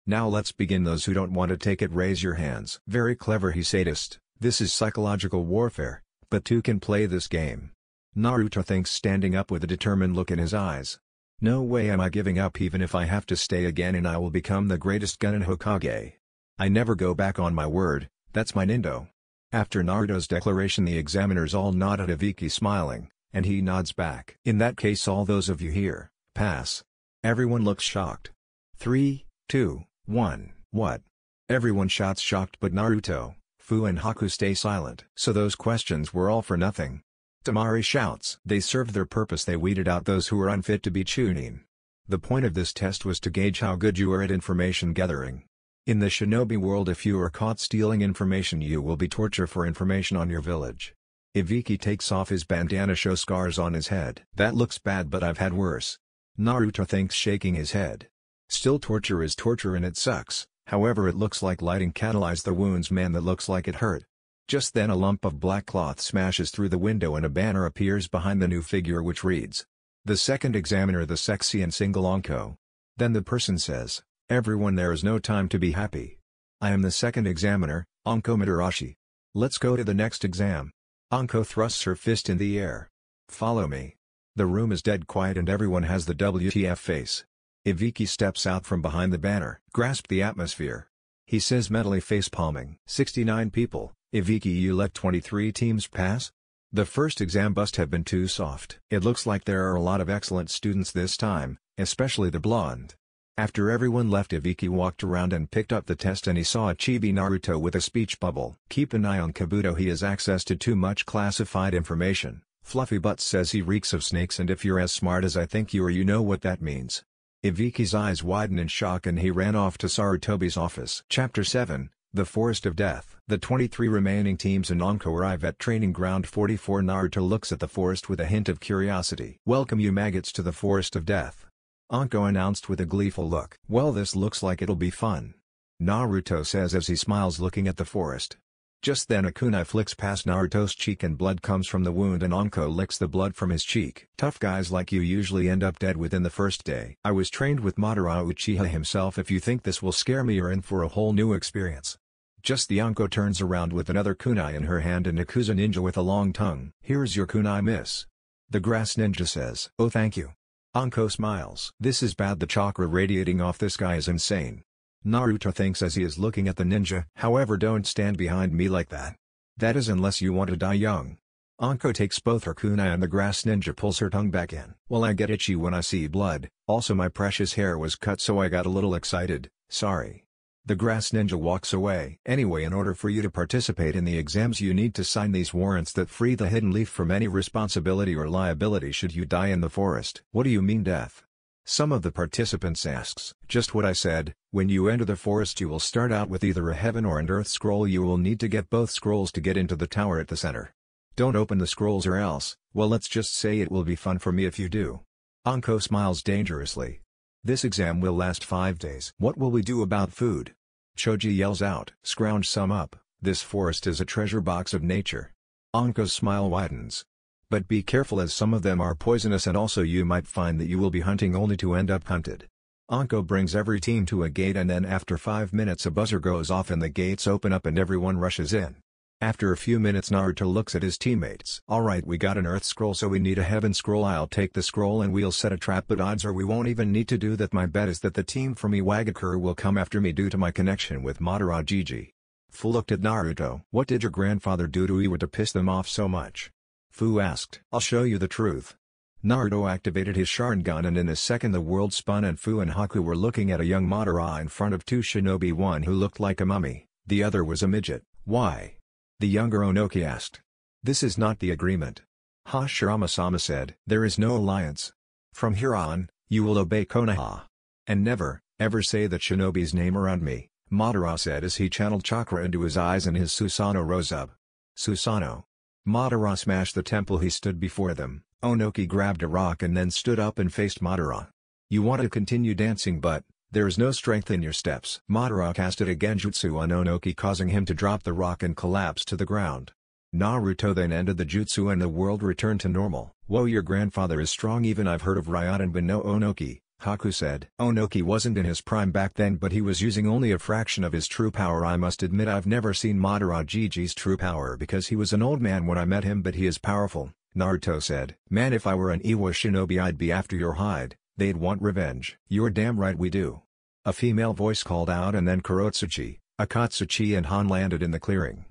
S1: "Now let's begin. Those who don't want to take it, raise your hands." "Very clever," he sadist. "This is psychological warfare, but 2 can play this game." Naruto thinks, standing up with a determined look in his eyes. "No way am I giving up. Even if I have to stay again and I will become the greatest Genin Hokage. I never go back on my word, that's my nindo." After Naruto's declaration the examiners all nod at Ibiki, smiling, and he nods back. "In that case all those of you here, pass." Everyone looks shocked. 3, 2, 1, what? Everyone shouts shocked, but Naruto, Fu and Haku stay silent. "So those questions were all for nothing?" Tamari shouts. "They served their purpose. They weeded out those who were unfit to be Chunin. The point of this test was to gauge how good you are at information gathering. In the shinobi world, if you are caught stealing information, you will be tortured for information on your village." Ibiki takes off his bandana, show scars on his head. "That looks bad, but I've had worse." Naruto thinks, shaking his head. "Still, torture is torture and it sucks. However, it looks like lighting catalyzed the wounds, man. That looks like it hurt." Just then a lump of black cloth smashes through the window and a banner appears behind the new figure which reads, "The second examiner, the sexy and single Anko." Then the person says, "Everyone, there is no time to be happy. I am the second examiner, Anko Madarashi. Let's go to the next exam." Anko thrusts her fist in the air. "Follow me." The room is dead quiet and everyone has the WTF face. Ibiki steps out from behind the banner. "Grasp the atmosphere," he says, mentally face-palming. 69 people. "Ibiki, you let 23 teams pass? The first exam must have been too soft." "It looks like there are a lot of excellent students this time, especially the blonde." After everyone left, Ibiki walked around and picked up the test, and he saw a chibi Naruto with a speech bubble. "Keep an eye on Kabuto. He has access to too much classified information. Fluffy Butt says he reeks of snakes, and if you're as smart as I think you are, you know what that means." Ibiki's eyes widen in shock and he ran off to Sarutobi's office. Chapter 7, The Forest of Death. The 23 remaining teams and Anko arrive at Training Ground 44. Naruto looks at the forest with a hint of curiosity. "Welcome you maggots to the Forest of Death," Anko announced with a gleeful look. "Well, this looks like it'll be fun," Naruto says as he smiles looking at the forest. Just then a kunai flicks past Naruto's cheek and blood comes from the wound, and Anko licks the blood from his cheek. "Tough guys like you usually end up dead within the first day. I was trained with Madara Uchiha himself. If you think this will scare me, you're in for a whole new experience." Just the Anko turns around with another kunai in her hand and Yakuza ninja with a long tongue. "Here's your kunai, miss." The grass ninja says. "Oh, thank you." Anko smiles. "This is bad, the chakra radiating off this guy is insane." Naruto thinks as he is looking at the ninja. "However, don't stand behind me like that. That is unless you want to die young." Anko takes both her kunai and the grass ninja pulls her tongue back in. "Well, I get itchy when I see blood, also my precious hair was cut so I got a little excited, sorry." The grass ninja walks away. "Anyway, in order for you to participate in the exams you need to sign these warrants that free the hidden leaf from any responsibility or liability should you die in the forest." "What do you mean death?" Some of the participants asks. "Just what I said, when you enter the forest you will start out with either a heaven or an earth scroll. You will need to get both scrolls to get into the tower at the center. Don't open the scrolls or else, well, let's just say it will be fun for me if you do." Anko smiles dangerously. "This exam will last 5 days. What will we do about food?" Choji yells out. "Scrounge some up, this forest is a treasure box of nature." Anko's smile widens. "But be careful as some of them are poisonous and also you might find that you will be hunting only to end up hunted." Anko brings every team to a gate and then after 5 minutes a buzzer goes off and the gates open up and everyone rushes in. After a few minutes Naruto looks at his teammates. "Alright, we got an earth scroll so we need a heaven scroll. I'll take the scroll and we'll set a trap, but odds are we won't even need to do that. My bet is that the team from Iwagakure will come after me due to my connection with Madara Gigi." Fu looked at Naruto. "What did your grandfather do to Iwa to piss them off so much?" Fu asked. "I'll show you the truth." Naruto activated his Sharingan and in a second the world spun and Fu and Haku were looking at a young Madara in front of two shinobi, one who looked like a mummy, the other was a midget. "Why?" the younger Onoki asked. "This is not the agreement." Hashirama-sama said. "There is no alliance. From here on, you will obey Konoha. And never, ever say that shinobi's name around me," Madara said as he channeled chakra into his eyes and his Susanoo rose up. Susanoo. Madara smashed the temple. He stood before them. Onoki grabbed a rock and then stood up and faced Madara. "You want to continue dancing but, there is no strength in your steps." Madara casted a genjutsu on Onoki causing him to drop the rock and collapse to the ground. Naruto then ended the jutsu and the world returned to normal. "Whoa, your grandfather is strong. Even I've heard of Ryodan but no Onoki," Haku said. "Onoki wasn't in his prime back then but he was using only a fraction of his true power. I must admit I've never seen Madara Gigi's true power because he was an old man when I met him but he is powerful," Naruto said. "Man, if I were an Iwa shinobi I'd be after your hide. They'd want revenge." "You're damn right we do," a female voice called out and then Kurotsuchi, Akatsuchi and Han landed in the clearing.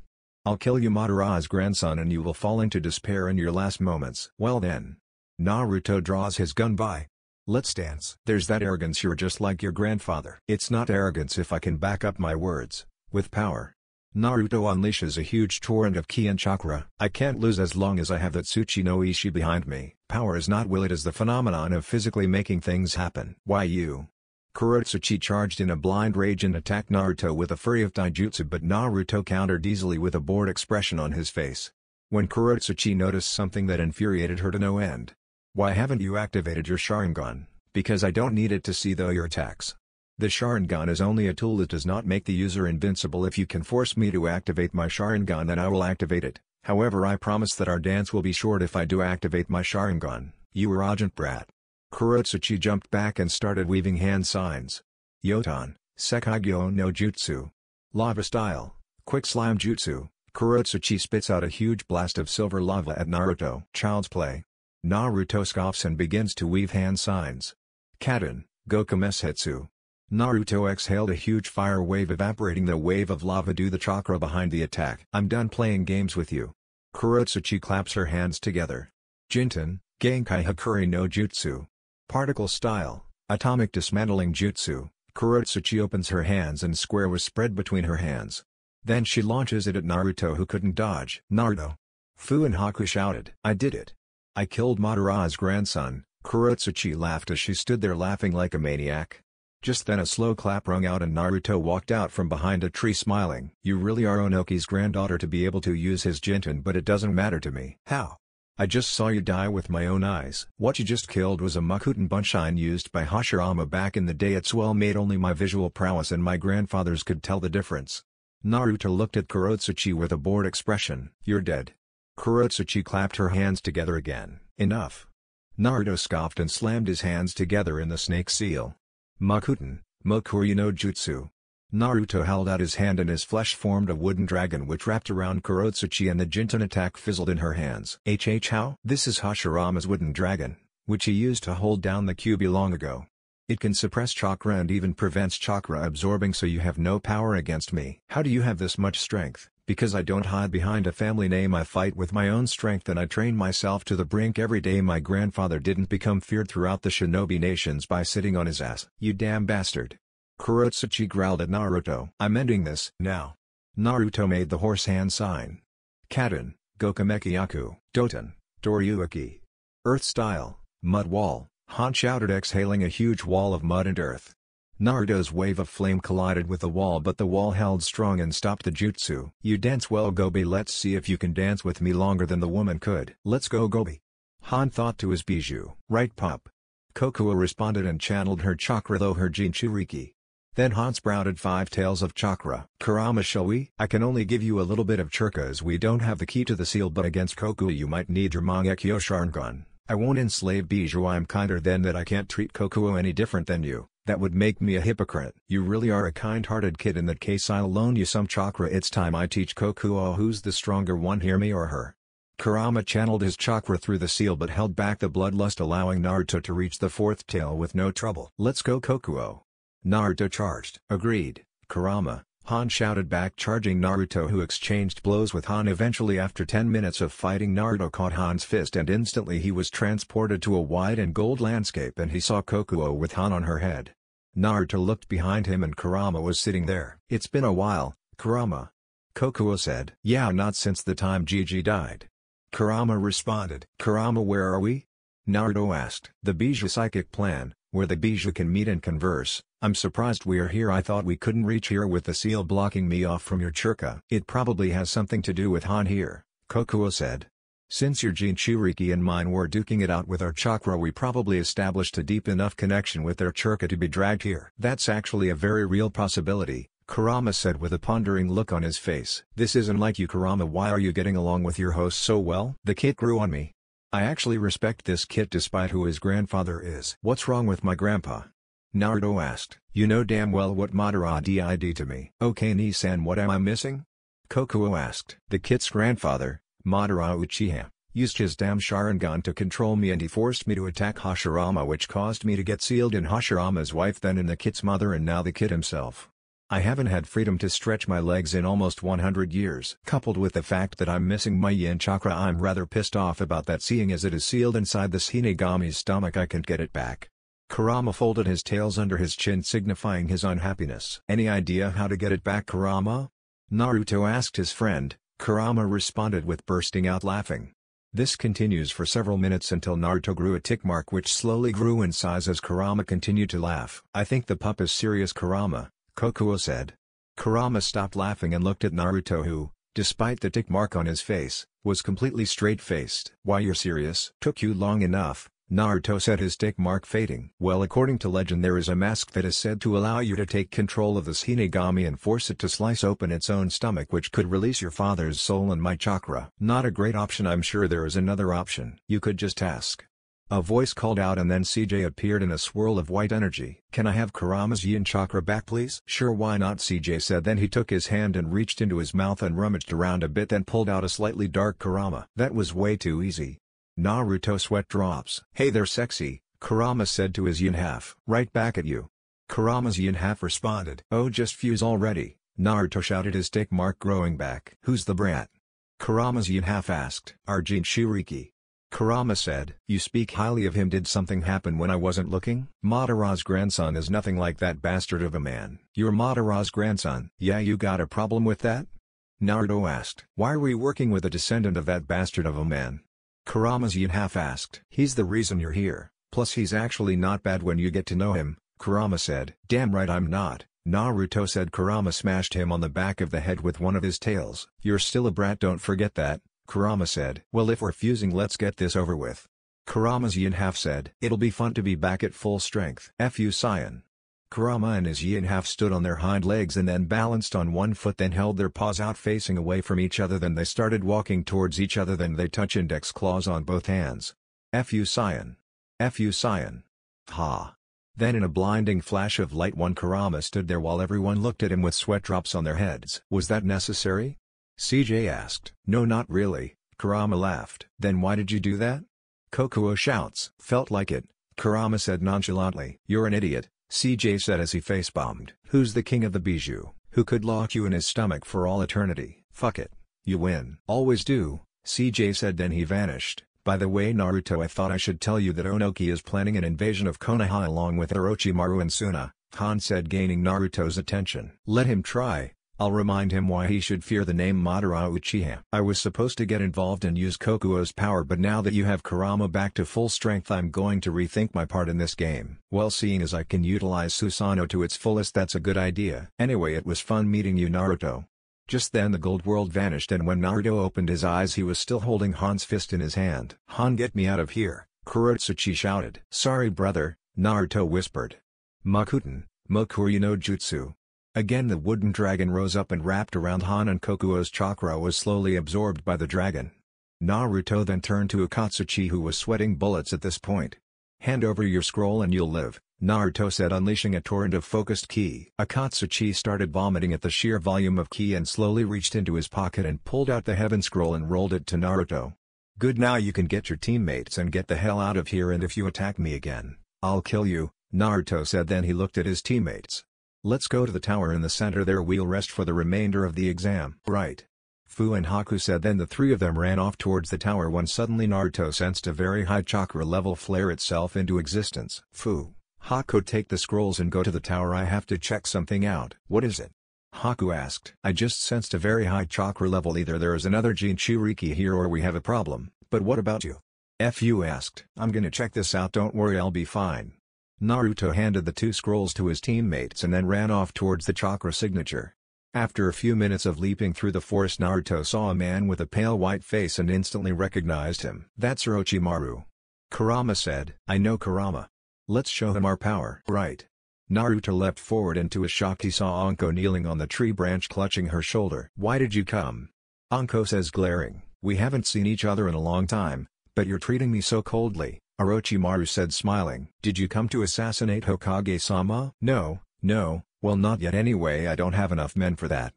S1: "I'll kill you, Madara's grandson, and you will fall into despair in your last moments." "Well then." Naruto draws his gun by. "Let's dance." "There's that arrogance. You're just like your grandfather." "It's not arrogance if I can back up my words with power." Naruto unleashes a huge torrent of ki and chakra. "I can't lose as long as I have that Tsuchi no Ishi behind me." Power is not will, it is the phenomenon of physically making things happen. "Why you?" Kurotsuchi charged in a blind rage and attacked Naruto with a flurry of taijutsu but Naruto countered easily with a bored expression on his face. When Kurotsuchi noticed something that infuriated her to no end. "Why haven't you activated your Sharingan?" "Because I don't need it to see your attacks. The Sharingan is only a tool, it does not make the user invincible. If you can force me to activate my Sharingan then I will activate it. However, I promise that our dance will be short if I do activate my Sharingan." "You arrogant brat." Kurotsuchi jumped back and started weaving hand signs. Yotan, Sekagyo no Jutsu. Lava style, quick slime jutsu. Kurotsuchi spits out a huge blast of silver lava at Naruto. Child's play. Naruto scoffs and begins to weave hand signs. Kaden, Gokumesetsu. Naruto exhaled a huge fire wave evaporating the wave of lava due the chakra behind the attack. "I'm done playing games with you." Kurotsuchi claps her hands together. Jinten, Genkai Hakuri no Jutsu. Particle style, atomic dismantling jutsu. Kurotsuchi opens her hands and square was spread between her hands. Then she launches it at Naruto who couldn't dodge. "Naruto!" Fu and Haku shouted. "I did it! I killed Madara's grandson." Kurotsuchi laughed as she stood there laughing like a maniac. Just then a slow clap rung out and Naruto walked out from behind a tree smiling. "You really are Onoki's granddaughter to be able to use his Jinten, but it doesn't matter to me." "How?" "I just saw you die with my own eyes." "What you just killed was a Makuten Bunshin used by Hashirama back in the day. It's well made. Only my visual prowess and my grandfather's could tell the difference." Naruto looked at Kurotsuchi with a bored expression. "You're dead." Kurotsuchi clapped her hands together again. "Enough." Naruto scoffed and slammed his hands together in the snake seal. Makuten, Mokuri no Jutsu. Naruto held out his hand and his flesh formed a wooden dragon which wrapped around Kurotsuchi and the Jinten attack fizzled in her hands. How? This is Hashirama's wooden dragon, which he used to hold down the Kyuubi long ago. It can suppress chakra and even prevents chakra absorbing, so you have no power against me. How do you have this much strength? Because I don't hide behind a family name, I fight with my own strength and I train myself to the brink every day. My grandfather didn't become feared throughout the shinobi nations by sitting on his ass. You damn bastard. Kurotsuchi growled at Naruto. I'm ending this now. Naruto made the horse hand sign. Katen, Gokameki Doten, Doryuki. Earth style, mud wall, Han shouted, exhaling a huge wall of mud and earth. Naruto's wave of flame collided with the wall, but the wall held strong and stopped the jutsu. You dance well, Gobi. Let's see if you can dance with me longer than the woman could. Let's go, Gobi. Han thought to his bijou. Right, Pop. Kokuo responded and channeled her chakra through her Jinchuriki. Then Han sprouted 5 tails of chakra. Kurama, shall we? I can only give you a little bit of chakra as we don't have the key to the seal, but against Kokuo you might need your Mangekyo Sharingan. I won't enslave bijou. I'm kinder than that. I can't treat Kokuo any different than you. That would make me a hypocrite. You really are a kind-hearted kid. In that case I'll loan you some chakra. It's time I teach Kokuo who's the stronger one here, me or her. Kurama channeled his chakra through the seal but held back the bloodlust, allowing Naruto to reach the 4th tail with no trouble. Let's go, Kokuo. Naruto charged. Agreed, Kurama, Han shouted back, charging Naruto, who exchanged blows with Han. Eventually, after 10 minutes of fighting, Naruto caught Han's fist and instantly he was transported to a white and gold landscape and he saw Kokuo with Han on her head. Naruto looked behind him and Kurama was sitting there. It's been a while, Kurama. Kokuo said. Yeah, not since the time Gigi died. Kurama responded. Kurama, where are we? Naruto asked. The Bijou psychic plan, where the Bijou can meet and converse. I'm surprised we are here. I thought we couldn't reach here with the seal blocking me off from your chakra. It probably has something to do with Han here, Kokuo said. Since your Jinchuriki and mine were duking it out with our chakra, we probably established a deep enough connection with their chakra to be dragged here. That's actually a very real possibility, Kurama said with a pondering look on his face. This isn't like you, Kurama. Why are you getting along with your host so well? The kid grew on me. I actually respect this kid despite who his grandfather is. What's wrong with my grandpa? Naruto asked. You know damn well what Madara did to me. Okay, Nisan, what am I missing? Kokuo asked. The kid's grandfather, Madara Uchiha, used his damn Sharingan to control me and he forced me to attack Hashirama, which caused me to get sealed in Hashirama's wife, then in the kid's mother, and now the kid himself. I haven't had freedom to stretch my legs in almost 100 years. Coupled with the fact that I'm missing my yin chakra, I'm rather pissed off about that, seeing as it is sealed inside this Hinagami's stomach. I can't get it back. Kurama folded his tails under his chin, signifying his unhappiness. Any idea how to get it back, Kurama? Naruto asked his friend. Kurama responded with bursting out laughing. This continues for several minutes until Naruto grew a tick mark which slowly grew in size as Kurama continued to laugh. I think the pup is serious, Kurama, Kokuo said. Kurama stopped laughing and looked at Naruto, who, despite the tick mark on his face, was completely straight-faced. Why, you're serious? Took you long enough, Naruto said, his tick mark fading. Well, according to legend there is a mask that is said to allow you to take control of this Hinagami and force it to slice open its own stomach, which could release your father's soul and my chakra. Not a great option. I'm sure there is another option. You could just ask. A voice called out and then CJ appeared in a swirl of white energy. Can I have Kurama's yin chakra back, please? Sure, why not, CJ said. Then he took his hand and reached into his mouth and rummaged around a bit, then pulled out a slightly dark Kurama. That was way too easy. Naruto sweat drops. Hey there, sexy, Kurama said to his yin half. Right back at you. Kurama's yin half responded. Oh, just fuse already, Naruto shouted, his tick mark growing back. Who's the brat? Kurama's yin half asked. Our Jinchuriki. Kurama said. You speak highly of him. Did something happen when I wasn't looking? Madara's grandson is nothing like that bastard of a man. You're Madara's grandson? Yeah, you got a problem with that? Naruto asked. Why are we working with a descendant of that bastard of a man? Kurama's yin half asked. He's the reason you're here, plus he's actually not bad when you get to know him, Kurama said. Damn right I'm not, Naruto said. Kurama smashed him on the back of the head with one of his tails. You're still a brat, don't forget that, Kurama said. Well, if we're fusing, let's get this over with, Kurama's yin half said. It'll be fun to be back at full strength. Fu Saiyan. Kurama and his yin half stood on their hind legs and then balanced on one foot, then held their paws out facing away from each other, then they started walking towards each other, then they touch index claws on both hands. Fu Saiyan. Fu Saiyan. Ha. Then in a blinding flash of light Kurama stood there while everyone looked at him with sweat drops on their heads. Was that necessary? CJ asked. No, not really, Kurama laughed. Then why did you do that? Kokuo shouts. Felt like it, Kurama said nonchalantly. You're an idiot, CJ said as he face-bombed. Who's the king of the bijou, who could lock you in his stomach for all eternity? Fuck it, you win. Always do, CJ said, then he vanished. By the way Naruto, I thought I should tell you that Onoki is planning an invasion of Konoha along with Orochimaru and Suna, Han said, gaining Naruto's attention. Let him try, I'll remind him why he should fear the name Madara Uchiha. I was supposed to get involved and use Kokuo's power, but now that you have Kurama back to full strength I'm going to rethink my part in this game. Well, seeing as I can utilize Susanoo to its fullest, that's a good idea. Anyway, it was fun meeting you, Naruto. Just then the gold world vanished, and when Naruto opened his eyes he was still holding Han's fist in his hand. Han, get me out of here, Kurotsuchi shouted. Sorry brother, Naruto whispered. Makuten, Mokuryu no Jutsu. Again the wooden dragon rose up and wrapped around Han, and Kokuo's chakra was slowly absorbed by the dragon. Naruto then turned to Akatsuchi, who was sweating bullets at this point. Hand over your scroll and you'll live, Naruto said, unleashing a torrent of focused ki. Akatsuchi started vomiting at the sheer volume of ki and slowly reached into his pocket and pulled out the heaven scroll and rolled it to Naruto. Good, now you can get your teammates and get the hell out of here, and if you attack me again, I'll kill you, Naruto said. Then he looked at his teammates. Let's go to the tower in the center, there we'll rest for the remainder of the exam. Right. Fu and Haku said. Then the three of them ran off towards the tower when suddenly Naruto sensed a very high chakra level flare itself into existence. Fu, Haku, take the scrolls and go to the tower, I have to check something out. What is it? Haku asked. I just sensed a very high chakra level, either there is another Jinchuriki here or we have a problem. But what about you? Fu asked. I'm gonna check this out, don't worry, I'll be fine. Naruto handed the two scrolls to his teammates and then ran off towards the chakra signature. After a few minutes of leaping through the forest, Naruto saw a man with a pale white face and instantly recognized him. That's Orochimaru. Kurama said. I know Kurama. Let's show him our power. Right. Naruto leapt forward, and to his shock he saw Anko kneeling on the tree branch clutching her shoulder. Why did you come? Anko says, glaring. We haven't seen each other in a long time, but you're treating me so coldly, Orochimaru said, smiling. Did you come to assassinate Hokage-sama? No, well not yet anyway, I don't have enough men for that.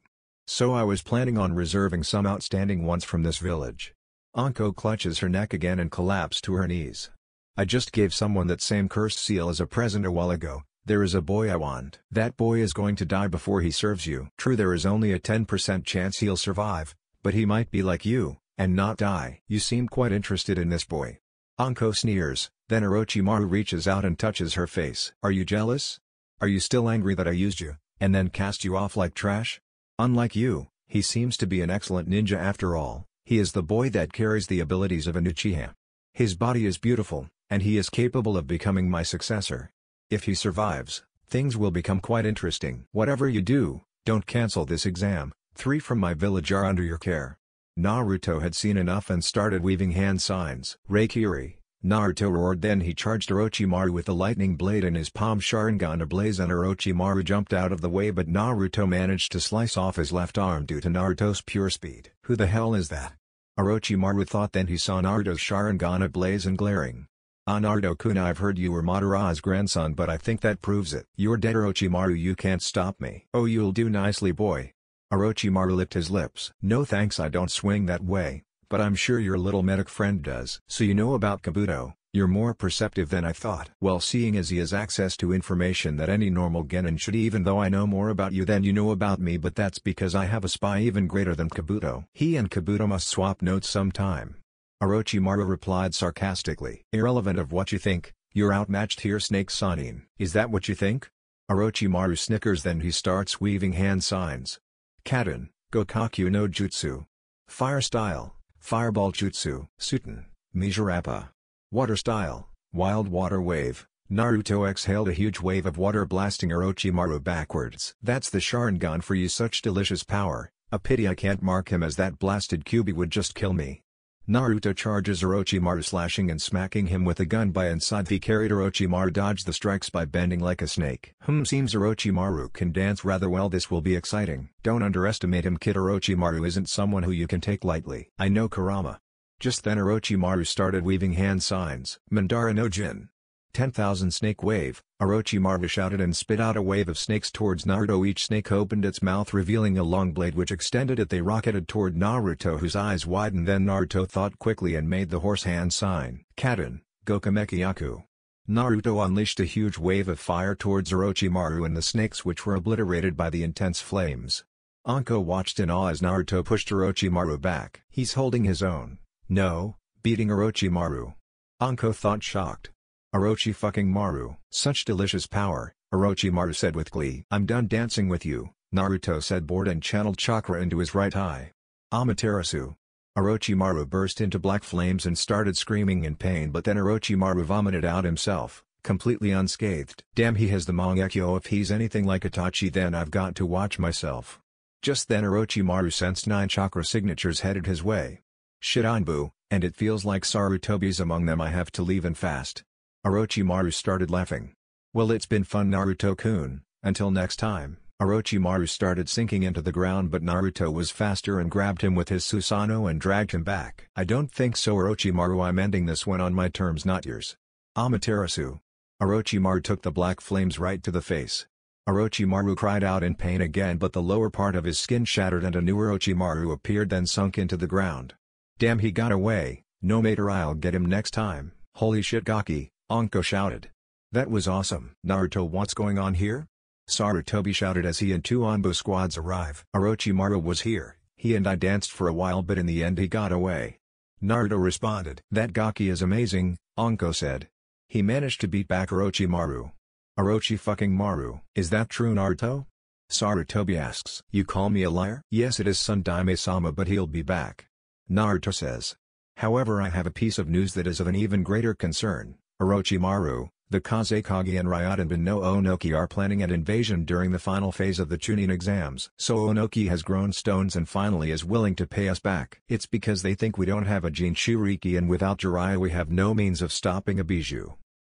S1: So I was planning on reserving some outstanding ones from this village. Anko clutches her neck again and collapsed to her knees. I just gave someone that same cursed seal as a present a while ago. There is a boy I want. That boy is going to die before he serves you. True, there is only a 10% chance he'll survive, but he might be like you, and not die. You seem quite interested in this boy. Anko sneers, then Orochimaru reaches out and touches her face. Are you jealous? Are you still angry that I used you, and then cast you off like trash? Unlike you, he seems to be an excellent ninja after all. He is the boy that carries the abilities of an Uchiha. His body is beautiful, and he is capable of becoming my successor. If he survives, things will become quite interesting. Whatever you do, don't cancel this exam. 3 from my village are under your care. Naruto had seen enough and started weaving hand signs. Reikiri, Naruto roared, then he charged Orochimaru with the lightning blade in his palm, Sharingan ablaze, and Orochimaru jumped out of the way, but Naruto managed to slice off his left arm due to Naruto's pure speed. Who the hell is that? Orochimaru thought, then he saw Naruto's Sharingan ablaze and glaring. Naruto-kun, I've heard you were Madara's grandson, but I think that proves it. You're dead, Orochimaru, you can't stop me. Oh, you'll do nicely, boy. Orochimaru licked his lips. No thanks, I don't swing that way, but I'm sure your little medic friend does. So you know about Kabuto, you're more perceptive than I thought. Well, seeing as he has access to information that any normal genin should, even though I know more about you than you know about me, but that's because I have a spy even greater than Kabuto. He and Kabuto must swap notes sometime. Orochimaru replied sarcastically. Irrelevant of what you think, you're outmatched here, Snake Sanin. Is that what you think? Orochimaru snickers, then he starts weaving hand signs. Kaden, Gokaku no Jutsu. Fire style, Fireball Jutsu. Suten, Mizurappa. Water style, Wild Water Wave. Naruto exhaled a huge wave of water, blasting Orochimaru backwards. That's the Sharingan for you, such delicious power. A pity I can't mark him, as that blasted Kyuubi would just kill me. Naruto charges Orochimaru, slashing and smacking him with a gun by inside. He carried Orochimaru dodged the strikes by bending like a snake. Seems Orochimaru can dance rather well, this will be exciting. Don't underestimate him, kid. Orochimaru isn't someone who you can take lightly. I know, Kurama. Just then Orochimaru started weaving hand signs. Mandara no Jin. 10,000 snake wave, Orochimaru shouted and spit out a wave of snakes towards Naruto. Each snake opened its mouth revealing a long blade which extended it. They rocketed toward Naruto, whose eyes widened. Then Naruto thought quickly and made the horse hand sign. Kaden, Gokameki Yaku. Naruto unleashed a huge wave of fire towards Orochimaru and the snakes, which were obliterated by the intense flames. Anko watched in awe as Naruto pushed Orochimaru back. He's holding his own. No, beating Orochimaru. Anko thought, shocked. Orochi fucking Maru. Such delicious power, Orochimaru said with glee. I'm done dancing with you, Naruto said, bored, and channeled chakra into his right eye. Amaterasu. Orochimaru burst into black flames and started screaming in pain, but then Orochimaru vomited out himself, completely unscathed. Damn, he has the Mangekyo. If he's anything like Itachi, then I've got to watch myself. Just then Orochimaru sensed 9 chakra signatures headed his way. Shit, Anbu, and it feels like Sarutobi's among them. I have to leave and fast. Orochimaru started laughing. Well, it's been fun, Naruto-kun, until next time. Orochimaru started sinking into the ground, but Naruto was faster and grabbed him with his Susanoo and dragged him back. I don't think so, Orochimaru. I'm ending this one on my terms, not yours. Amaterasu. Orochimaru took the black flames right to the face. Orochimaru cried out in pain again, but the lower part of his skin shattered and a new Orochimaru appeared, then sunk into the ground. Damn, he got away. No matter, I'll get him next time. Holy shit, Gaki, Anko shouted. That was awesome. Naruto, what's going on here? Sarutobi shouted as he and 2 Anbu squads arrive. Orochimaru was here. He and I danced for a while, but in the end he got away. Naruto responded. That Gaki is amazing, Anko said. He managed to beat back Orochimaru. Orochi fucking Maru. Is that true, Naruto? Sarutobi asks. You call me a liar? Yes, it is Sundaime-sama, but he'll be back. Naruto says. However, I have a piece of news that is of an even greater concern. Orochimaru, the CJShikage, and Ryudan no Onoki are planning an invasion during the final phase of the Chunin exams. So Onoki has grown stones and finally is willing to pay us back. It's because they think we don't have a Jinchuriki, and without Jiraiya we have no means of stopping a Bijou.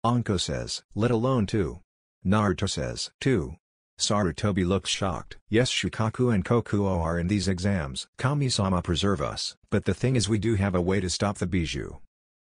S1: Anko says. Let alone 2. Naruto says. 2. Sarutobi looks shocked. Yes, Shukaku and Kokuo are in these exams. Kami-sama preserve us. But the thing is, we do have a way to stop the Bijou.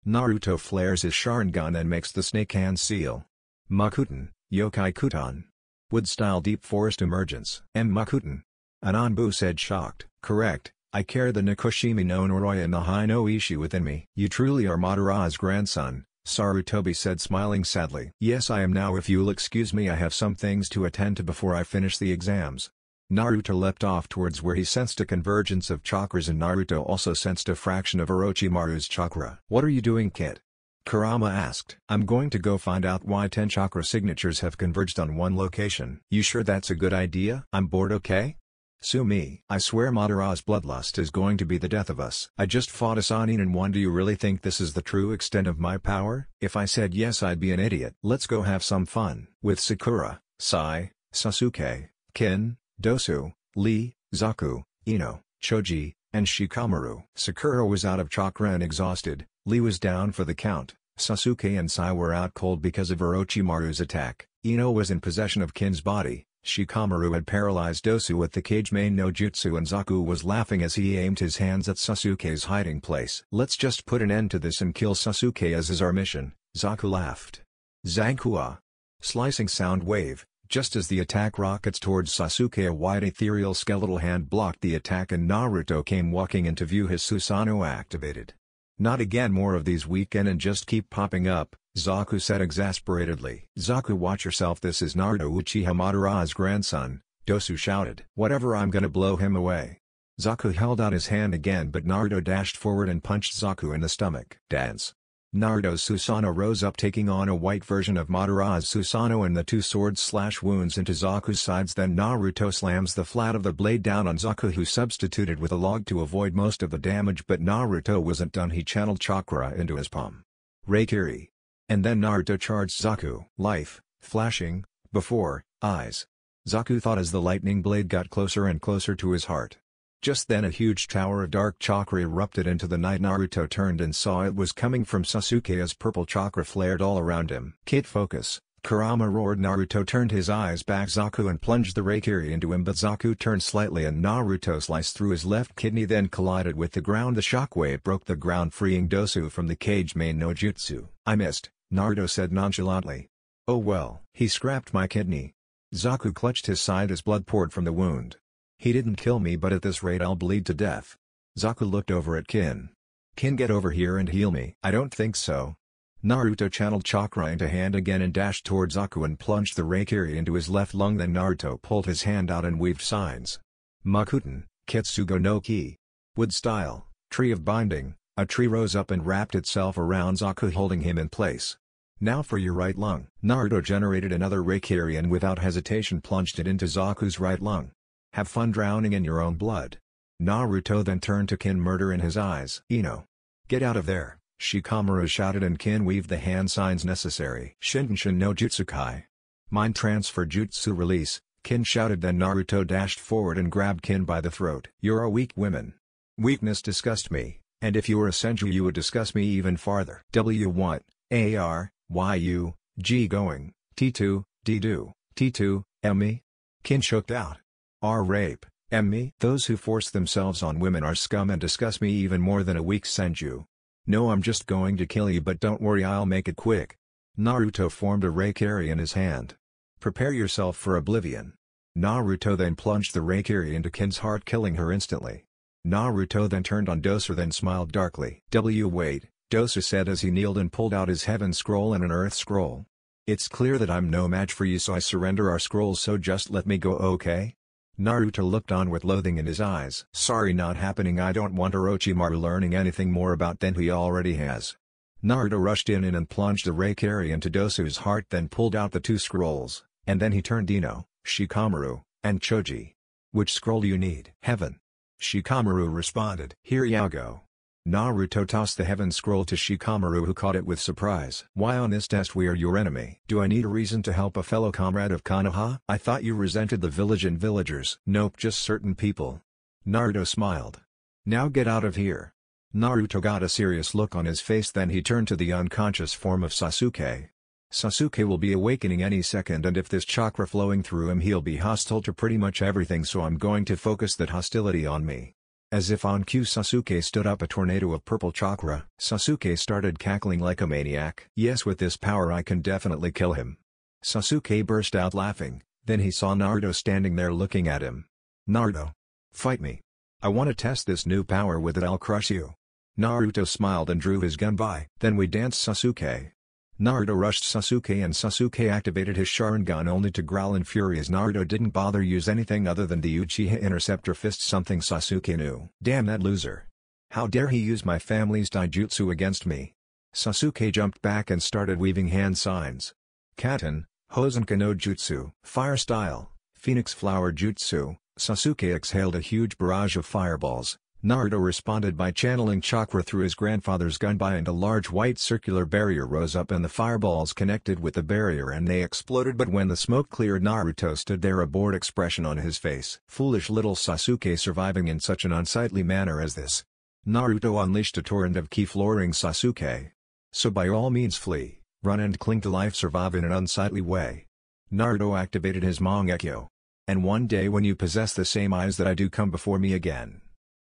S1: Naruto flares his Sharingan and makes the snake hand seal. Makuten, Yokai Kutan. Wood-style deep forest emergence. Makuten. An Anbu said, shocked. Correct, I carry the Nikoshimi no Noroya and the Hai no Ishi within me. You truly are Madara's grandson, Sarutobi said, smiling sadly. Yes, I am now. If you'll excuse me, I have some things to attend to before I finish the exams. Naruto leapt off towards where he sensed a convergence of chakras, and Naruto also sensed a fraction of Orochimaru's chakra. What are you doing, kid? Kurama asked. I'm going to go find out why 10 chakra signatures have converged on one location. You sure that's a good idea? I'm bored, okay? Sue me. I swear Madara's bloodlust is going to be the death of us. I just fought a Sannin and won. Do you really think this is the true extent of my power? If I said yes, I'd be an idiot. Let's go have some fun. With Sakura, Sai, Sasuke, Kin, Dosu, Lee, Zaku, Ino, Choji, and Shikamaru. Sakura was out of chakra and exhausted, Lee was down for the count, Sasuke and Sai were out cold because of Orochimaru's attack, Ino was in possession of Kin's body, Shikamaru had paralyzed Dosu with the Cage Main no Jutsu, and Zaku was laughing as he aimed his hands at Sasuke's hiding place. Let's just put an end to this and kill Sasuke, as is our mission, Zaku laughed. Zankua. Slicing sound wave. Just as the attack rockets towards Sasuke, a wide ethereal skeletal hand blocked the attack and Naruto came walking into view, his Susanoo activated. Not again, more of these weekend and just keep popping up, Zaku said exasperatedly. Zaku, watch yourself, this is Naruto Uchiha Madara's grandson, Dosu shouted. Whatever, I'm gonna blow him away. Zaku held out his hand again, but Naruto dashed forward and punched Zaku in the stomach. Dance. Naruto's Susanoo rose up, taking on a white version of Madara's Susanoo, and the 2 swords slash wounds into Zaku's sides. Then Naruto slams the flat of the blade down on Zaku, who substituted with a log to avoid most of the damage, but Naruto wasn't done. He channeled chakra into his palm. Reikiri. And then Naruto charged Zaku. Life, flashing, before eyes. Zaku thought as the lightning blade got closer and closer to his heart. Just then a huge tower of dark chakra erupted into the night. Naruto turned and saw it was coming from Sasuke as purple chakra flared all around him. Kid, focus, Kurama roared. Naruto turned his eyes back Zaku and plunged the Reikiri into him, but Zaku turned slightly and Naruto sliced through his left kidney, then collided with the ground. The shockwave broke the ground, freeing Dosu from the Cage Main no Jutsu. I missed, Naruto said nonchalantly. Oh well. He scrapped my kidney. Zaku clutched his side as blood poured from the wound. He didn't kill me, but at this rate I'll bleed to death. Zaku looked over at Kin. Kin, get over here and heal me. I don't think so. Naruto channeled chakra into hand again and dashed toward Zaku and plunged the Reikiri into his left lung. Then Naruto pulled his hand out and weaved signs. Makuten, Kitsugo no Ki. Wood style, tree of binding. A tree rose up and wrapped itself around Zaku, holding him in place. Now for your right lung. Naruto generated another Reikiri and without hesitation plunged it into Zaku's right lung. Have fun drowning in your own blood. Naruto then turned to Kin, murder in his eyes. Ino. Get out of there, Shikamaru shouted, and Kin weaved the hand signs necessary. Shinshin no Jutsukai. Mind transfer jutsu release, Kin shouted. Then Naruto dashed forward and grabbed Kin by the throat. You're a weak woman. Weakness disgusts me, and if you were a senju you would disgust me even farther. What? ARYU, G going, T2, D-do, T2, me? Kin choked out. Rape, me? Those who force themselves on women are scum and disgust me even more than a weak senju. No, I'm just going to kill you, but don't worry, I'll make it quick. Naruto formed a Reikiri in his hand. Prepare yourself for oblivion. Naruto then plunged the Reikiri into Kin's heart, killing her instantly. Naruto then turned on Dosa, then smiled darkly. Wait, Dosa said as he kneeled and pulled out his heaven scroll and an earth scroll. It's clear that I'm no match for you, so I surrender our scrolls, so just let me go, okay? Naruto looked on with loathing in his eyes. Sorry, not happening. I don't want Orochimaru learning anything more about than he already has. Naruto rushed in and plunged the Reikiri into Dosu's heart, then pulled out the two scrolls, and then he turned Ino, Shikamaru, and Choji. Which scroll do you need? Heaven. Shikamaru responded. Here you go. Naruto tossed the heaven scroll to Shikamaru, who caught it with surprise. Why on this test we are your enemy? Do I need a reason to help a fellow comrade of Konoha? I thought you resented the village and villagers. Nope, just certain people. Naruto smiled. Now get out of here. Naruto got a serious look on his face, then he turned to the unconscious form of Sasuke. Sasuke will be awakening any second, and if this chakra flowing through him, he'll be hostile to pretty much everything, so I'm going to focus that hostility on me. As if on cue, Sasuke stood up a tornado of purple chakra. Sasuke started cackling like a maniac. Yes, with this power I can definitely kill him. Sasuke burst out laughing, then he saw Naruto standing there looking at him. Naruto. Fight me. I want to test this new power with it, I'll crush you. Naruto smiled and drew his gun by. Then we danced, Sasuke. Naruto rushed Sasuke and Sasuke activated his Sharingan only to growl in fury as Naruto didn't bother use anything other than the Uchiha Interceptor Fist, something Sasuke knew. Damn that loser. How dare he use my family's taijutsu against me. Sasuke jumped back and started weaving hand signs. Katen, Hosenka no Jutsu. Fire style, Phoenix Flower Jutsu. Sasuke exhaled a huge barrage of fireballs. Naruto responded by channeling chakra through his grandfather's gunbai, and a large white circular barrier rose up and the fireballs connected with the barrier and they exploded, but when the smoke cleared, Naruto stood there, a bored expression on his face. Foolish little Sasuke, surviving in such an unsightly manner as this. Naruto unleashed a torrent of ki, flooring Sasuke. So by all means flee, run and cling to life, survive in an unsightly way. Naruto activated his Mangekyo. And one day when you possess the same eyes that I do, come before me again.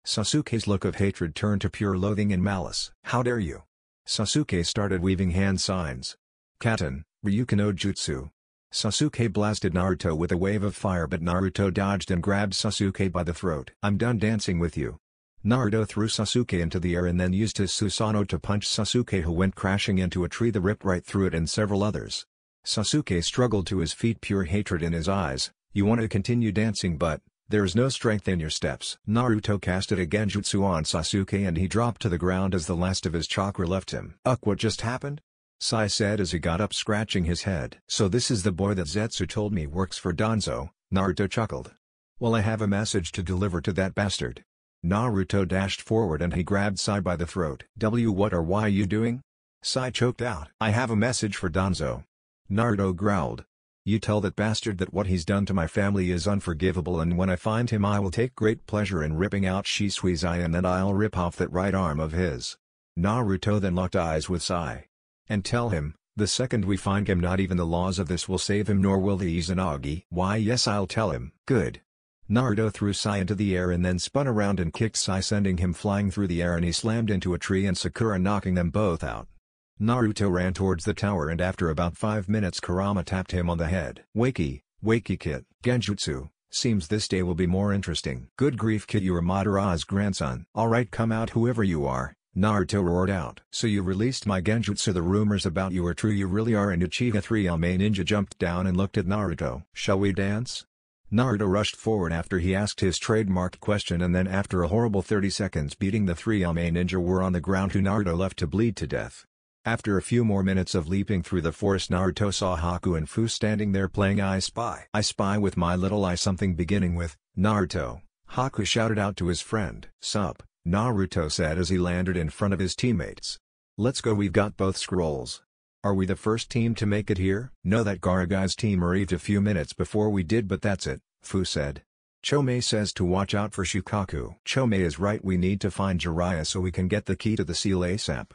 S1: Sasuke's look of hatred turned to pure loathing and malice. How dare you? Sasuke started weaving hand signs. Katen, Ryuken no Jutsu. Sasuke blasted Naruto with a wave of fire, but Naruto dodged and grabbed Sasuke by the throat. I'm done dancing with you. Naruto threw Sasuke into the air and then used his Susanoo to punch Sasuke, who went crashing into a tree that ripped right through it and several others. Sasuke struggled to his feet, pure hatred in his eyes. You want to continue dancing, but there's no strength in your steps. Naruto casted a genjutsu on Sasuke and he dropped to the ground as the last of his chakra left him. What just happened? Sai said as he got up, scratching his head. So this is the boy that Zetsu told me works for Danzo, Naruto chuckled. Well, I have a message to deliver to that bastard. Naruto dashed forward and he grabbed Sai by the throat. What or why are you doing? Sai choked out. I have a message for Danzo. Naruto growled. You tell that bastard that what he's done to my family is unforgivable, and when I find him I will take great pleasure in ripping out Shisui's eye, and then I'll rip off that right arm of his. Naruto then locked eyes with Sai. And tell him, the second we find him, not even the laws of this will save him, nor will the Izanagi. Why, yes, I'll tell him. Good. Naruto threw Sai into the air and then spun around and kicked Sai, sending him flying through the air, and he slammed into a tree and Sakura, knocking them both out. Naruto ran towards the tower and after about 5 minutes Kurama tapped him on the head. Wakey kid. Genjutsu, seems this day will be more interesting. Good grief kid, you are Madara's grandson. Alright, come out whoever you are, Naruto roared out. So you released my genjutsu, the rumors about you are true, you really are an Uchiha 3-Ame ninja jumped down and looked at Naruto. Shall we dance? Naruto rushed forward after he asked his trademarked question and then after a horrible 30 seconds beating the 3-Ame ninja were on the ground who Naruto left to bleed to death. After a few more minutes of leaping through the forest Naruto saw Haku and Fu standing there playing I Spy. I spy with my little eye something beginning with, Naruto, Haku shouted out to his friend. Sup, Naruto said as he landed in front of his teammates. Let's go, we've got both scrolls. Are we the first team to make it here? No, that Garagai's team arrived a few minutes before we did, but that's it, Fu said. Chomei says to watch out for Shukaku. Chomei is right, we need to find Jiraiya so we can get the key to the seal ASAP.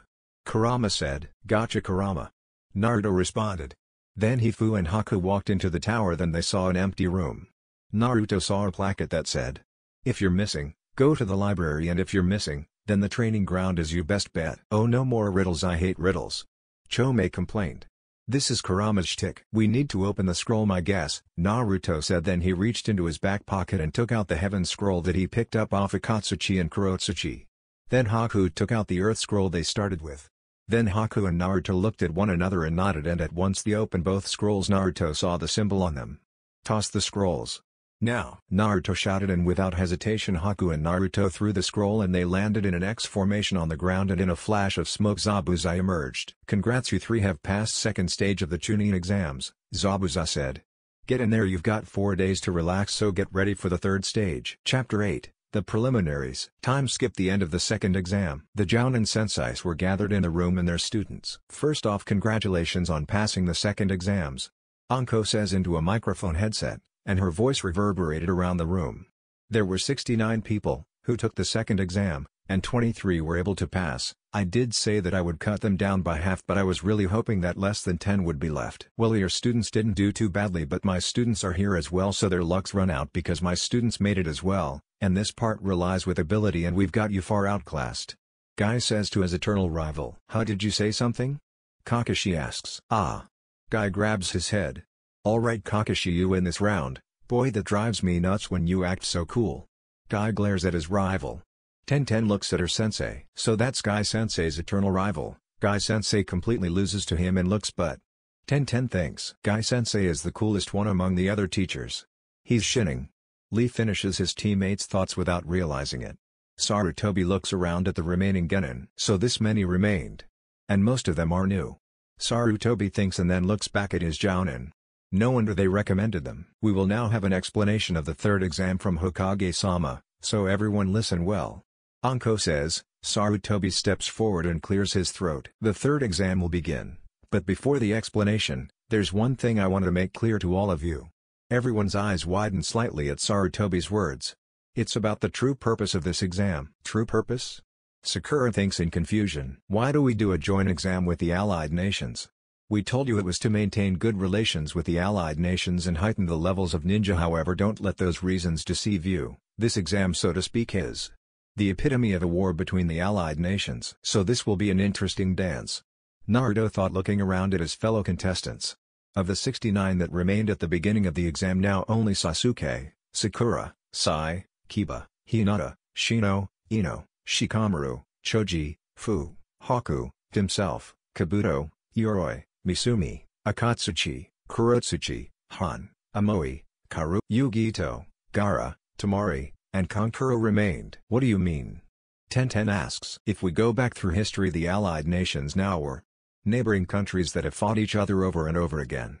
S1: Kurama said. Gotcha Kurama. Naruto responded. Then Fu and Haku walked into the tower, then they saw an empty room. Naruto saw a placard that said, if you're missing, go to the library, and if you're missing, then the training ground is your best bet. Oh, no more riddles, I hate riddles. Chomei complained. This is Kurama's shtick. We need to open the scroll, my guess, Naruto said. Then he reached into his back pocket and took out the heaven scroll that he picked up off Akatsuchi and Kurotsuchi. Then Haku took out the earth scroll they started with. Then Haku and Naruto looked at one another and nodded, and at once they opened both scrolls. Naruto saw the symbol on them. Toss the scrolls. Now, Naruto shouted, and without hesitation Haku and Naruto threw the scroll and they landed in an X formation on the ground, and in a flash of smoke Zabuza emerged. Congrats, you three have passed second stage of the Chunin exams, Zabuza said. Get in there, you've got 4 days to relax, so get ready for the third stage. Chapter 8. The preliminaries. Time skip the end of the second exam. The Jounin senseis were gathered in the room and their students. First off, congratulations on passing the second exams, Anko says into a microphone headset, and her voice reverberated around the room. There were 69 people who took the second exam, and 23 were able to pass. I did say that I would cut them down by half, but I was really hoping that less than 10 would be left. Well, your students didn't do too badly, but my students are here as well, so their luck's run out because my students made it as well, and this part relies with ability and we've got you far outclassed. Guy says to his eternal rival. How, did you say something? Kakashi asks. Ah. Guy grabs his head. Alright Kakashi, you win this round. Boy, that drives me nuts when you act so cool. Guy glares at his rival. Ten looks at her sensei. So that's Guy sensei's eternal rival. Guy sensei completely loses to him and looks, but Ten thinks Guy sensei is the coolest one among the other teachers. He's shinning. Lee finishes his teammates' thoughts without realizing it. Sarutobi looks around at the remaining genin. So this many remained. And most of them are new. Sarutobi thinks and then looks back at his Jounin. No wonder they recommended them. We will now have an explanation of the third exam from Hokage-sama, so everyone listen well. Anko says. Sarutobi steps forward and clears his throat. The third exam will begin, but before the explanation, there's one thing I want to make clear to all of you. Everyone's eyes widen slightly at Sarutobi's words. It's about the true purpose of this exam. True purpose? Sakura thinks in confusion. Why do we do a joint exam with the allied nations? We told you it was to maintain good relations with the allied nations and heighten the levels of ninja. However, don't let those reasons deceive you. This exam, so to speak, is the epitome of a war between the allied nations. So this will be an interesting dance. Naruto thought, looking around at his fellow contestants. Of the 69 that remained at the beginning of the exam, now only Sasuke, Sakura, Sai, Kiba, Hinata, Shino, Ino, Shikamaru, Choji, Fu, Haku, himself, Kabuto, Yoroi, Misumi, Akatsuchi, Kurotsuchi, Han, Amoy, Karu, Yugito, Gaara, Tamari, and Kankuro remained. What do you mean? Ten asks. If we go back through history, the allied nations now were neighboring countries that have fought each other over and over again.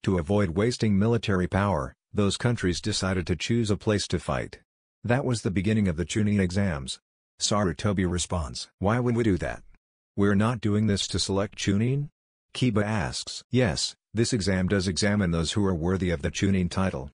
S1: To avoid wasting military power, those countries decided to choose a place to fight. That was the beginning of the Chunin exams. Sarutobi responds. Why would we do that? We're not doing this to select Chunin? Kiba asks. Yes, this exam does examine those who are worthy of the Chunin title.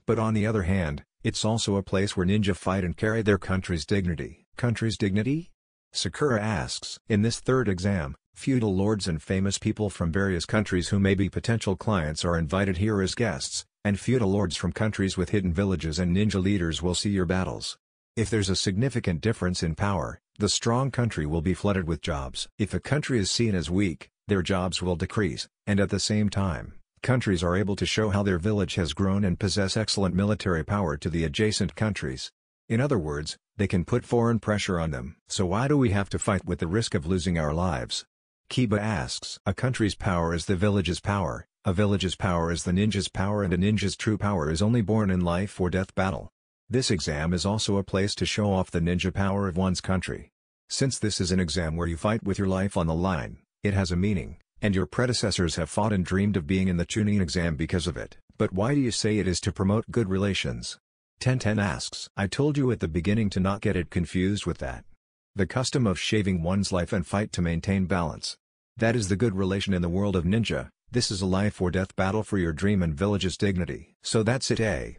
S1: But on the other hand, it's also a place where ninja fight and carry their country's dignity. Country's dignity? Sakura asks. In this third exam, feudal lords and famous people from various countries who may be potential clients are invited here as guests, and feudal lords from countries with hidden villages and ninja leaders will see your battles. If there's a significant difference in power, The strong country will be flooded with jobs. If a country is seen as weak, their jobs will decrease, and at the same time, countries are able to show how their village has grown and possess excellent military power to the adjacent countries. In other words, they can put foreign pressure on them. So why do we have to fight with the risk of losing our lives? Kiba asks. A country's power is the village's power, a village's power is the ninja's power, and a ninja's true power is only born in life or death battle. This exam is also a place to show off the ninja power of one's country. Since this is an exam where you fight with your life on the line, it has a meaning, and your predecessors have fought and dreamed of being in the Chunin exam because of it. But why do you say it is to promote good relations? Tenten asks. I told you at the beginning to not get it confused with that. The custom of shaving one's life and fight to maintain balance. That is the good relation in the world of ninja. This is a life or death battle for your dream and village's dignity. So that's it, eh?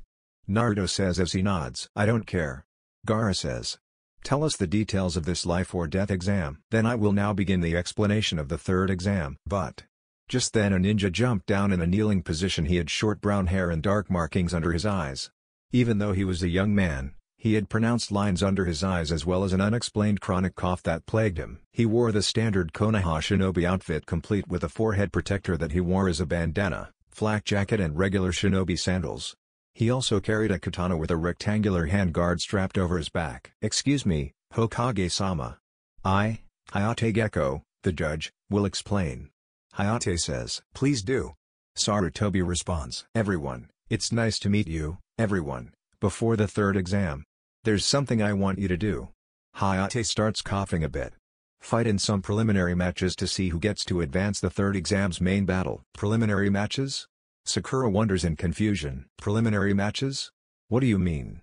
S1: Naruto says as he nods. I don't care. Gaara says. Tell us the details of this life or death exam. Then I will now begin the explanation of the third exam. But just then a ninja jumped down in a kneeling position. He had short brown hair and dark markings under his eyes. Even though he was a young man, he had pronounced lines under his eyes as well as an unexplained chronic cough that plagued him. He wore the standard Konoha shinobi outfit complete with a forehead protector that he wore as a bandana, flak jacket and regular shinobi sandals. He also carried a katana with a rectangular handguard strapped over his back. Excuse me, Hokage-sama. I, Hayate Gecko, the judge, will explain. Hayate says. Please do. Sarutobi responds. Everyone, it's nice to meet you, everyone, before the third exam. There's something I want you to do. Hayate starts coughing a bit. Fight in some preliminary matches to see who gets to advance the third exam's main battle. Preliminary matches? Sakura wonders in confusion. Preliminary matches? What do you mean?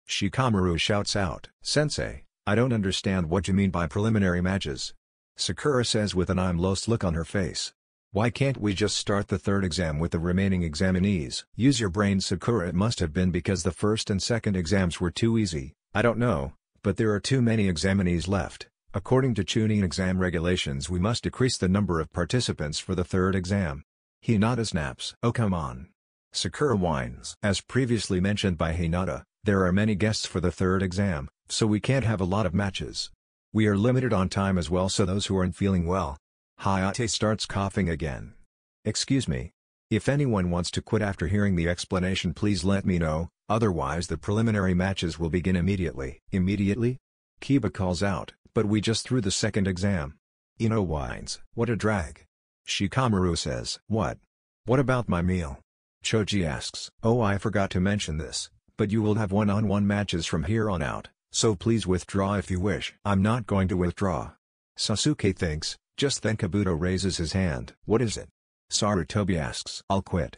S1: Shikamaru shouts out. Sensei, I don't understand what you mean by preliminary matches. Sakura says with an I'm lost look on her face. Why can't we just start the third exam with the remaining examinees? Use your brain, Sakura. It must have been because the first and second exams were too easy. I don't know, but there are too many examinees left. According to Chunin exam regulations, we must decrease the number of participants for the third exam. Hinata snaps. Oh come on. Sakura whines. As previously mentioned by Hinata, there are many guests for the third exam, so we can't have a lot of matches. We are limited on time as well, so those who aren't feeling well. Hayate starts coughing again. Excuse me. If anyone wants to quit after hearing the explanation, please let me know, otherwise the preliminary matches will begin immediately. Immediately? Kiba calls out, but we just threw the second exam. Ino whines. What a drag. Shikamaru says. What? What about my meal? Choji asks. Oh, I forgot to mention this, but you will have one-on-one matches from here on out, so please withdraw if you wish. I'm not going to withdraw. Sasuke thinks, just then Kabuto raises his hand. What is it? Sarutobi asks. I'll quit.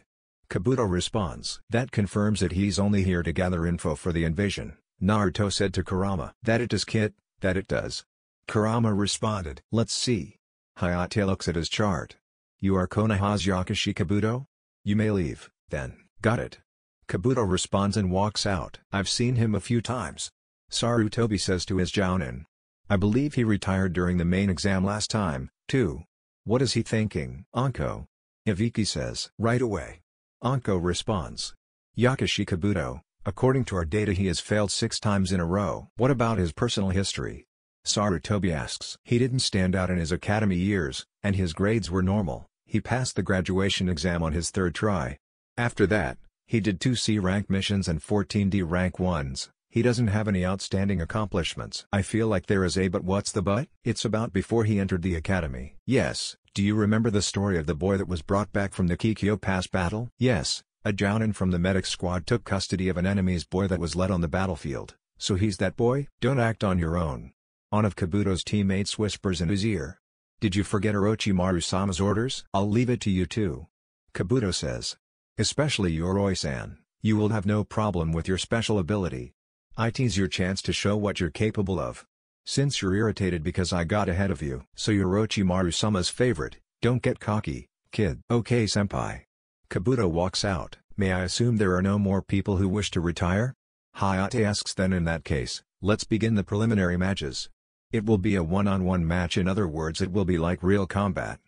S1: Kabuto responds. That confirms that he's only here to gather info for the invasion. Naruto said to Kurama. That it does, Kit, that it does. Kurama responded. Let's see. Hayate looks at his chart. You are Konoha's Yakashi Kabuto? You may leave, then. Got it. Kabuto responds and walks out. I've seen him a few times. Sarutobi says to his jounin. I believe he retired during the main exam last time, too. What is he thinking? Anko. Ibiki says. Right away. Anko responds. Yakashi Kabuto, according to our data he has failed 6 times in a row. What about his personal history? Sarutobi asks. He didn't stand out in his academy years, and his grades were normal. He passed the graduation exam on his 3rd try. After that, he did 2 C rank missions and 14 D rank ones. He doesn't have any outstanding accomplishments. I feel like there is a but. What's the but? It's about before he entered the academy. Yes, do you remember the story of the boy that was brought back from the Kikyo Pass battle? Yes, a jounin from the medic squad took custody of an enemy's boy that was led on the battlefield. So he's that boy? Don't act on your own. One of Kabuto's teammates whispers in his ear. Did you forget Orochimaru-sama's orders? I'll leave it to you too. Kabuto says. Especially Yoroi-san, you will have no problem with your special ability. It's your chance to show what you're capable of. Since you're irritated because I got ahead of you. So you're Orochimaru-sama's favorite, don't get cocky, kid. Okay senpai. Kabuto walks out. May I assume there are no more people who wish to retire? Hayate asks. Then in that case, let's begin the preliminary matches. It will be a one-on-one match, in other words it will be like real combat.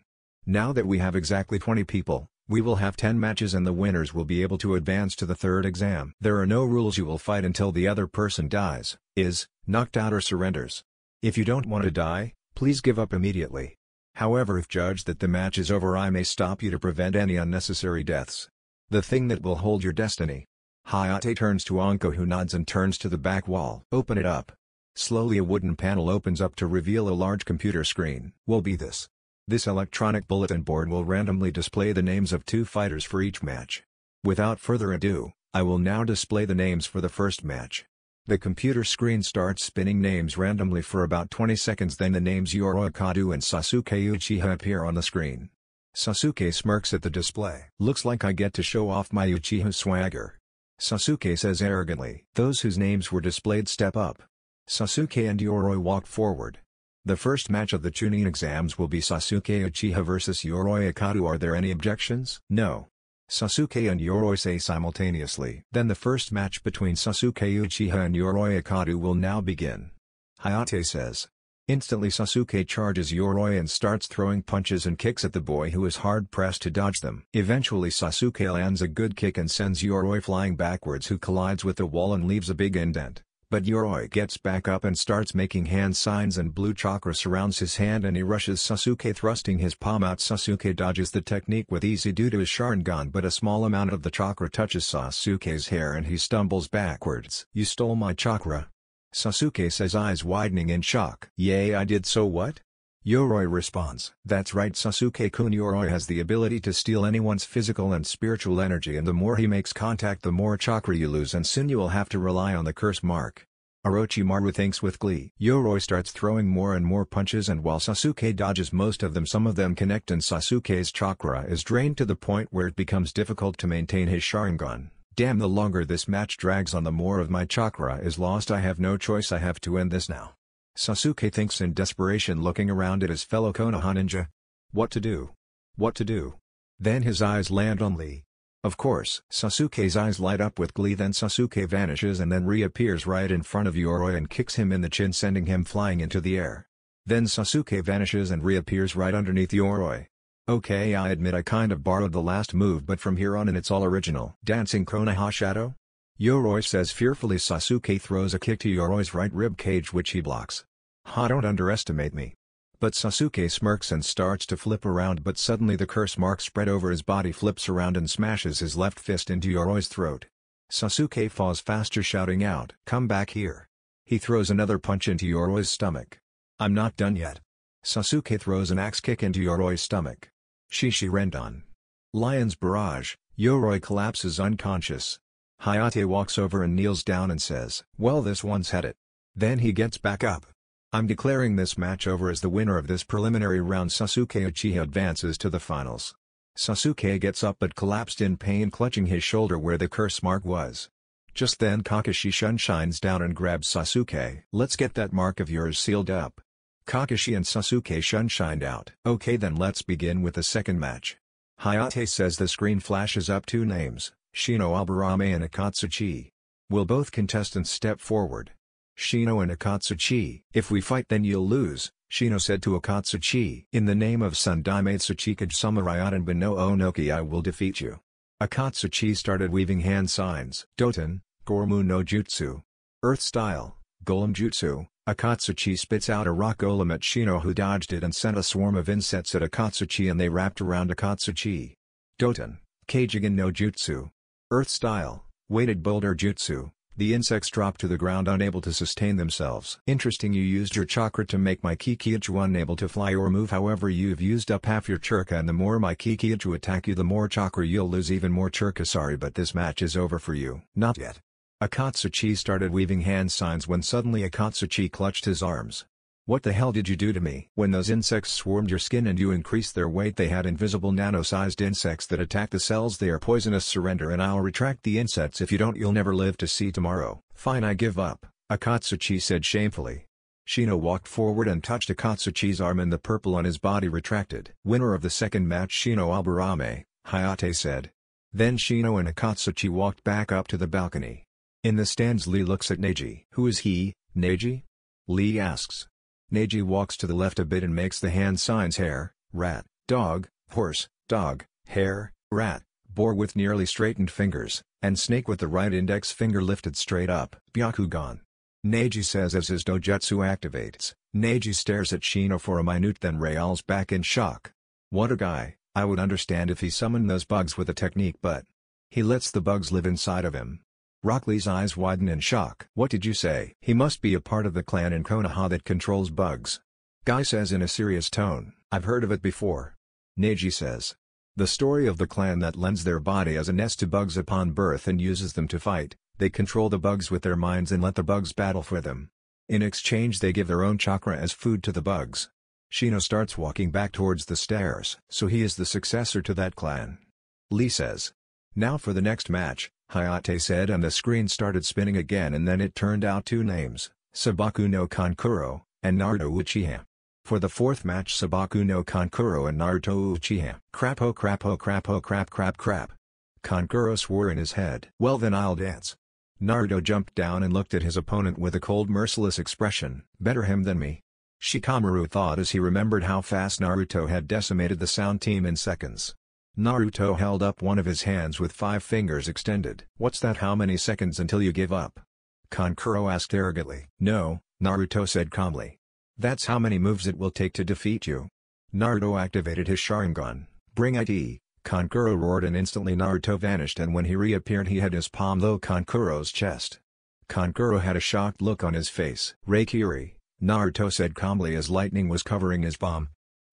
S1: Now that we have exactly 20 people, we will have 10 matches and the winners will be able to advance to the third exam. There are no rules. You will fight until the other person dies, is knocked out or surrenders. If you don't want to die, please give up immediately. However, if judged that the match is over, I may stop you to prevent any unnecessary deaths. The thing that will hold your destiny. Hayate turns to Anko, who nods and turns to the back wall. Open it up. Slowly a wooden panel opens up to reveal a large computer screen. Will be this. This electronic bulletin board will randomly display the names of 2 fighters for each match. Without further ado, I will now display the names for the first match. The computer screen starts spinning names randomly for about 20 seconds, then the names Yoroi Kado and Sasuke Uchiha appear on the screen. Sasuke smirks at the display. Looks like I get to show off my Uchiha swagger. Sasuke says arrogantly. Those whose names were displayed step up. Sasuke and Yoroi walk forward. The first match of the Chunin exams will be Sasuke Uchiha vs Yoroi Kado. Are there any objections? No. Sasuke and Yoroi say simultaneously. Then the first match between Sasuke Uchiha and Yoroi Kado will now begin. Hayate says. Instantly Sasuke charges Yoroi and starts throwing punches and kicks at the boy, who is hard-pressed to dodge them. Eventually Sasuke lands a good kick and sends Yoroi flying backwards, who collides with the wall and leaves a big indent. But Yoroi gets back up and starts making hand signs, and blue chakra surrounds his hand and he rushes Sasuke, thrusting his palm out. Sasuke dodges the technique with ease due to his Sharingan, but a small amount of the chakra touches Sasuke's hair and he stumbles backwards. You stole my chakra? Sasuke says, eyes widening in shock. Yay, I did. So what? Yoroi responds. That's right, Sasuke-kun. Yoroi has the ability to steal anyone's physical and spiritual energy, and the more he makes contact the more chakra you lose, and soon you will have to rely on the curse mark. Orochimaru thinks with glee. Yoroi starts throwing more and more punches, and while Sasuke dodges most of them, some of them connect and Sasuke's chakra is drained to the point where it becomes difficult to maintain his Sharingan. Damn, the longer this match drags on, the more of my chakra is lost. I have no choice, I have to end this now. Sasuke thinks in desperation, looking around at his fellow Konoha ninja. What to do? What to do? Then his eyes land on Lee. Of course. Sasuke's eyes light up with glee, then Sasuke vanishes and then reappears right in front of Yoroi and kicks him in the chin, sending him flying into the air. Then Sasuke vanishes and reappears right underneath Yoroi. Okay, I admit I kind of borrowed the last move, but from here on in it's all original. Dancing Konoha Shadow? Yoroi says fearfully. Sasuke throws a kick to Yoroi's right rib cage, which he blocks. Ha, don't underestimate me. But Sasuke smirks and starts to flip around, but suddenly the curse mark spread over his body flips around and smashes his left fist into Yoroi's throat. Sasuke falls faster, shouting out, "Come back here." He throws another punch into Yoroi's stomach. I'm not done yet. Sasuke throws an axe kick into Yoroi's stomach. Shishi Rendan. Lion's Barrage. Yoroi collapses unconscious. Hayate walks over and kneels down and says, well, this one's had it. Then he gets back up. I'm declaring this match over as the winner of this preliminary round. Sasuke Uchiha advances to the finals. Sasuke gets up but collapsed in pain, clutching his shoulder where the curse mark was. Just then Kakashi shines down and grabs Sasuke. Let's get that mark of yours sealed up. Kakashi and Sasuke shined out. Okay, then let's begin with the second match. Hayate says. The screen flashes up 2 names, Shino Aburame and Akatsuchi. Will both contestants step forward? Shino and Akatsuchi. If we fight then you'll lose, Shino said to Akatsuchi. In the name of Sundaimatsu Chikage Samurai Adanba no Onoki, I will defeat you. Akatsuchi started weaving hand signs. Doten, Gormu no Jutsu. Earth Style, Golem Jutsu. Akatsuchi spits out a rock golem at Shino, who dodged it and sent a swarm of insects at Akatsuchi, and they wrapped around Akatsuchi. Doten, Keijigen no Jutsu. Earth Style, Weighted Boulder Jutsu. The insects dropped to the ground unable to sustain themselves. Interesting, you used your chakra to make my Kikiichu unable to fly or move. However, you've used up half your chakra, and the more my Kikiichu attack you, the more chakra you'll lose. Even more chakra. Sorry, but this match is over for you. Not yet. Akatsuchi started weaving hand signs when suddenly Akatsuchi clutched his arms. What the hell did you do to me? When those insects swarmed your skin and you increased their weight, they had invisible nano-sized insects that attack the cells. They are poisonous. Surrender and I'll retract the insects. If you don't, you'll never live to see tomorrow. Fine, I give up, Akatsuchi said shamefully. Shino walked forward and touched Akatsuchi's arm, and the purple on his body retracted. Winner of the second match, Shino Aburame, Hayate said. Then Shino and Akatsuchi walked back up to the balcony. In the stands, Lee looks at Neji. Who is he, Neji? Lee asks. Neji walks to the left a bit and makes the hand signs: hare, rat, dog, horse, dog, hare, rat, boar with nearly straightened fingers, and snake with the right index finger lifted straight up. Byakugan. Neji says as his dojutsu activates. Neji stares at Shino for a minute then Real's back in shock. What a guy, I would understand if he summoned those bugs with a technique but he lets the bugs live inside of him. Rock Lee's eyes widen in shock. What did you say? He must be a part of the clan in Konoha that controls bugs. Guy says in a serious tone, I've heard of it before. Neji says. The story of the clan that lends their body as a nest to bugs upon birth and uses them to fight. They control the bugs with their minds and let the bugs battle for them. In exchange they give their own chakra as food to the bugs. Shino starts walking back towards the stairs. So he is the successor to that clan. Lee says. Now for the next match, Hayate said and the screen started spinning again and then it turned out two names, Sabaku no Kankuro, and Naruto Uchiha. For the fourth match Sabaku no Kankuro and Naruto Uchiha. Crap oh crap oh crap oh crap crap crap. Kankuro swore in his head. Well then I'll dance. Naruto jumped down and looked at his opponent with a cold merciless expression. Better him than me. Shikamaru thought as he remembered how fast Naruto had decimated the sound team in seconds. Naruto held up one of his hands with 5 fingers extended. What's that? How many seconds until you give up? Kankuro asked arrogantly. No, Naruto said calmly. That's how many moves it will take to defeat you. Naruto activated his Sharingan. Bring it! Kankuro roared and instantly Naruto vanished and when he reappeared he had his palm below Kankuro's chest. Kankuro had a shocked look on his face. Reikiri, Naruto said calmly as lightning was covering his palm.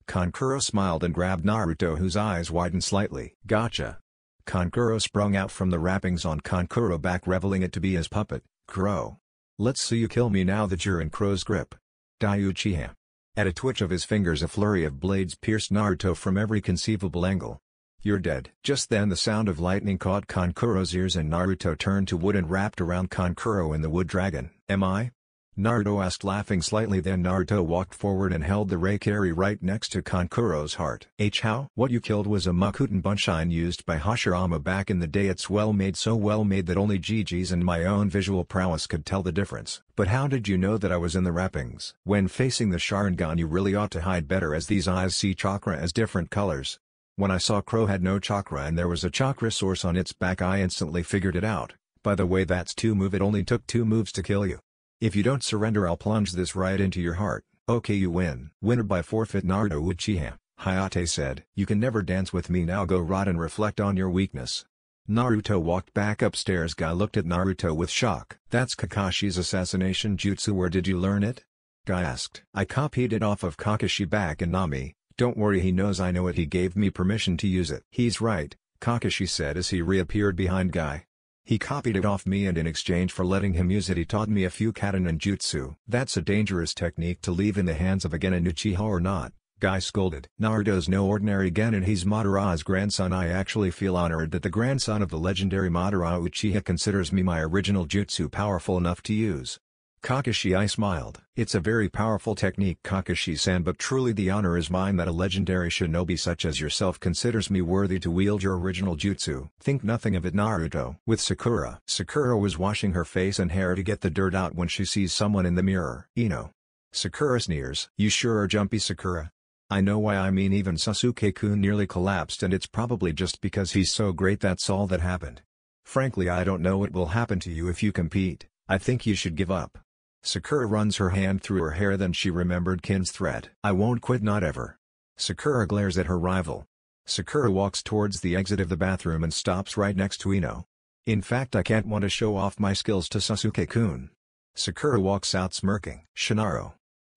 S1: Kankuro smiled and grabbed Naruto whose eyes widened slightly. Gotcha. Kankuro sprung out from the wrappings on Kankuro back reveling it to be his puppet, Crow. Let's see you kill me now that you're in Crow's grip. Dai Uchiha. At a twitch of his fingers a flurry of blades pierced Naruto from every conceivable angle. You're dead. Just then the sound of lightning caught Kankuro's ears and Naruto turned to wood and wrapped around Kankuro in the wood dragon. Am I? Naruto asked laughing slightly then Naruto walked forward and held the Reikiri right next to Kankuro's heart. How? What you killed was a Makuten Bunshin used by Hashirama back in the day. It's well made, so well made that only Gigi's and my own visual prowess could tell the difference. But how did you know that I was in the wrappings? When facing the Sharingan you really ought to hide better as these eyes see chakra as different colors. When I saw Crow had no chakra and there was a chakra source on its back I instantly figured it out. By the way that's 2 move, it only took 2 moves to kill you. If you don't surrender I'll plunge this right into your heart. Okay you win. Winner by forfeit Naruto Uchiha, Hayate said. You can never dance with me now, go rot and reflect on your weakness. Naruto walked back upstairs. Guy looked at Naruto with shock. That's Kakashi's assassination jutsu, where did you learn it? Guy asked. I copied it off of Kakashi back in Nami. Don't worry, he knows I know it, he gave me permission to use it. He's right, Kakashi said as he reappeared behind Guy. He copied it off me and in exchange for letting him use it he taught me a few kata and jutsu. That's a dangerous technique to leave in the hands of a Genin Uchiha or not, Guy scolded. Naruto's no ordinary Genin, he's Madara's grandson. I actually feel honored that the grandson of the legendary Madara Uchiha considers me my original jutsu powerful enough to use. Kakashi I smiled. It's a very powerful technique Kakashi-san, but truly the honor is mine that a legendary shinobi such as yourself considers me worthy to wield your original jutsu. Think nothing of it Naruto. With Sakura. Sakura was washing her face and hair to get the dirt out when she sees someone in the mirror. Ino. Sakura sneers. You sure are jumpy Sakura. I know why, I mean even Sasuke-kun nearly collapsed and it's probably just because he's so great that's all that happened. Frankly I don't know what will happen to you if you compete. I think you should give up. Sakura runs her hand through her hair, then she remembered Kin's threat. I won't quit, not ever. Sakura glares at her rival. Sakura walks towards the exit of the bathroom and stops right next to Ino. In fact I can't want to show off my skills to Sasuke-kun. Sakura walks out smirking. Shinaro.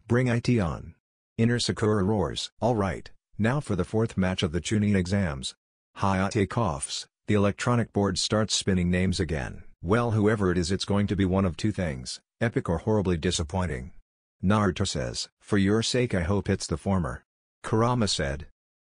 S1: Bring it on. Inner Sakura roars. Alright, now for the 4th match of the Chunin exams. Hayate coughs. The electronic board starts spinning names again. Well, whoever it is, it's going to be one of 2 things. Epic or horribly disappointing. Naruto says. For your sake I hope it's the former. Kurama said.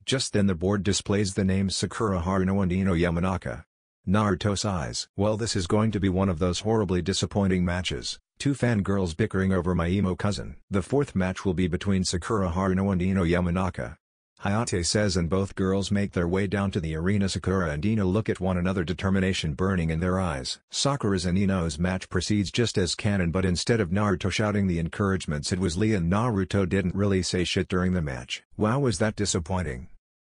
S1: Just then the board displays the names Sakura Haruno and Ino Yamanaka. Naruto sighs. Well, this is going to be one of those horribly disappointing matches. 2 fangirls bickering over my emo cousin. The 4th match will be between Sakura Haruno and Ino Yamanaka. Hayate says, and both girls make their way down to the arena. Sakura and Ino look at one another, determination burning in their eyes. Sakura's and Ino's match proceeds just as canon, but instead of Naruto shouting the encouragements it was Lee, and Naruto didn't really say shit during the match. Wow, was that disappointing.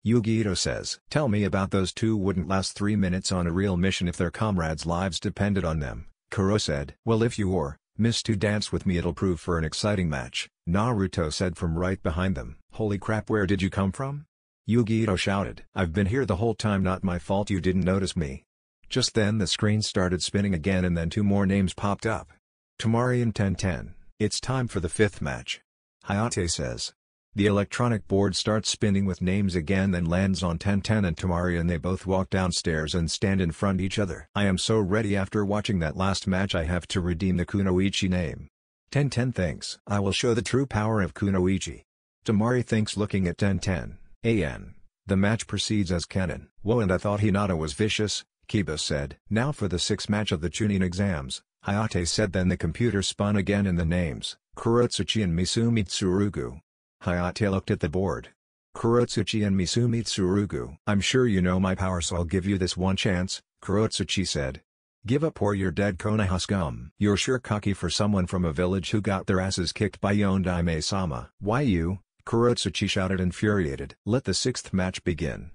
S1: Yugito says. Tell me about those 2 wouldn't last 3 minutes on a real mission if their comrades' lives depended on them. Kuro said. Well, if you or Miss to dance with me, it'll prove for an exciting match, Naruto said from right behind them. Holy crap, where did you come from? Yu-Gi-Oh shouted. I've been here the whole time, not my fault you didn't notice me. Just then the screen started spinning again and then 2 more names popped up. Tamari and 1010. It's time for the 5th match. Hayate says. The electronic board starts spinning with names again, then lands on 1010 and Tamari, and they both walk downstairs and stand in front of each other. I am so ready. After watching that last match I have to redeem the Kunoichi name. 1010 thinks. I will show the true power of Kunoichi. Tamari thinks, looking at 1010. The match proceeds as canon. Whoa, and I thought Hinata was vicious, Kiba said. Now for the 6th match of the Chunin exams, Hayate said. Then the computer spun again and the names, Kurotsuchi and Misumi Tsurugu. Hayate looked at the board. Kurotsuchi and Misumi Tsurugu. I'm sure you know my power, so I'll give you this one chance, Kurotsuchi said. Give up or you're dead, Konoha scum. You're sure cocky for someone from a village who got their asses kicked by Yondaime-sama. Why you? Kurotsuchi shouted, infuriated. Let the 6th match begin.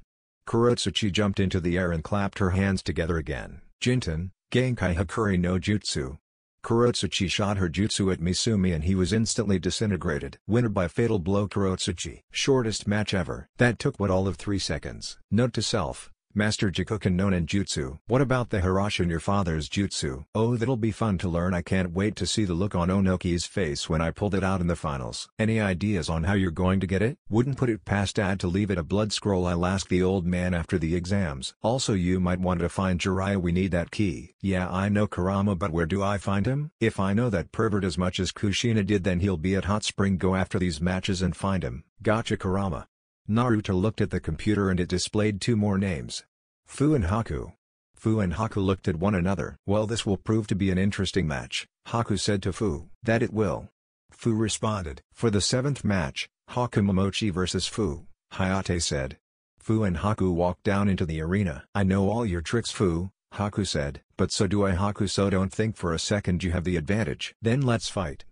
S1: Kurotsuchi jumped into the air and clapped her hands together again. Jinten, Genkai Hakuri no Jutsu. Kurotsuchi shot her jutsu at Misumi and he was instantly disintegrated. Winner by fatal blow, Kurotsuchi. Shortest match ever. That took all of 3 seconds. Note to self. Master Jikoken no Ninjutsu. What about the Hirashin, your father's jutsu? Oh, that'll be fun to learn. I can't wait to see the look on Onoki's face when I pulled it out in the finals. Any ideas on how you're going to get it? Wouldn't put it past Dad to leave it a blood scroll. I'll ask the old man after the exams. Also, you might want to find Jiraiya. We need that key. Yeah, I know Kurama, but where do I find him? If I know that pervert as much as Kushina did, then he'll be at Hot Spring. Go after these matches and find him. Gotcha, Kurama. Naruto looked at the computer and it displayed 2 more names. Fu and Haku. Fu and Haku looked at one another. Well, this will prove to be an interesting match, Haku said to Fu. That it will. Fu responded. For the 7th match, Haku Momochi vs Fu, Hayate said. Fu and Haku walked down into the arena. I know all your tricks, Fu, Haku said. But so do I, Haku, so don't think for a second you have the advantage. Then let's fight.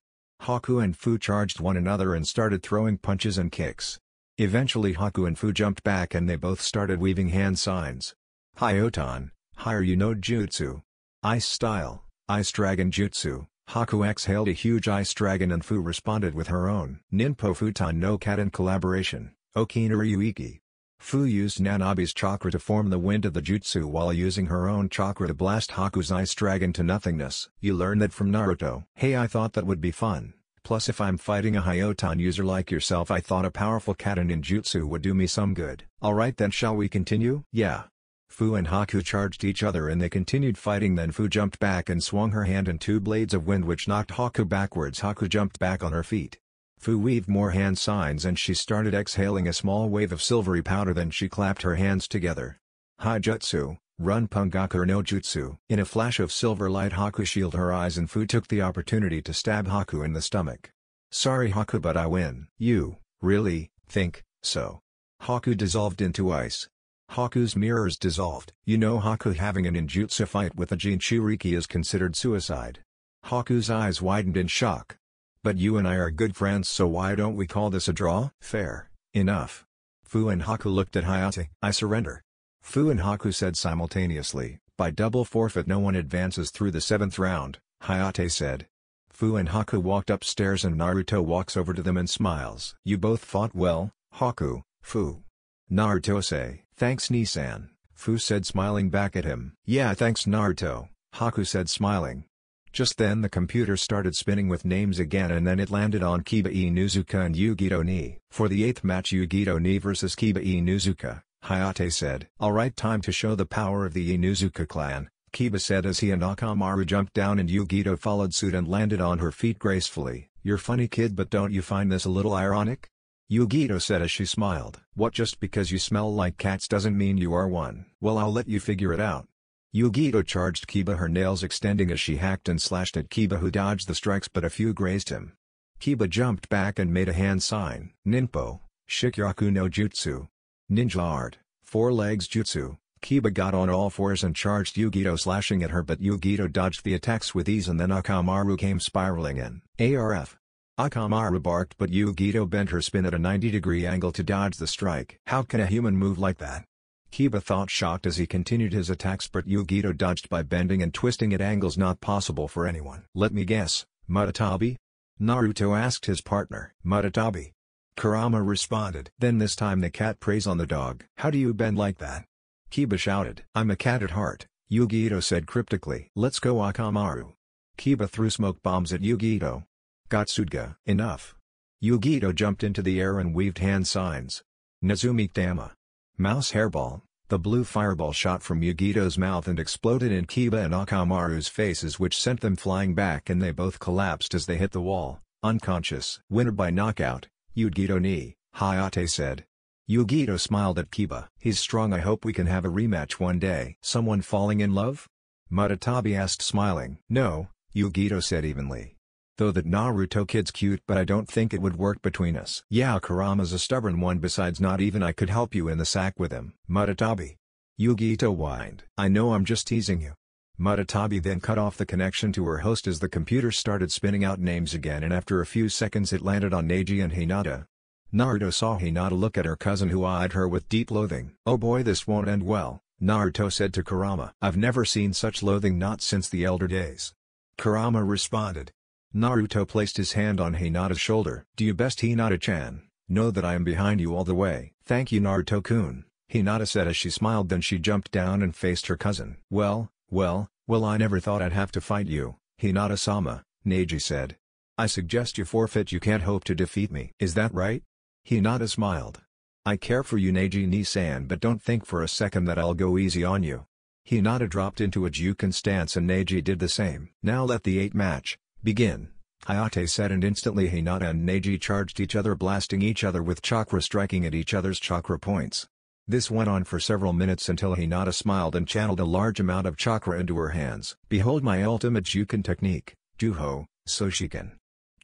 S1: Haku and Fu charged one another and started throwing punches and kicks. Eventually Haku and Fu jumped back and they both started weaving hand signs. Hyotan, Hiryu no Jutsu. Ice Style, Ice Dragon Jutsu. Haku exhaled a huge ice dragon and Fu responded with her own Ninpo Futon no Kaden collaboration, Okinari. Fu used Nanabi's chakra to form the wind of the jutsu while using her own chakra to blast Haku's ice dragon to nothingness. You learned that from Naruto. Hey, I thought that would be fun. Plus, if I'm fighting a Hyotan user like yourself, I thought a powerful kata ninjutsu would do me some good. Alright then, shall we continue? Yeah. Fu and Haku charged each other and they continued fighting. Then Fu jumped back and swung her hand and 2 blades of wind which knocked Haku backwards. Haku jumped back on her feet. Fu weaved more hand signs and she started exhaling a small wave of silvery powder. Then she clapped her hands together. Haijutsu, Run Pungaku no Jutsu. In a flash of silver light, Haku shielded her eyes and Fu took the opportunity to stab Haku in the stomach. Sorry Haku, but I win. You, really, think so? Haku dissolved into ice. Haku's mirrors dissolved. You know, Haku having a ninjutsu fight with a Jinchuriki is considered suicide. Haku's eyes widened in shock. But you and I are good friends, so why don't we call this a draw? Fair enough. Fu and Haku looked at Hayate. I surrender. Fu and Haku said simultaneously. By double forfeit no one advances through the 7th round, Hayate said. Fu and Haku walked upstairs and Naruto walks over to them and smiles. You both fought well, Haku, Fu. Naruto say. Thanks Nisan, Fu said smiling back at him. Yeah, thanks Naruto, Haku said smiling. Just then the computer started spinning with names again and then it landed on Kiba Inuzuka and Yugito Ni. For the 8th match, Yugito Ni vs Kiba Inuzuka, Hayate said. Alright, time to show the power of the Inuzuka clan, Kiba said as he and Akamaru jumped down and Yugito followed suit and landed on her feet gracefully. You're funny kid, but don't you find this a little ironic? Yugito said as she smiled. What, just because you smell like cats doesn't mean you are one? Well, I'll let you figure it out. Yugito charged Kiba, her nails extending as she hacked and slashed at Kiba, who dodged the strikes but a few grazed him. Kiba jumped back and made a hand sign. Ninpo, Shikyaku no Jutsu. Ninja Art, 4 legs Jutsu. Kiba got on all fours and charged Yugito, slashing at her, but Yugito dodged the attacks with ease and then Akamaru came spiraling in. ARF. Akamaru barked but Yugito bent her spin at a 90-degree angle to dodge the strike. How can a human move like that? Kiba thought, shocked as he continued his attacks, but Yugito dodged by bending and twisting at angles not possible for anyone. Let me guess, Mutatabi? Naruto asked his partner. Mutatabi. Kurama responded. Then this time the cat preys on the dog. How do you bend like that? Kiba shouted. I'm a cat at heart, Yugito said cryptically. Let's go Akamaru. Kiba threw smoke bombs at Yugito. Gotsuga. Enough. Yugito jumped into the air and weaved hand signs. Nazumi Dama. Mouse hairball. The blue fireball shot from Yugito's mouth and exploded in Kiba and Akamaru's faces, which sent them flying back, and they both collapsed as they hit the wall, unconscious. Winner by knockout, Yugito ni, Hayate said. Yugito smiled at Kiba. He's strong. I hope we can have a rematch one day. Someone falling in love? Mutatabi asked, smiling. No, Yugito said evenly. Though that Naruto kid's cute, but I don't think it would work between us. Yeah, Kurama's a stubborn one. Besides, not even I could help you in the sack with him. Mutatabi. Yugito whined. I know, I'm just teasing you. Mutatabi then cut off the connection to her host as the computer started spinning out names again, and after a few seconds it landed on Neji and Hinata. Naruto saw Hinata look at her cousin, who eyed her with deep loathing. Oh boy, this won't end well, Naruto said to Kurama. I've never seen such loathing, not since the elder days. Kurama responded. Naruto placed his hand on Hinata's shoulder. Do you best, Hinata-chan. Know that I am behind you all the way. Thank you, Naruto-kun, Hinata said as she smiled. Then she jumped down and faced her cousin. Well, I never thought I'd have to fight you, Hinata-sama, Neji said. I suggest you forfeit. You can't hope to defeat me. Is that right? Hinata smiled. I care for you, Neji-ni-san, but don't think for a second that I'll go easy on you. Hinata dropped into a Juken stance and Neji did the same. Now let the 8 match begin, Hayate said, and instantly Hinata and Neji charged each other, blasting each other with chakra, striking at each other's chakra points. This went on for several minutes until Hinata smiled and channeled a large amount of chakra into her hands. Behold my ultimate Juken technique, Juho, Soshiken.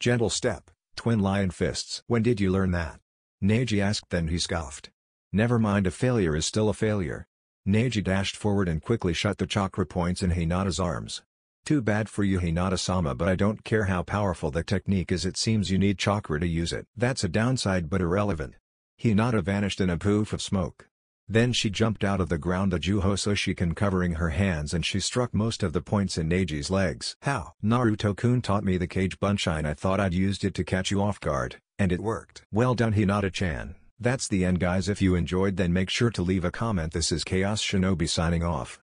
S1: Gentle step, twin lion fists. When did you learn that? Neji asked, then he scoffed. Never mind, a failure is still a failure. Neji dashed forward and quickly shut the chakra points in Hinata's arms. Too bad for you, Hinata-sama, but I don't care how powerful the technique is, it seems you need chakra to use it. That's a downside but irrelevant. Hinata vanished in a poof of smoke. Then she jumped out of the ground, the Juho Soshiken covering her hands, and she struck most of the points in Neji's legs. How? Naruto-kun taught me the Cage Bunshine. I thought I'd used it to catch you off guard, and it worked. Well done, Hinata-chan. That's the end, guys. If you enjoyed, then make sure to leave a comment. This is Chaos Shinobi signing off.